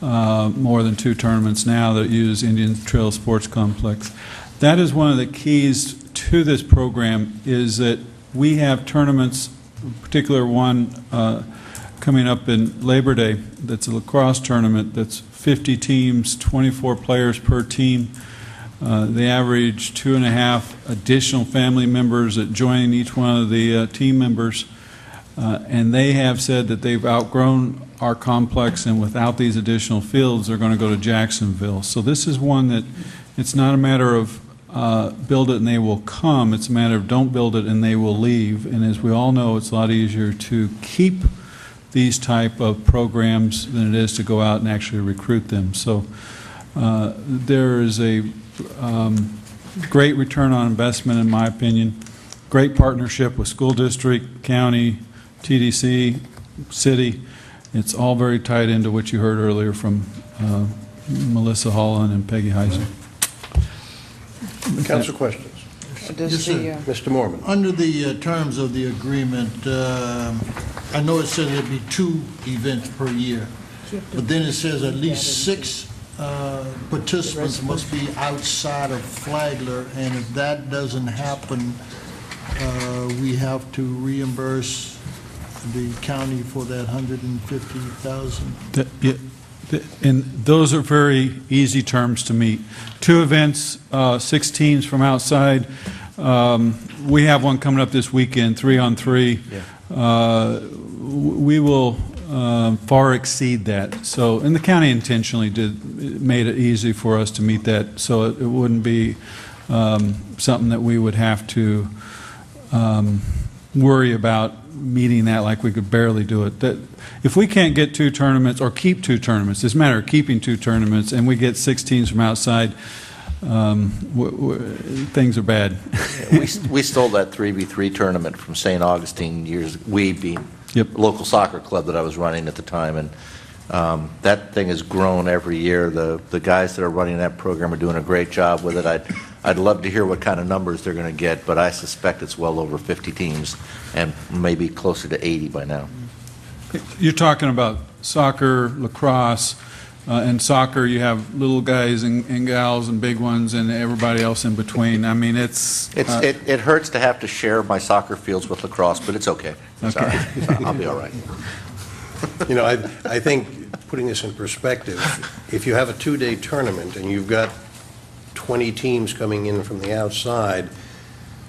more than 2 tournaments now that use Indian Trail Sports Complex. That is one of the keys to this program, is that we have tournaments, in particular one coming up in Labor Day, that's a lacrosse tournament that's 50 teams, 24 players per team. They average 2.5 additional family members that join each one of the team members. And they have said that they've outgrown our complex, and without these additional fields, they're going to go to Jacksonville. So this is one that it's not a matter of build it and they will come. It's a matter of don't build it and they will leave. And as we all know, it's a lot easier to keep these type of programs than it is to go out and actually recruit them. So there is a great return on investment, in my opinion. Great partnership with school district, county, TDC, city. It's all very tied into what you heard earlier from Melissa Holland and Peggy Heiser. Council questions? Yes, sir. Mr. Mormon. Under the terms of the agreement, I know it said there'd be 2 events per year, but then it says at least 6 participants must be outside of Flagler, and if that doesn't happen, we have to reimburse the county for that $150,000. And those are very easy terms to meet. 2 events, 6 teams from outside. We have one coming up this weekend, 3-on-3. We will far exceed that. So, and the county intentionally made it easy for us to meet that, so it wouldn't be something that we would have to worry about meeting that, like we could barely do it. That if we can't get 2 tournaments or keep 2 tournaments, it's a matter of keeping 2 tournaments, and we get 6 teams from outside, things are bad. We stole that 3v3 tournament from St. Augustine years, we being a local soccer club that I was running at the time, and that thing has grown every year. The guys that are running that program are doing a great job with it. I'd love to hear what kind of numbers they're going to get, but I suspect it's well over 50 teams and maybe closer to 80 by now. You're talking about soccer, lacrosse, and soccer, you have little guys and gals and big ones and everybody else in between. I mean, it hurts to have to share my soccer fields with lacrosse, but it's okay. It's all right. I'll be all right. You know, I think, putting this in perspective, if you have a 2-day tournament and you've got 20 teams coming in from the outside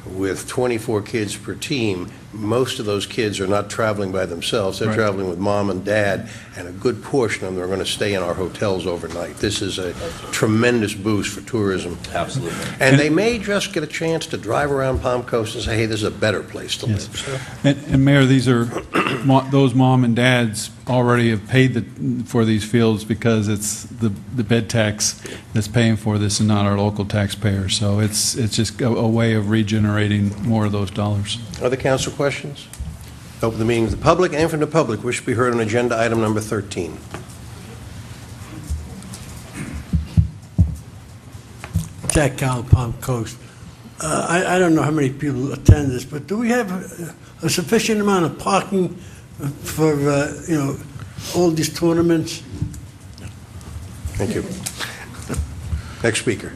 with 24 kids per team, most of those kids are not traveling by themselves. They're traveling with mom and dad, and a good portion of them are going to stay in our hotels overnight. This is a tremendous boost for tourism. Absolutely. And they may just get a chance to drive around Palm Coast and say, hey, this is a better place to live. So. And Mayor, these are, those mom and dads already have paid for these fields because it's the bed tax that's paying for this and not our local taxpayers. So it's just a way of regenerating more of those dollars. Other council questions? Open the meeting to the public, and from the public wish to be heard on agenda item number 13. Jack Cal, Palm Coast. I don't know how many people attend this, but do we have a sufficient amount of parking for all these tournaments? Thank you. Next speaker.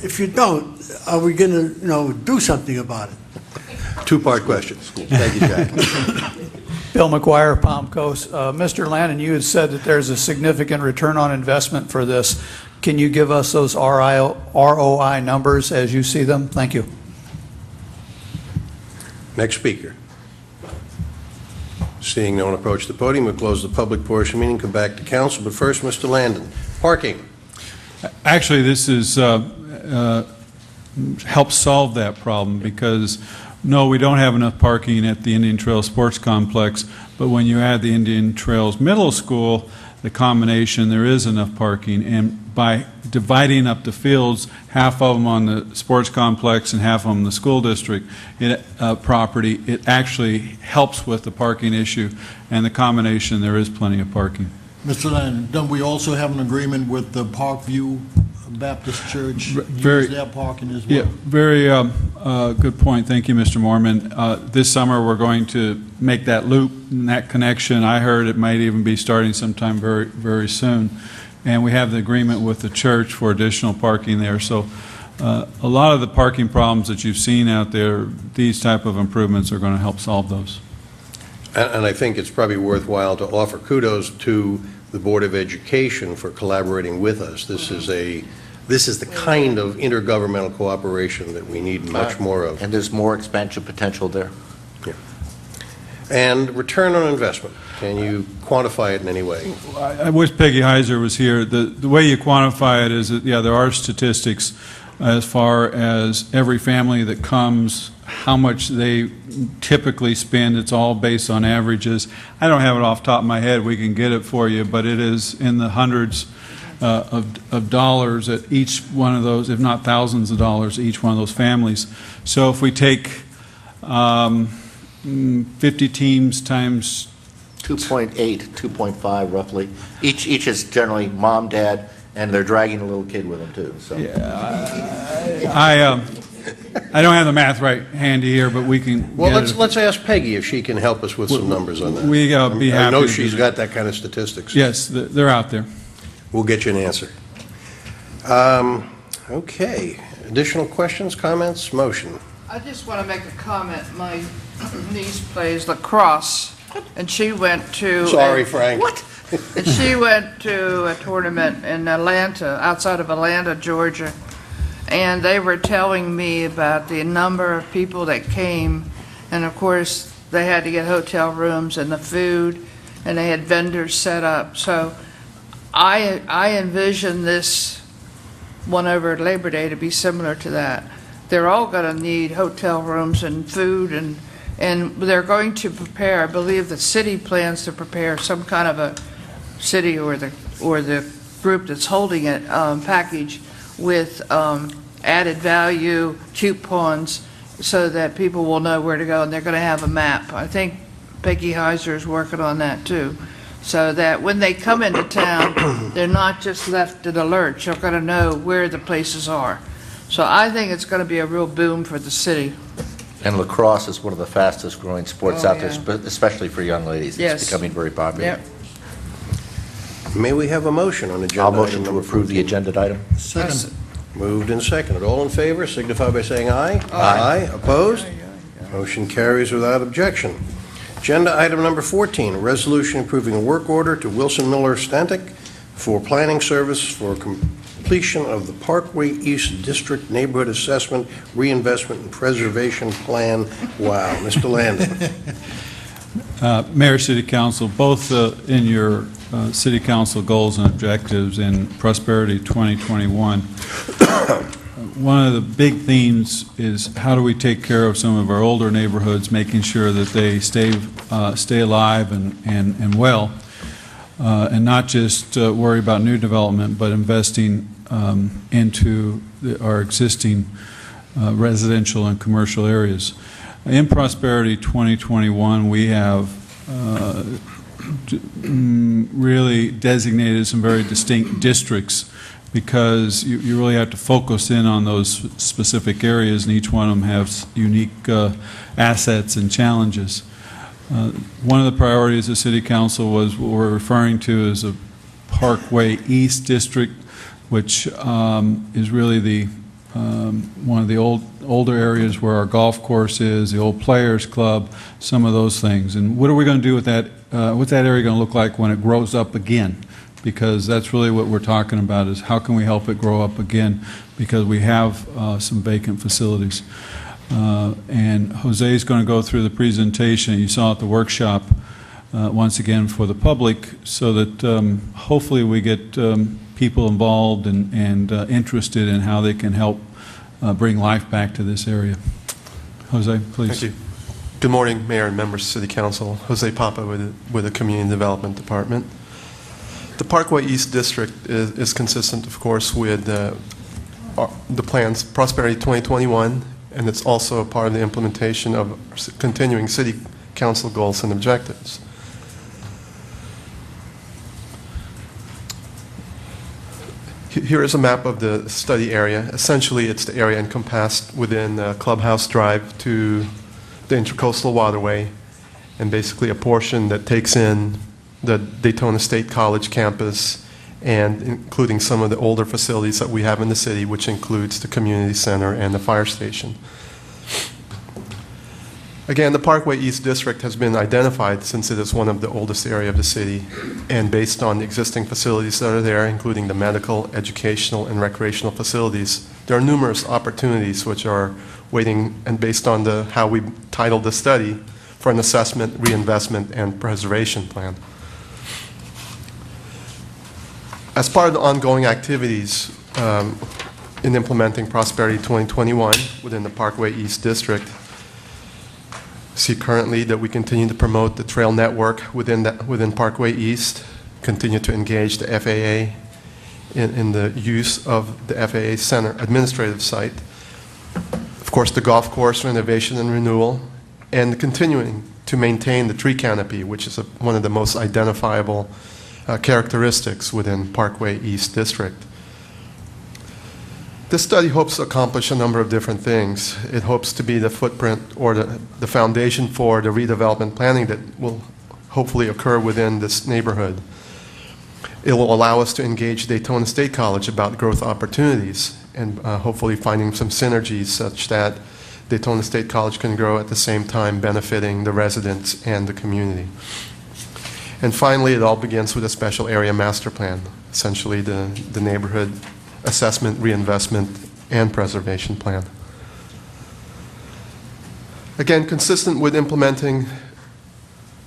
If you don't, are we going to do something about it? 2-part questions. Thank you, Jack. Bill McGuire, Palm Coast. Mr. Lannon, you had said that there's a significant return on investment for this. Can you give us those ROI numbers as you see them? Thank you. Next speaker. Seeing no one approach the podium, we'll close the public portion of the meeting, come back to council. But first, Mr. Landon. Parking. Actually, this is helps solve that problem, because No, we don't have enough parking at the Indian Trail Sports Complex, but when you add the Indian Trails Middle School, the combination, there is enough parking. And by dividing up the fields, half of them on the sports complex and half of them in the school district property, it actually helps with the parking issue. And the combination, there is plenty of parking. Mr. Landon, don't we also have an agreement with the Parkview Baptist Church? Very- Use their parking as well? Yeah, very good point. Thank you, Mr. Mormon. This summer, we're going to make that loop and that connection. I heard it might even be starting sometime very, very soon. And we have the agreement with the church for additional parking there. So a lot of the parking problems that you've seen out there, these type of improvements are going to help solve those. And I think it's probably worthwhile to offer kudos to the Board of Education for collaborating with us. This is the kind of intergovernmental cooperation that we need much more of. And there's more expansion potential there. Yeah. And return on investment. Can you quantify it in any way? I wish Peggy Heiser was here. The way you quantify it is that, yeah, there are statistics as far as every family that comes, how much they typically spend. It's all based on averages. I don't have it off the top of my head. We can get it for you, but it is in the hundreds of dollars at each one of those, if not thousands of dollars, each one of those families. So if we take 50 teams times 2.8, 2.5 roughly. Each is generally mom, dad, and they're dragging a little kid with them too. So. I don't have the math right handy here, but we can. Well, let's ask Peggy if she can help us with some numbers on that. We be happy. I know to she's do got that kind of statistics. Yes, they're out there. We'll get you an answer. Okay. Additional questions, comments, motion? I just want to make a comment. My niece plays lacrosse, and she went to... Sorry, Frank. What? And she went to a tournament in Atlanta, outside of Atlanta, Georgia, and they were telling me about the number of people that came, and of course, they had to get hotel rooms and the food, and they had vendors set up. So I envision this one over Labor Day to be similar to that. They're all going to need hotel rooms and food, and they're going to prepare, I believe the city plans to prepare some kind of a city or the group that's holding it package with added value coupons so that people will know where to go, and they're going to have a map. I think Peggy Heiser is working on that too, so that when they come into town, they're not just left in a lurch. They're going to know where the places are. So I think it's going to be a real boom for the city. And lacrosse is one of the fastest growing sports out there, yeah. especially for young ladies. Yes. It's becoming very popular. Yep. May we have a motion on agenda I'll item motion to number approve the 14? agenda item. Second. Moved and seconded. All in favor signify by saying aye. Aye. Opposed? Motion carries without objection. Agenda item number 14, a resolution approving a work order to Wilson Miller Stantic for planning service for completion of the Parkway East District Neighborhood Assessment, Reinvestment, and Preservation Plan. Wow, Mr. Landon. Mayor, City Council, both in your City Council goals and objectives in Prosperity 2021, one of the big themes is how do we take care of some of our older neighborhoods, making sure that they stay alive and well, and not just worry about new development, but investing into our existing residential and commercial areas. In Prosperity 2021, we have really designated some very distinct districts because you really have to focus in on those specific areas, and each one of them has unique assets and challenges. One of the priorities of City Council was what we're referring to as a Parkway East District, which is really the one of the older areas where our golf course is, the old Players Club, some of those things. And what are we going to do with that? What's that area going to look like when it grows up again? Because that's really what we're talking about, is how can we help it grow up again, because we have some vacant facilities. And Jose is going to go through the presentation you saw at the workshop once again for the public, so that hopefully we get people involved and interested in how they can help bring life back to this area. Jose, please. Thank you. Good morning, Mayor and members of City Council. Jose Papa with the Community Development Department. The Parkway East District is consistent, of course, with the plans Prosperity 2021, and it's also a part of the implementation of continuing City Council goals and objectives. Here is a map of the study area. Essentially, it's the area encompassed within Clubhouse Drive to the Intercoastal Waterway, and basically a portion that takes in the Daytona State College campus, and including some of the older facilities that we have in the city, which includes the community center and the fire station. Again, the Parkway East District has been identified since it is one of the oldest area of the city, and based on the existing facilities that are there, including the medical, educational, and recreational facilities, there are numerous opportunities which are waiting, and based on how we titled the study, for an assessment, reinvestment, and preservation plan. As part of the ongoing activities in implementing Prosperity 2021 within the Parkway East District, see currently that we continue to promote the trail network within Parkway East, continue to engage the FAA in the use of the FAA Center administrative site. Of course, the golf course renovation and renewal, and continuing to maintain the tree canopy, which is one of the most identifiable characteristics within Parkway East District. This study hopes to accomplish a number of different things. It hopes to be the footprint or the foundation for the redevelopment planning that will hopefully occur within this neighborhood. It will allow us to engage Daytona State College about growth opportunities, and hopefully finding some synergies such that Daytona State College can grow at the same time benefiting the residents and the community. And finally, it all begins with a special area master plan, essentially the neighborhood assessment, reinvestment, and preservation plan. Again, consistent with implementing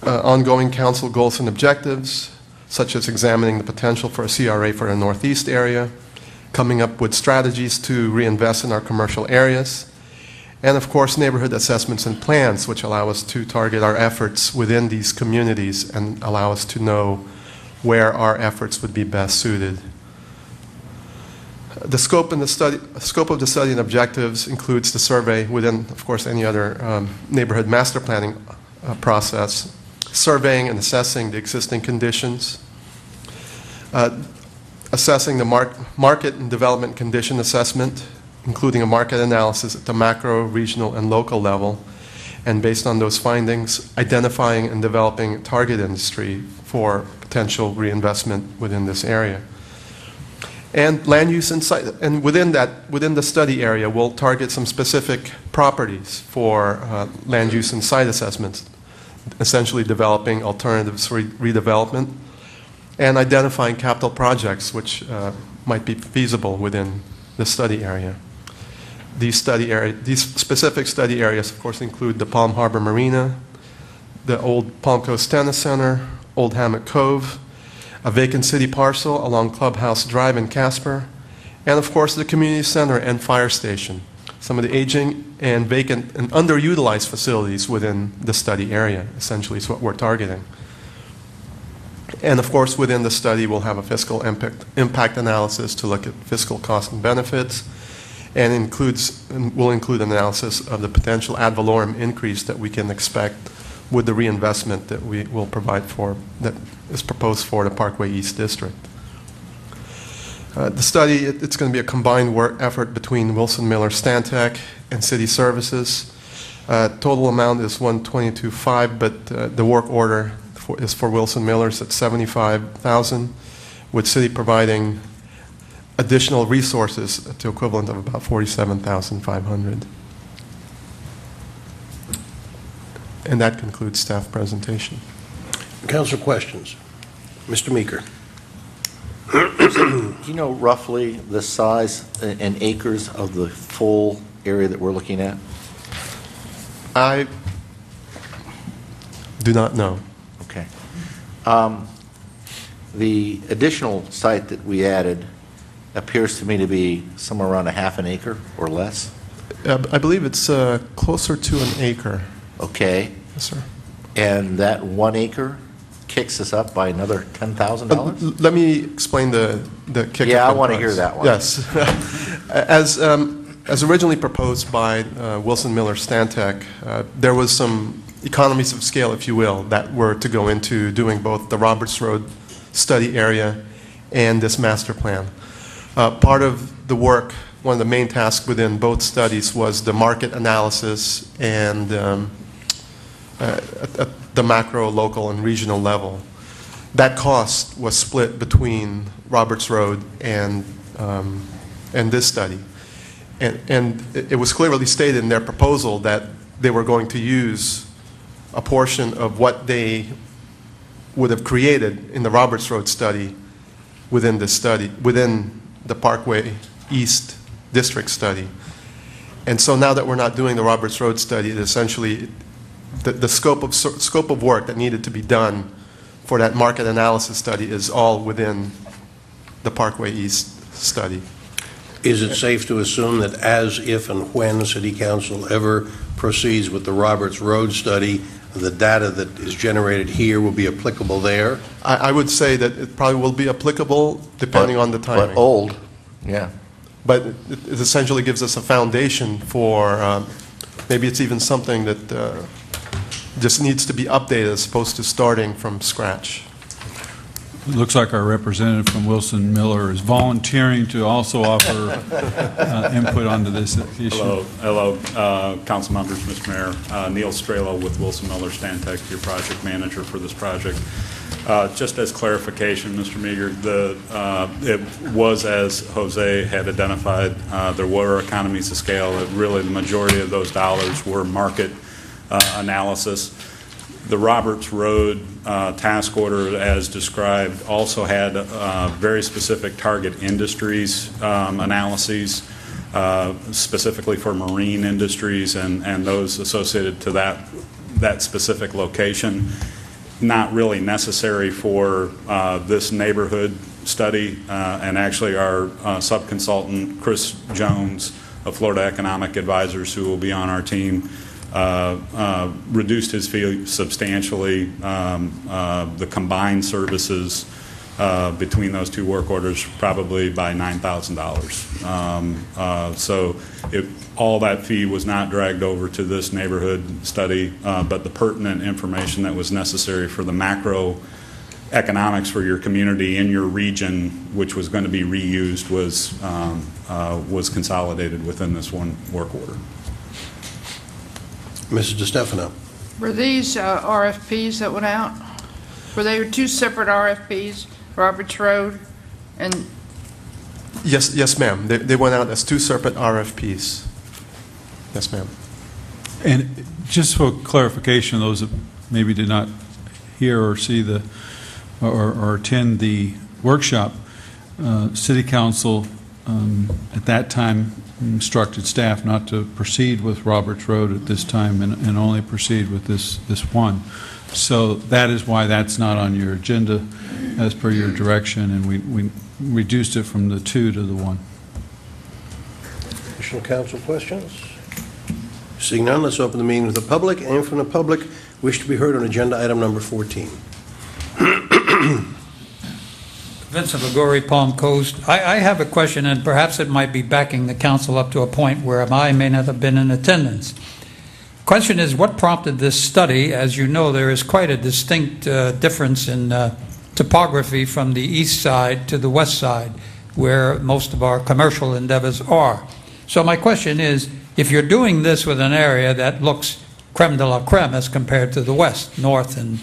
ongoing council goals and objectives, such as examining the potential for a CRA for the Northeast area, coming up with strategies to reinvest in our commercial areas, and of course neighborhood assessments and plans, which allow us to target our efforts within these communities and allow us to know where our efforts would be best suited. The scope of the study and objectives includes the survey within, of course, any other neighborhood master planning process, surveying and assessing the existing conditions, assessing the market and development condition assessment, including a market analysis at the macro, regional, and local level, and based on those findings, identifying and developing target industry for potential reinvestment within this area. And land use and site, and within the study area, we'll target some specific properties for land use and site assessments, essentially developing alternatives for redevelopment, and identifying capital projects which might be feasible within the study area. These specific study areas, of course, include the Palm Harbor Marina, the old Palm Coast Tennis Center, Old Hammock Cove, a vacant city parcel along Clubhouse Drive in Casper, and of course the community center and fire station, some of the aging and vacant and underutilized facilities within the study area, essentially is what we're targeting. And of course within the study we'll have a fiscal impact analysis to look at fiscal costs and benefits, and will include analysis of the potential ad valorem increase that we can expect with the reinvestment that we will provide for, that is proposed for the Parkway East District. The study, it's going to be a combined work effort between Wilson Miller Stantec and City Services. Total amount is $122,500, but the work order is for Wilson Miller's at $75,000, with City providing additional resources to equivalent of about $47,500. And that concludes staff presentation. Council questions. Mr. Meeker. Do you know roughly the size in acres of the full area that we're looking at? I do not know. Okay. The additional site that we added appears to me to be somewhere around a half an acre or less. I believe it's closer to an acre. Okay. Yes, sir. And that 1 acre kicks us up by another $10,000? Let me explain the kick-up. Yeah, I in want to price. hear that one. Yes. As originally proposed by Wilson Miller Stantec, there was some economies of scale, if you will, that were to go into doing both the Roberts Road study area and this master plan. Part of the work, one of the main tasks within both studies was the market analysis and at the macro, local, and regional level. That cost was split between Roberts Road and this study. And it was clearly stated in their proposal that they were going to use a portion of what they would have created in the Roberts Road study within this study, within the Parkway East District study. And so now that we're not doing the Roberts Road study, it essentially, the scope of work that needed to be done for that market analysis study is all within the Parkway East study. Is it safe to assume that as, if, and when City Council ever proceeds with the Roberts Road study, the data that is generated here will be applicable there? I would say that it probably will be applicable depending on the timing. But old, yeah. But it essentially gives us a foundation for, maybe it's even something that just needs to be updated as opposed to starting from scratch. It looks like our representative from Wilson Miller is volunteering to also offer input onto this issue. Hello, council members, Mr. Mayor. Neil Strelo with Wilson Miller Stantec, your project manager for this project. Just as clarification, Mr. Meager, it was as Jose had identified, there were economies of scale. Really, the majority of those dollars were market analysis. The Roberts Road task order, as described, also had very specific target industries analyses, specifically for marine industries and those associated to that specific location. Not really necessary for this neighborhood study, and actually our subconsultant, Chris Jones of Florida Economic Advisors, who will be on our team, reduced his fee substantially. The combined services between those two work orders probably by $9,000. So all that fee was not dragged over to this neighborhood study, but the pertinent information that was necessary for the macro economics for your community in your region, which was going to be reused, was consolidated within this one work order. Mrs. DeStefano. Were these RFPs that went out? Were they two separate RFPs, Roberts Road and? Yes, ma'am. They went out as two separate RFPs. Yes, ma'am. And just for clarification, those that maybe did not hear or see or attend the workshop, City Council at that time instructed staff not to proceed with Roberts Road at this time and only proceed with this one. So that is why that's not on your agenda as per your direction, and we reduced it from the 2 to the 1. Additional council questions? Seeing none, let's open the meeting to the public. Anyone from the public wish to be heard on agenda item number 14? Vincent Ligori, Palm Coast. I have a question, and perhaps it might be backing the council up to a point where I may not have been in attendance. Question is, what prompted this study? As you know, there is quite a distinct difference in topography from the east side to the west side, where most of our commercial endeavors are. So my question is, if you're doing this with an area that looks creme de la creme as compared to the west, north and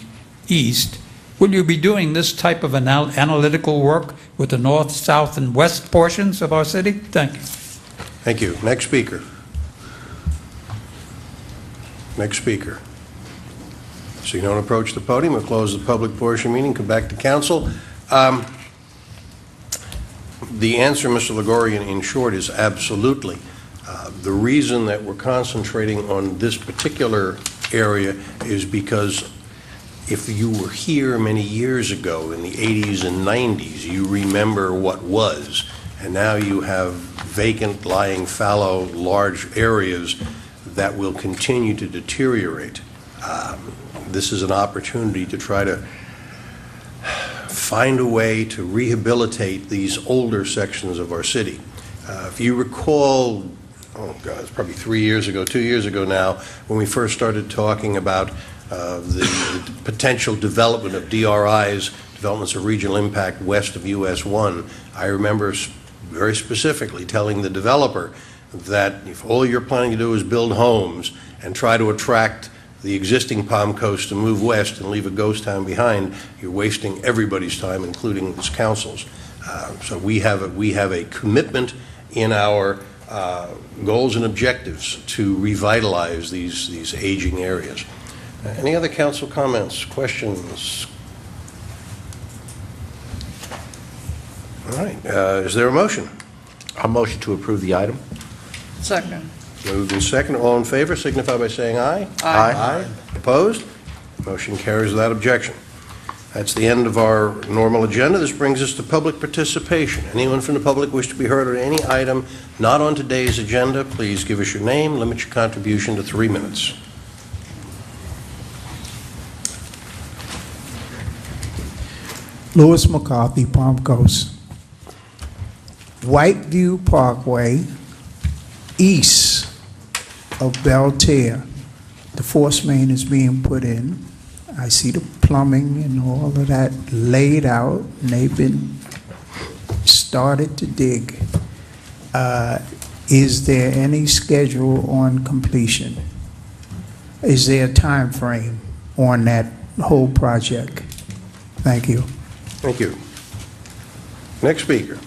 east, will you be doing this type of analytical work with the north, south, and west portions of our city? Thank you. Thank you. Next speaker. Next speaker. Seeing no one approach the podium, we'll close the public portion meeting, come back to council. The answer, Mr. Ligori, in short, is absolutely. The reason that we're concentrating on this particular area is because if you were here many years ago in the 80s and 90s, you remember what was. and now you have vacant, lying fallow, large areas that will continue to deteriorate. This is an opportunity to try to find a way to rehabilitate these older sections of our city. If you recall, oh God, it's probably 2 years ago now, when we first started talking about the potential development of DRIs, developments of regional impact west of US 1, I remember very specifically telling the developer that if all you're planning to do is build homes and try to attract the existing Palm Coast to move west and leave a ghost town behind, you're wasting everybody's time, including its councils. So we have a commitment in our goals and objectives to revitalize these aging areas. Any other council comments, questions? All right, is there a motion? A motion to approve the item. Second. Moved and second. All in favor signify by saying aye. Aye. Opposed? Motion carries without objection. That's the end of our normal agenda. This brings us to public participation. Anyone from the public wish to be heard on any item not on today's agenda, please give us your name, limit your contribution to 3 minutes. Louis McCarthy, Palm Coast. Whiteview Parkway, east of Belterre. The force main is being put in. I see the plumbing and all of that laid out, and they've been started to dig. Is there any schedule on completion? Is there a time frame on that whole project? Thank you. Thank you. Next speaker.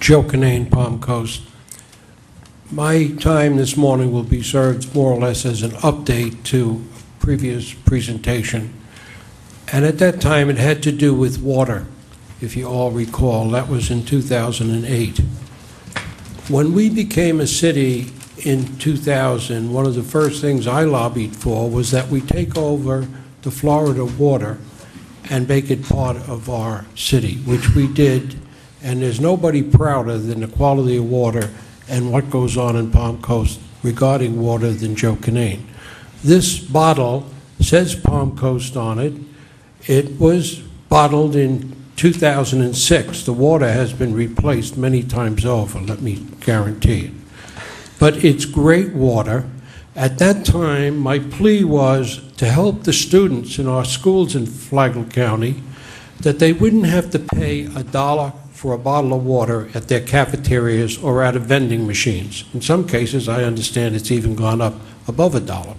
Joe Canane, Palm Coast. My time this morning will be served more or less as an update to a previous presentation. And at that time, it had to do with water, if you all recall. That was in 2008. When we became a city in 2000, one of the first things I lobbied for was that we take over the Florida water and make it part of our city, which we did. And there's nobody prouder than the quality of water and what goes on in Palm Coast regarding water than Joe Canane. This bottle says Palm Coast on it. It was bottled in 2006. The water has been replaced many times over, let me guarantee it. But it's great water. At that time, my plea was to help the students in our schools in Flagler County that they wouldn't have to pay $1 for a bottle of water at their cafeterias or at vending machines. In some cases, I understand it's even gone up above $1.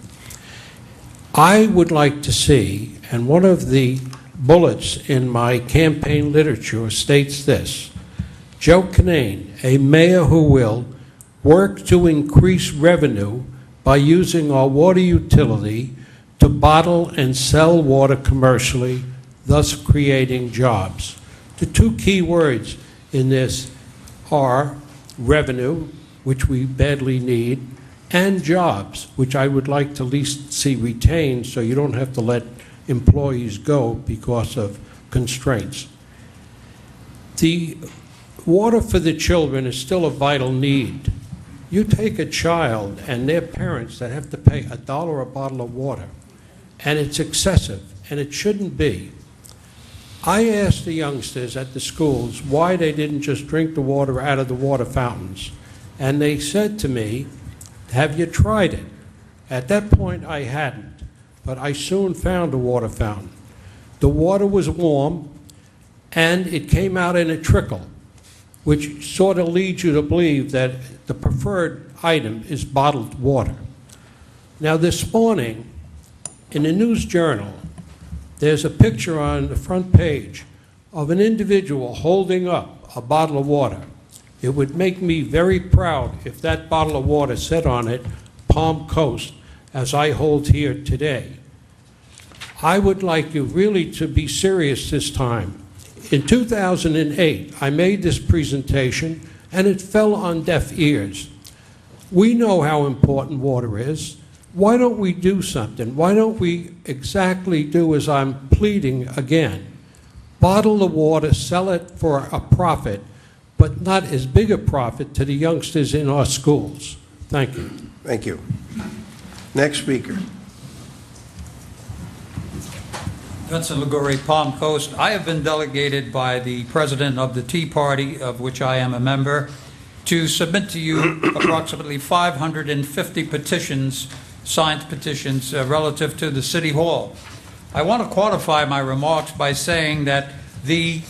I would like to see, and one of the bullets in my campaign literature states this: Joe Canane, a mayor who will work to increase revenue by using our water utility to bottle and sell water commercially, thus creating jobs. The two key words in this are revenue, which we badly need, and jobs, which I would like to at least see retained so you don't have to let employees go because of constraints. The water for the children is still a vital need. You take a child and their parents that have to pay $1 a bottle of water, and it's excessive, and it shouldn't be. I asked the youngsters at the schools why they didn't just drink the water out of the water fountains. And they said to me, "Have you tried it?" At that point, I hadn't, but I soon found a water fountain. The water was warm, and it came out in a trickle, which sort of leads you to believe that the preferred item is bottled water. Now, this morning, in the News Journal, there's a picture on the front page of an individual holding up a bottle of water. It would make me very proud if that bottle of water said on it, Palm Coast, as I hold here today. I would like you really to be serious this time. In 2008, I made this presentation, and it fell on deaf ears. We know how important water is. why don't we do something? Why don't we exactly do as I'm pleading again? Bottle the water, sell it for a profit, but not as big a profit to the youngsters in our schools. Thank you. Thank you. Next speaker. Vincent Liguri, Palm Coast. I have been delegated by the president of the Tea Party, of which I am a member, to submit to you approximately 550 petitions, signed petitions, relative to the City Hall. I want to quantify my remarks by saying that the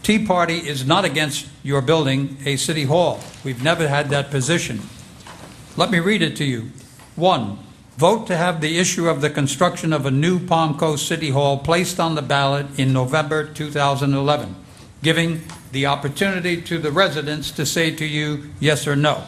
Tea Party is not against your building a City Hall. We've never had that position. Let me read it to you. 1. Vote to have the issue of the construction of a new Palm Coast City Hall placed on the ballot in November 2011, giving the opportunity to the residents to say to you yes or no.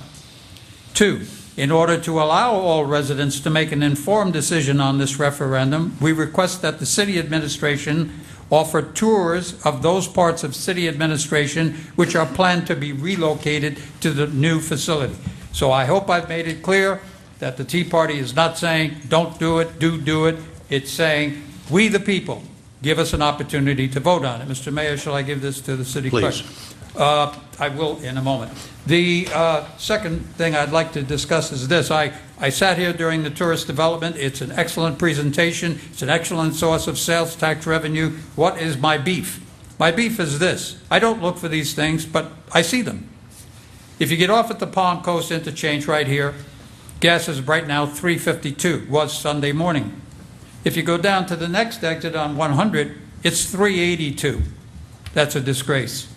2. In order to allow all residents to make an informed decision on this referendum, we request that the city administration offer tours of those parts of city administration which are planned to be relocated to the new facility. So I hope I've made it clear that the Tea Party is not saying, don't do it, do it. It's saying, we the people, give us an opportunity to vote on it. Mr. Mayor, shall I give this to the city clerk? Please. I will in a moment. The second thing I'd like to discuss is this. I sat here during the tourist development. It's an excellent presentation. It's an excellent source of sales tax revenue. What is my beef? My beef is this. I don't look for these things, but I see them. If you get off at the Palm Coast interchange right here, gas is right now $3.52, was Sunday morning. If you go down to the next exit on 100, it's $3.82. That's a disgrace.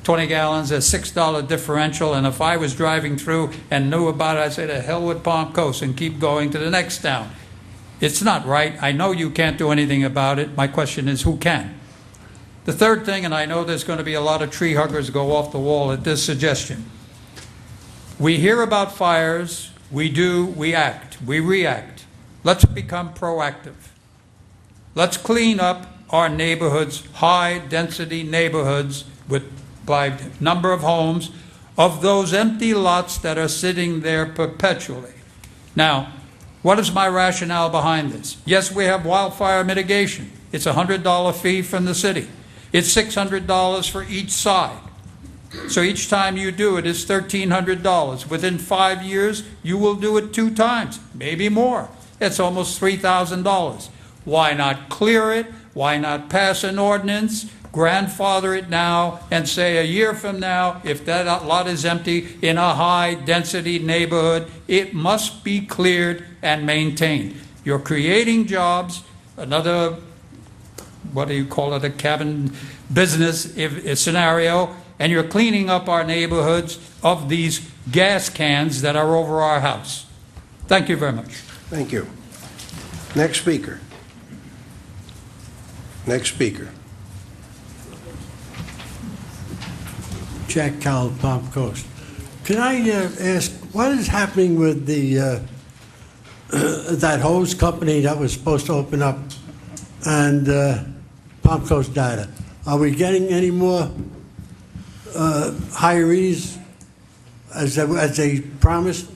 20 gallons, a $6 differential, and if I was driving through and knew about it, I'd say to hell with Palm Coast and keep going to the next town. It's not right. I know you can't do anything about it. My question is, who can? The third thing, and I know there's going to be a lot of tree huggers go off the wall at this suggestion. We hear about fires. We do, we act, we react. Let's become proactive. Let's clean up our neighborhoods, high-density neighborhoods by number of homes, of those empty lots that are sitting there perpetually. Now, what is my rationale behind this? Yes, we have wildfire mitigation. It's a $100 fee from the city. It's $600 for each side. So each time you do it, it's $1,300. Within 5 years, you will do it 2 times, maybe more. It's almost $3,000. Why not clear it? Why not pass an ordinance, grandfather it now, and say a year from now, if that lot is empty in a high-density neighborhood, it must be cleared and maintained. You're creating jobs, another, what do you call it, a cabin business scenario, and you're cleaning up our neighborhoods of these gas cans that are over our house. Thank you very much. Thank you. Next speaker. Next speaker. Jack Cowell, Palm Coast. Can I ask, what is happening with the that hose company that was supposed to open up and Palm Coast Data? Are we getting any more hirees as they promised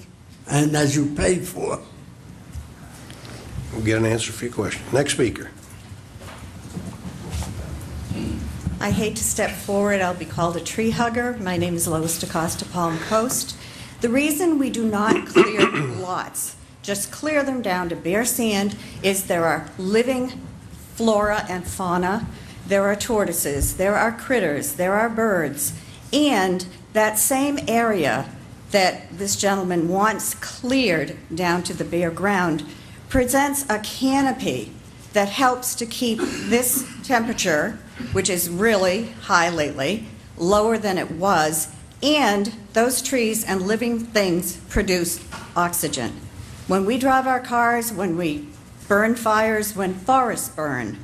and as you paid for? We'll get an answer for your question. Next speaker. I hate to step forward. I'll be called a tree hugger. My name is Lois DaCosta, Palm Coast. The reason we do not clear lots, just clear them down to bare sand, is there are living flora and fauna. There are tortoises, there are critters, there are birds, and that same area that this gentleman wants cleared down to the bare ground presents a canopy that helps to keep this temperature, which is really high lately, lower than it was, and those trees and living things produce oxygen. When we drive our cars, when we burn fires, when forests burn,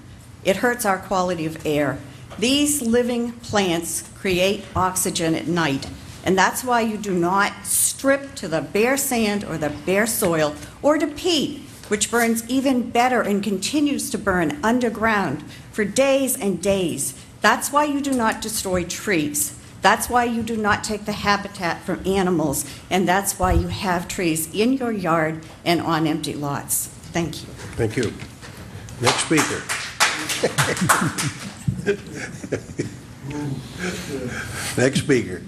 it hurts our quality of air. These living plants create oxygen at night, and that's why you do not strip to the bare sand or the bare soil, or to peat, which burns even better and continues to burn underground for days and days. That's why you do not destroy trees. That's why you do not take the habitat from animals, and that's why you have trees in your yard and on empty lots. Thank you. Thank you. Next speaker. Next speaker.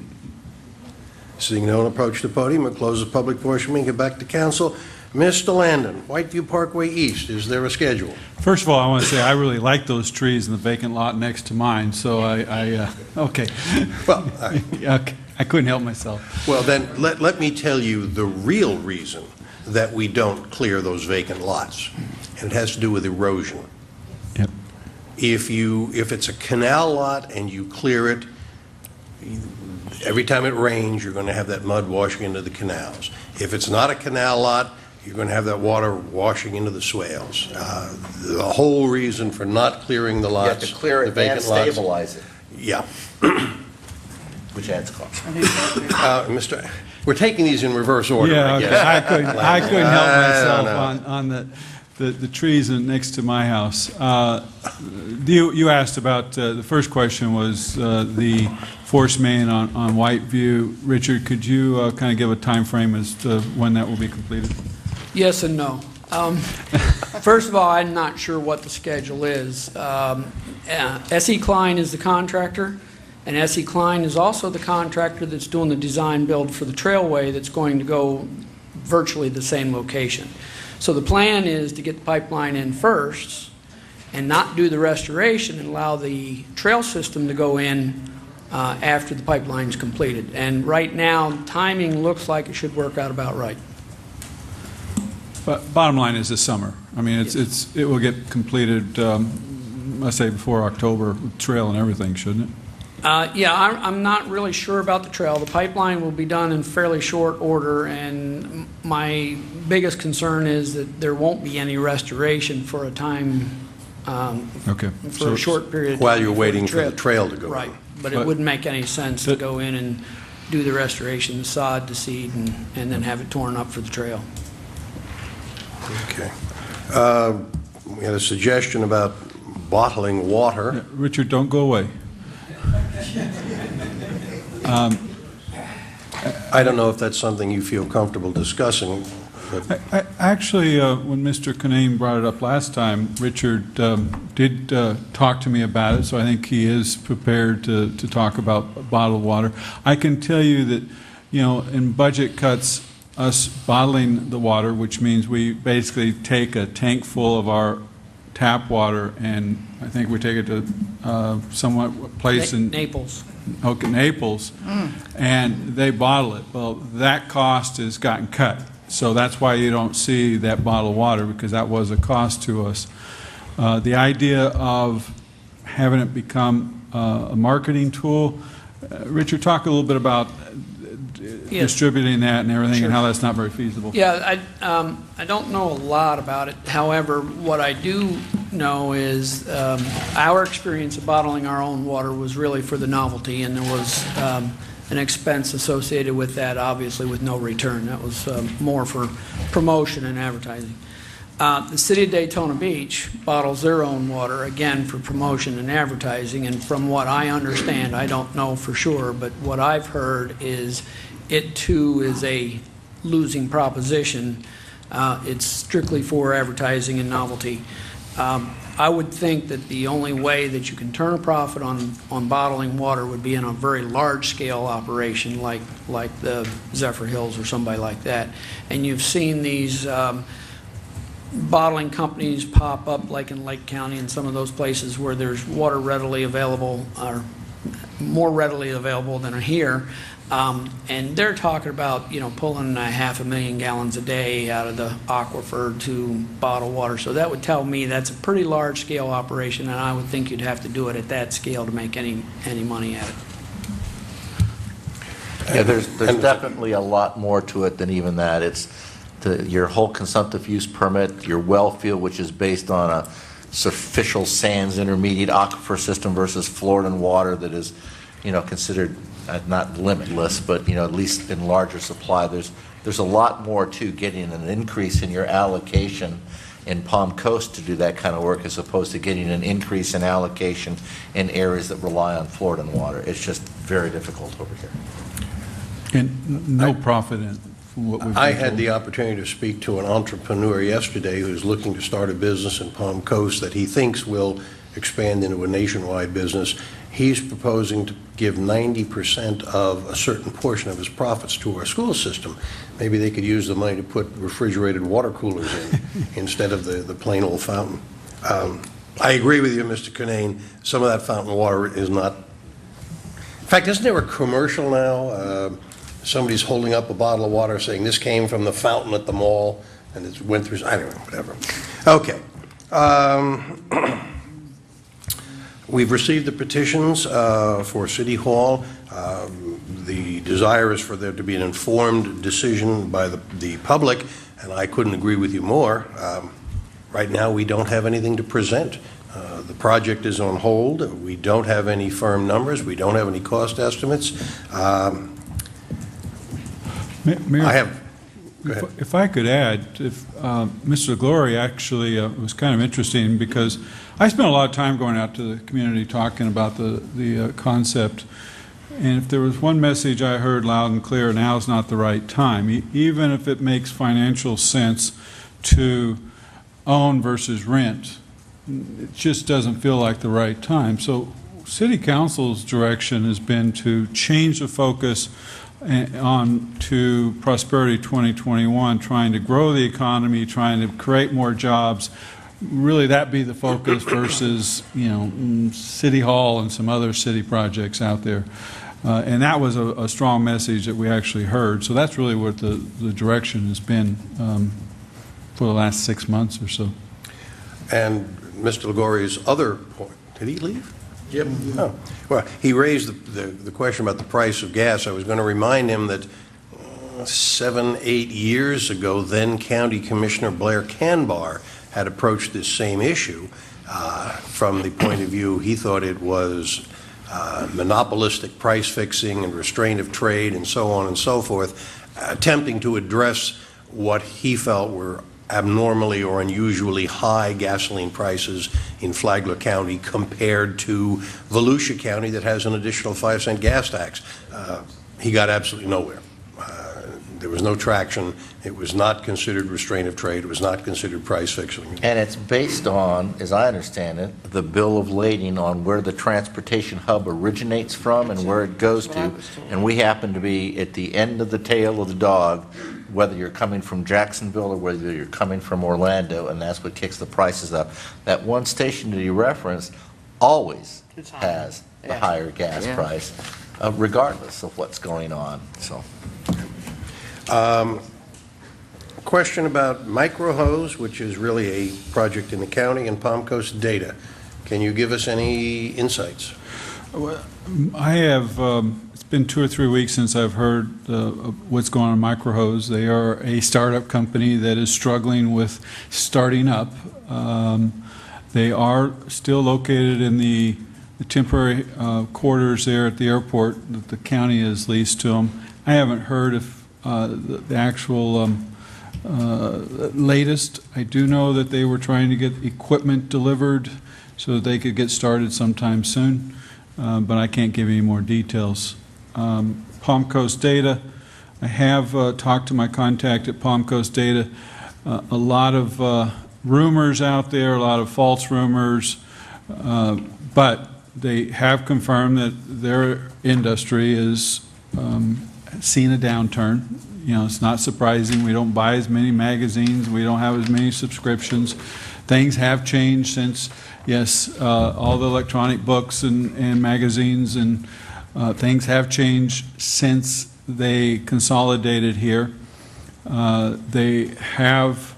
Seeing no one approach the podium, we'll close the public portion, we can get back to council. Mr. Landon, Whiteview Parkway East, is there a schedule? First of all, I want to say I really like those trees in the vacant lot next to mine, so okay. Well, okay. I couldn't help myself. Well, then, let me tell you the real reason that we don't clear those vacant lots, and it has to do with erosion. Yep. If it's a canal lot and you clear it, every time it rains, you're going to have that mud washing into the canals. If it's not a canal lot, you're going to have that water washing into the swales. The whole reason for not clearing the lots, You have to clear it and stabilize it. Yeah. Which adds cost. We're taking these in reverse order. Yeah, okay. I couldn't help myself no. on the trees next to my house. You asked about, the first question was the force main on Whiteview. Richard, could you kind of give a time frame as to when that will be completed? Yes and no. First of all, I'm not sure what the schedule is. S.E. Klein is the contractor, and S.E. Klein is also the contractor that's doing the design build for the trailway that's going to go virtually the same location. So the plan is to get the pipeline in first and not do the restoration and allow the trail system to go in after the pipeline's completed. And right now, timing looks like it should work out about right. But bottom line is this summer. I mean, it will get completed, let's say before October, with trail and everything, shouldn't it? Yeah, I'm not really sure about the trail. The pipeline will be done in fairly short order, and my biggest concern is that there won't be any restoration for a time, for a short period of time. While you're waiting for the trail to go in. Right, but it wouldn't make any sense to go in and do the restoration, the sod, the seed, and then have it torn up for the trail. Okay. We had a suggestion about bottling water. Yeah, Richard, don't go away. I don't know if that's something you feel comfortable discussing. But Actually, when Mr. Canane brought it up last time, Richard did talk to me about it, so I think he is prepared to talk about bottled water. I can tell you that, in budget cuts, us bottling the water, which means we basically take a tank full of our tap water, and I think we take it to somewhat place in Naples. Okay, Naples, and they bottle it. Well, that cost has gotten cut, so that's why you don't see that bottled water, because that was a cost to us. The idea of having it become a marketing tool, Richard, talk a little bit about distributing that and everything, Sure. and how that's not very feasible. Yeah, I don't know a lot about it. However, what I do know is our experience of bottling our own water was really for the novelty, and there was an expense associated with that, obviously with no return. That was more for promotion and advertising. The city of Daytona Beach bottles their own water, again, for promotion and advertising, and from what I understand, I don't know for sure, but what I've heard is it too is a losing proposition. It's strictly for advertising and novelty. I would think that the only way that you can turn a profit on bottling water would be in a very large-scale operation like the Zephyr Hills or somebody like that. And you've seen these bottling companies pop up like in Lake County and some of those places where there's water readily available, or more readily available than here. And they're talking about, pulling 500,000 gallons a day out of the aquifer to bottle water. So that would tell me that's a pretty large-scale operation, and I would think you'd have to do it at that scale to make any money at it. Yeah, there's definitely a lot more to it than even that. It's your whole consumptive use permit, your well field, which is based on a superficial sands intermediate aquifer system versus Floridan water that is, considered not limitless, but at least in larger supply. There's a lot more to getting an increase in your allocation in Palm Coast to do that kind of work, as opposed to getting an increase in allocation in areas that rely on Floridan water. It's just very difficult over here. And no profit in what we've I been had told. the opportunity to speak to an entrepreneur yesterday who's looking to start a business in Palm Coast that he thinks will expand into a nationwide business. He's proposing to give 90% of a certain portion of his profits to our school system. Maybe they could use the money to put refrigerated water coolers in instead of the plain old fountain. I agree with you, Mr. Cunane. Some of that fountain water is not. In fact, isn't there a commercial now? Somebody's holding up a bottle of water saying this came from the fountain at the mall, and it went through, I don't know, whatever. Okay. We've received the petitions for City Hall. The desire is for there to be an informed decision by the public, and I couldn't agree with you more. Right now, we don't have anything to present. The project is on hold. We don't have any firm numbers. We don't have any cost estimates. Mayor, I have. Go ahead. If I could add, if Mr. Glory actually was kind of interesting because I spent a lot of time going out to the community talking about the concept, and if there was one message I heard loud and clear, now's not the right time. Even if it makes financial sense to own versus rent, it just doesn't feel like the right time. So City Council's direction has been to change the focus on to Prosperity 2021, trying to grow the economy, trying to create more jobs. Really, that be the focus versus, you know, City Hall and some other city projects out there. And that was a strong message that we actually heard. So that's really what the direction has been for the last 6 months or so. And Mr. Ligori's other point, did he leave? Yep. Oh, well, he raised the question about the price of gas. I was going to remind him that 7, 8 years ago, then County Commissioner Blair Canbar had approached this same issue from the point of view he thought it was monopolistic price fixing and restraint of trade and so on and so forth, attempting to address what he felt were abnormally or unusually high gasoline prices in Flagler County compared to Volusia County that has an additional 5-cent gas tax. He got absolutely nowhere. There was no traction. It was not considered restraint of trade. It was not considered price fixing. And it's based on, as I understand it, the bill of lading on where the transportation hub originates from and where it goes to. And we happen to be at the end of the tail of the dog, whether you're coming from Jacksonville or whether you're coming from Orlando, and that's what kicks the prices up. That one station that you referenced always has the higher gas price, regardless of what's going on. So. Question about micro-hose, which is really a project in the county, and Palm Coast data. Can you give us any insights? I have, it's been 2 or 3 weeks since I've heard what's going on in Microhose. They are a startup company that is struggling with starting up. They are still located in the temporary quarters there at the airport that the county has leased to them. I haven't heard if the actual latest. I do know that they were trying to get equipment delivered so that they could get started sometime soon, but I can't give any more details. Palm Coast Data, I have talked to my contact at Palm Coast Data. A lot of rumors out there, a lot of false rumors, but they have confirmed that their industry is seen a downturn. You know, it's not surprising. We don't buy as many magazines. We don't have as many subscriptions. Things have changed since, yes, all the electronic books and magazines and things have changed since they consolidated here. They have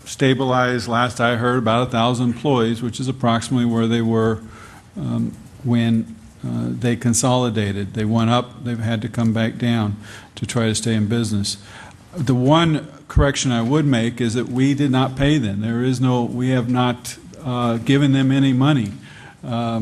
stabilized, last I heard, about 1,000 employees, which is approximately where they were when they consolidated. They went up, they've had to come back down to try to stay in business. The one correction I would make is that we did not pay them. There is no, we have not given them any money. Our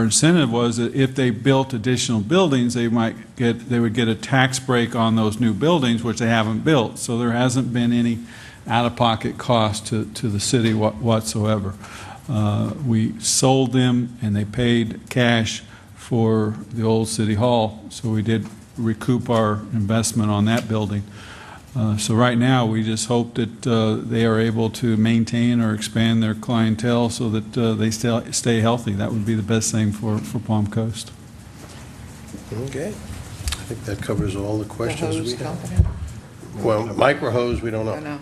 incentive was that if they built additional buildings, they would get a tax break on those new buildings, which they haven't built. So there hasn't been any out-of-pocket cost to the city whatsoever. We sold them, and they paid cash for the old City Hall, so we did recoup our investment on that building. So right now, we just hope that they are able to maintain or expand their clientele so that they stay healthy. That would be the best thing for Palm Coast. Okay. I think that covers all the questions hose we have. company? Well, micro hose, we don't know. I know.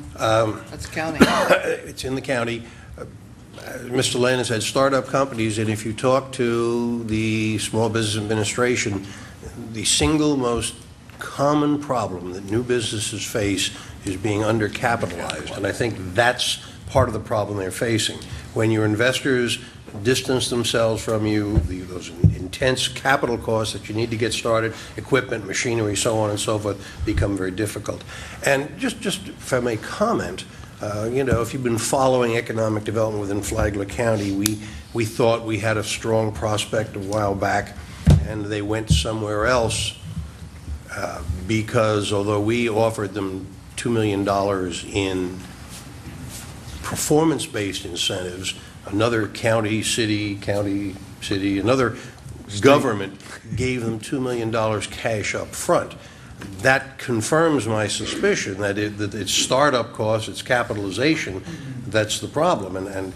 That's county. It's in the county. Mr. Lane has had startup companies, and if you talk to the Small Business Administration, the single most common problem that new businesses face is being undercapitalized, and I think that's part of the problem they're facing. When your investors distance themselves from you, those intense capital costs that you need to get started, equipment, machinery, so on and so forth, become very difficult. And just if I may comment, if you've been following economic development within Flagler County, we thought we had a strong prospect a while back, and they went somewhere else because although we offered them $2 million in performance-based incentives, another city, another government gave them $2 million cash up front. That confirms my suspicion that it's startup costs, it's capitalization, that's the problem. And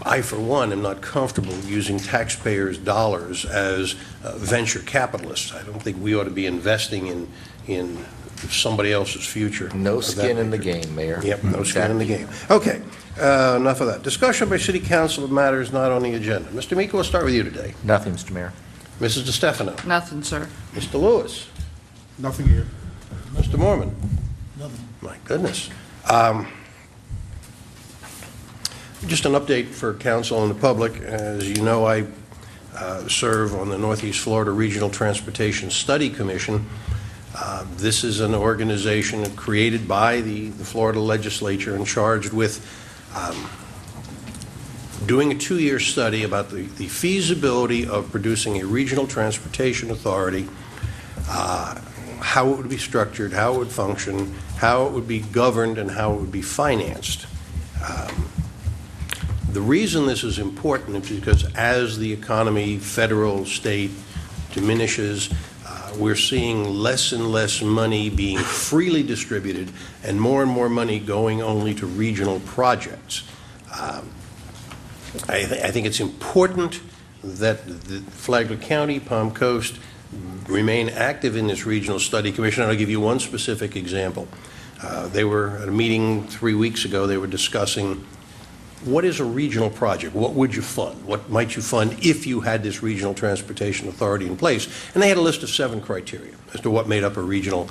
I, for one, am not comfortable using taxpayers' dollars as venture capitalists. I don't think we ought to be investing in somebody else's future. No skin in the game, Mayor. Yep, no skin in the game. Okay, enough of that. Discussion by City Council of matters not on the agenda. Mr. Miko, we'll start with you today. Nothing, Mr. Mayor. Mrs. DeStefano. Nothing, sir. Mr. Lewis. Nothing here. Mr. Mormon. Nothing. My goodness. Just an update for council and the public. As you know, I serve on the Northeast Florida Regional Transportation Study Commission. This is an organization created by the Florida legislature and charged with doing a 2-year study about the feasibility of producing a regional transportation authority, how it would be structured, how it would function, how it would be governed, and how it would be financed. The reason this is important is because as the economy, federal, state, diminishes, we're seeing less and less money being freely distributed and more money going only to regional projects. I think it's important that the Flagler County, Palm Coast, remain active in this regional study commission. And I'll give you one specific example. They were at a meeting 3 weeks ago. They were discussing what is a regional project? What would you fund? What might you fund if you had this regional transportation authority in place? And they had a list of 7 criteria as to what made up a regional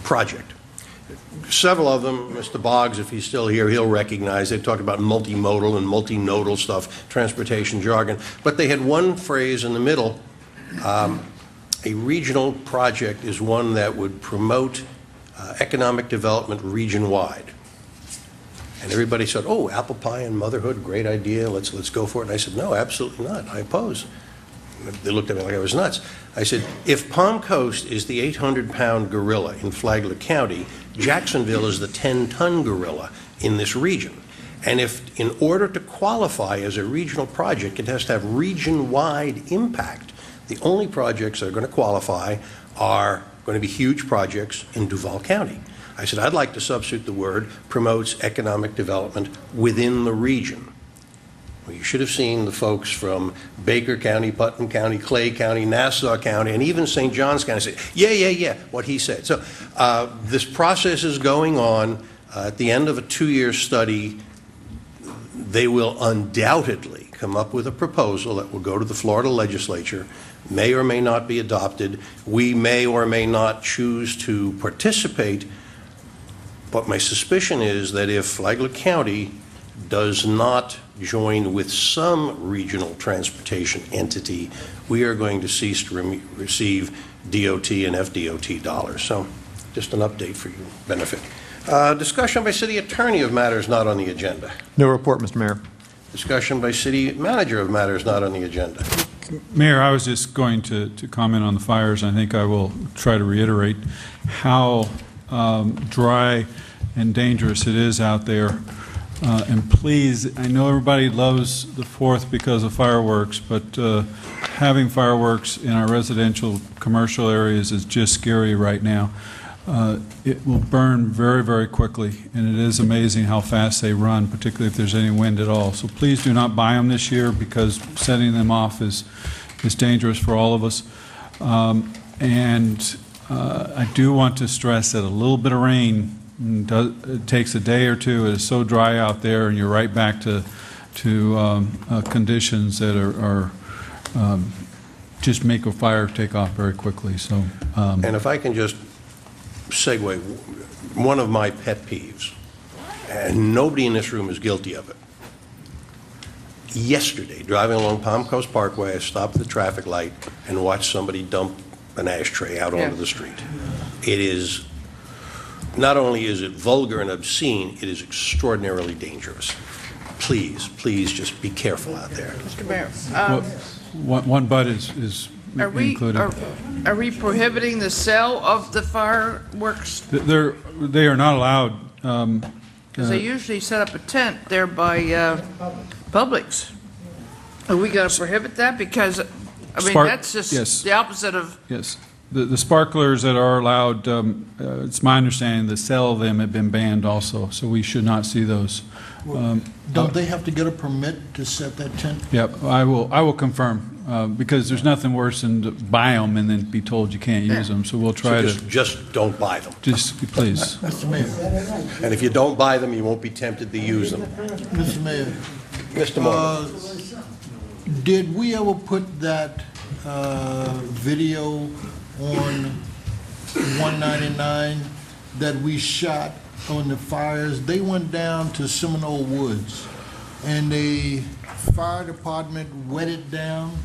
project. Several of them, Mr. Boggs, if he's still here, he'll recognize. They talked about multimodal and multinodal stuff, transportation jargon. But they had one phrase in the middle. A regional project is one that would promote economic development region-wide. And everybody said, oh, apple pie and motherhood, great idea, let's go for it. And I said, no, absolutely not, I oppose. They looked at me like I was nuts. I said, if Palm Coast is the 800-pound gorilla in Flagler County, Jacksonville is the 10-ton gorilla in this region. And if, in order to qualify as a regional project, it has to have region-wide impact, the only projects that are going to qualify are going to be huge projects in Duval County. I said, I'd like to substitute the word promotes economic development within the region. Well, you should have seen the folks from Baker County, Putnam County, Clay County, Nassau County, and even St. Johns County say, yeah, what he said. So this process is going on. At the end of a 2-year study, they will undoubtedly come up with a proposal that will go to the Florida legislature, may or may not be adopted. We may or may not choose to participate. But my suspicion is that if Flagler County does not join with some regional transportation entity, we are going to cease to receive DOT and FDOT dollars. So just an update for your benefit. Discussion by City Attorney of matters not on the agenda. No report, Mr. Mayor. Discussion by City Manager of matters not on the agenda. Mayor, I was just going to comment on the fires. I think I will try to reiterate how dry and dangerous it is out there. And please, I know everybody loves the 4th because of fireworks, but having fireworks in our residential, commercial areas is just scary right now. It will burn very, very quickly, and it is amazing how fast they run, particularly if there's any wind at all. So please do not buy them this year, because setting them off is dangerous for all of us. I do want to stress that a little bit of rain, it takes a day or two. It is so dry out there, and you're right back to conditions that are just make a fire take off very quickly. So, and if I can just segue, one of my pet peeves, and nobody in this room is guilty of it. Yesterday, driving along Palm Coast Parkway, I stopped at the traffic light and watched somebody dump an ashtray out onto the street. It is, not only is it vulgar and obscene, it is extraordinarily dangerous. Please, please just be careful out there. Mr. Mayor, one but is included. Are we prohibiting the sale of the fireworks? They are not allowed. Because they usually set up a tent there by Publix. Are we going to prohibit that? Because, I mean, that's just the opposite of... Yes. The sparklers that are allowed, it's my understanding the sale of them have been banned also, so we should not see those. Don't they have to get a permit to set that tent? Yep, I will confirm, because there's nothing worse than to buy them and then be told you can't use them, so we'll try to... Just don't buy them. Just, please. Mr. Mayor. And if you don't buy them, you won't be tempted to use them. Mr. Mayor. Mr. Moore. Did we ever put that video on 199 that we shot on the fires? They went down to Seminole Woods, and the fire department wetted down,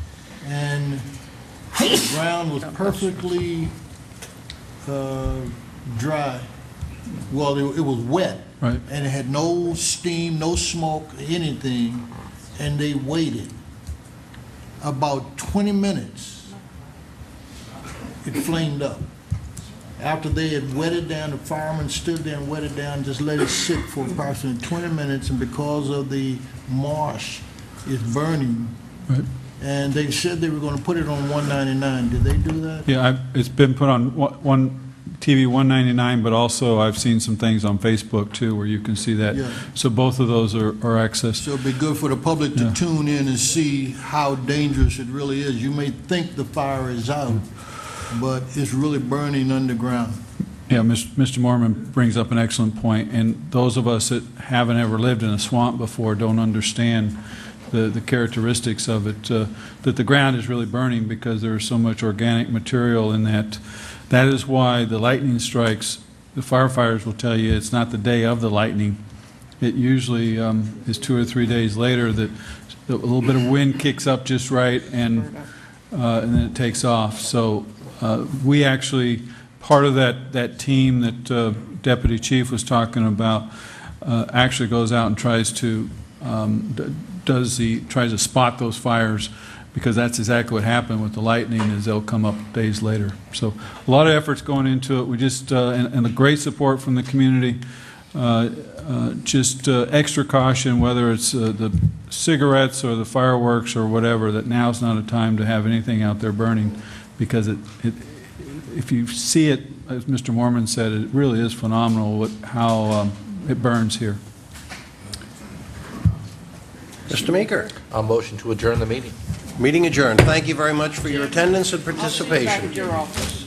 and the ground was perfectly dry. Well, it was wet, right, and it had no steam, no smoke, anything, and they waited about 20 minutes. It flamed up. After they had wetted down, the firemen stood there and wetted down, just let it sit for approximately 20 minutes, and because of the marsh, it's burning. Right. And they said they were going to put it on 199. Did they do that? Yeah, it's been put on one TV 199, but also I've seen some things on Facebook too where you can see that. Yeah. So both of those are accessed. So it'd be good for the public to tune in and see how dangerous it really is. You may think the fire is out, but it's really burning underground. Yeah, Mr. Mormon brings up an excellent point, and those of us that haven't ever lived in a swamp before don't understand the characteristics of it, that the ground is really burning because there is so much organic material in that. That is why the lightning strikes, the firefighters will tell you it's not the day of the lightning. It usually is 2 or 3 days later that a little bit of wind kicks up just right, and then it takes off. So we actually, part of that team that Deputy Chief was talking about actually goes out and tries to spot those fires, because that's exactly what happened with the lightning, is they'll come up days later. So a lot of efforts going into it. We just, and a great support from the community. Just extra caution, whether it's the cigarettes or the fireworks or whatever, that now's not a time to have anything out there burning, because if you see it, as Mr. Mormon said, it really is phenomenal how it burns here. Mr. Meeker. I'll motion to adjourn the meeting. Meeting adjourned. Thank you very much for your attendance and participation. Back at your office.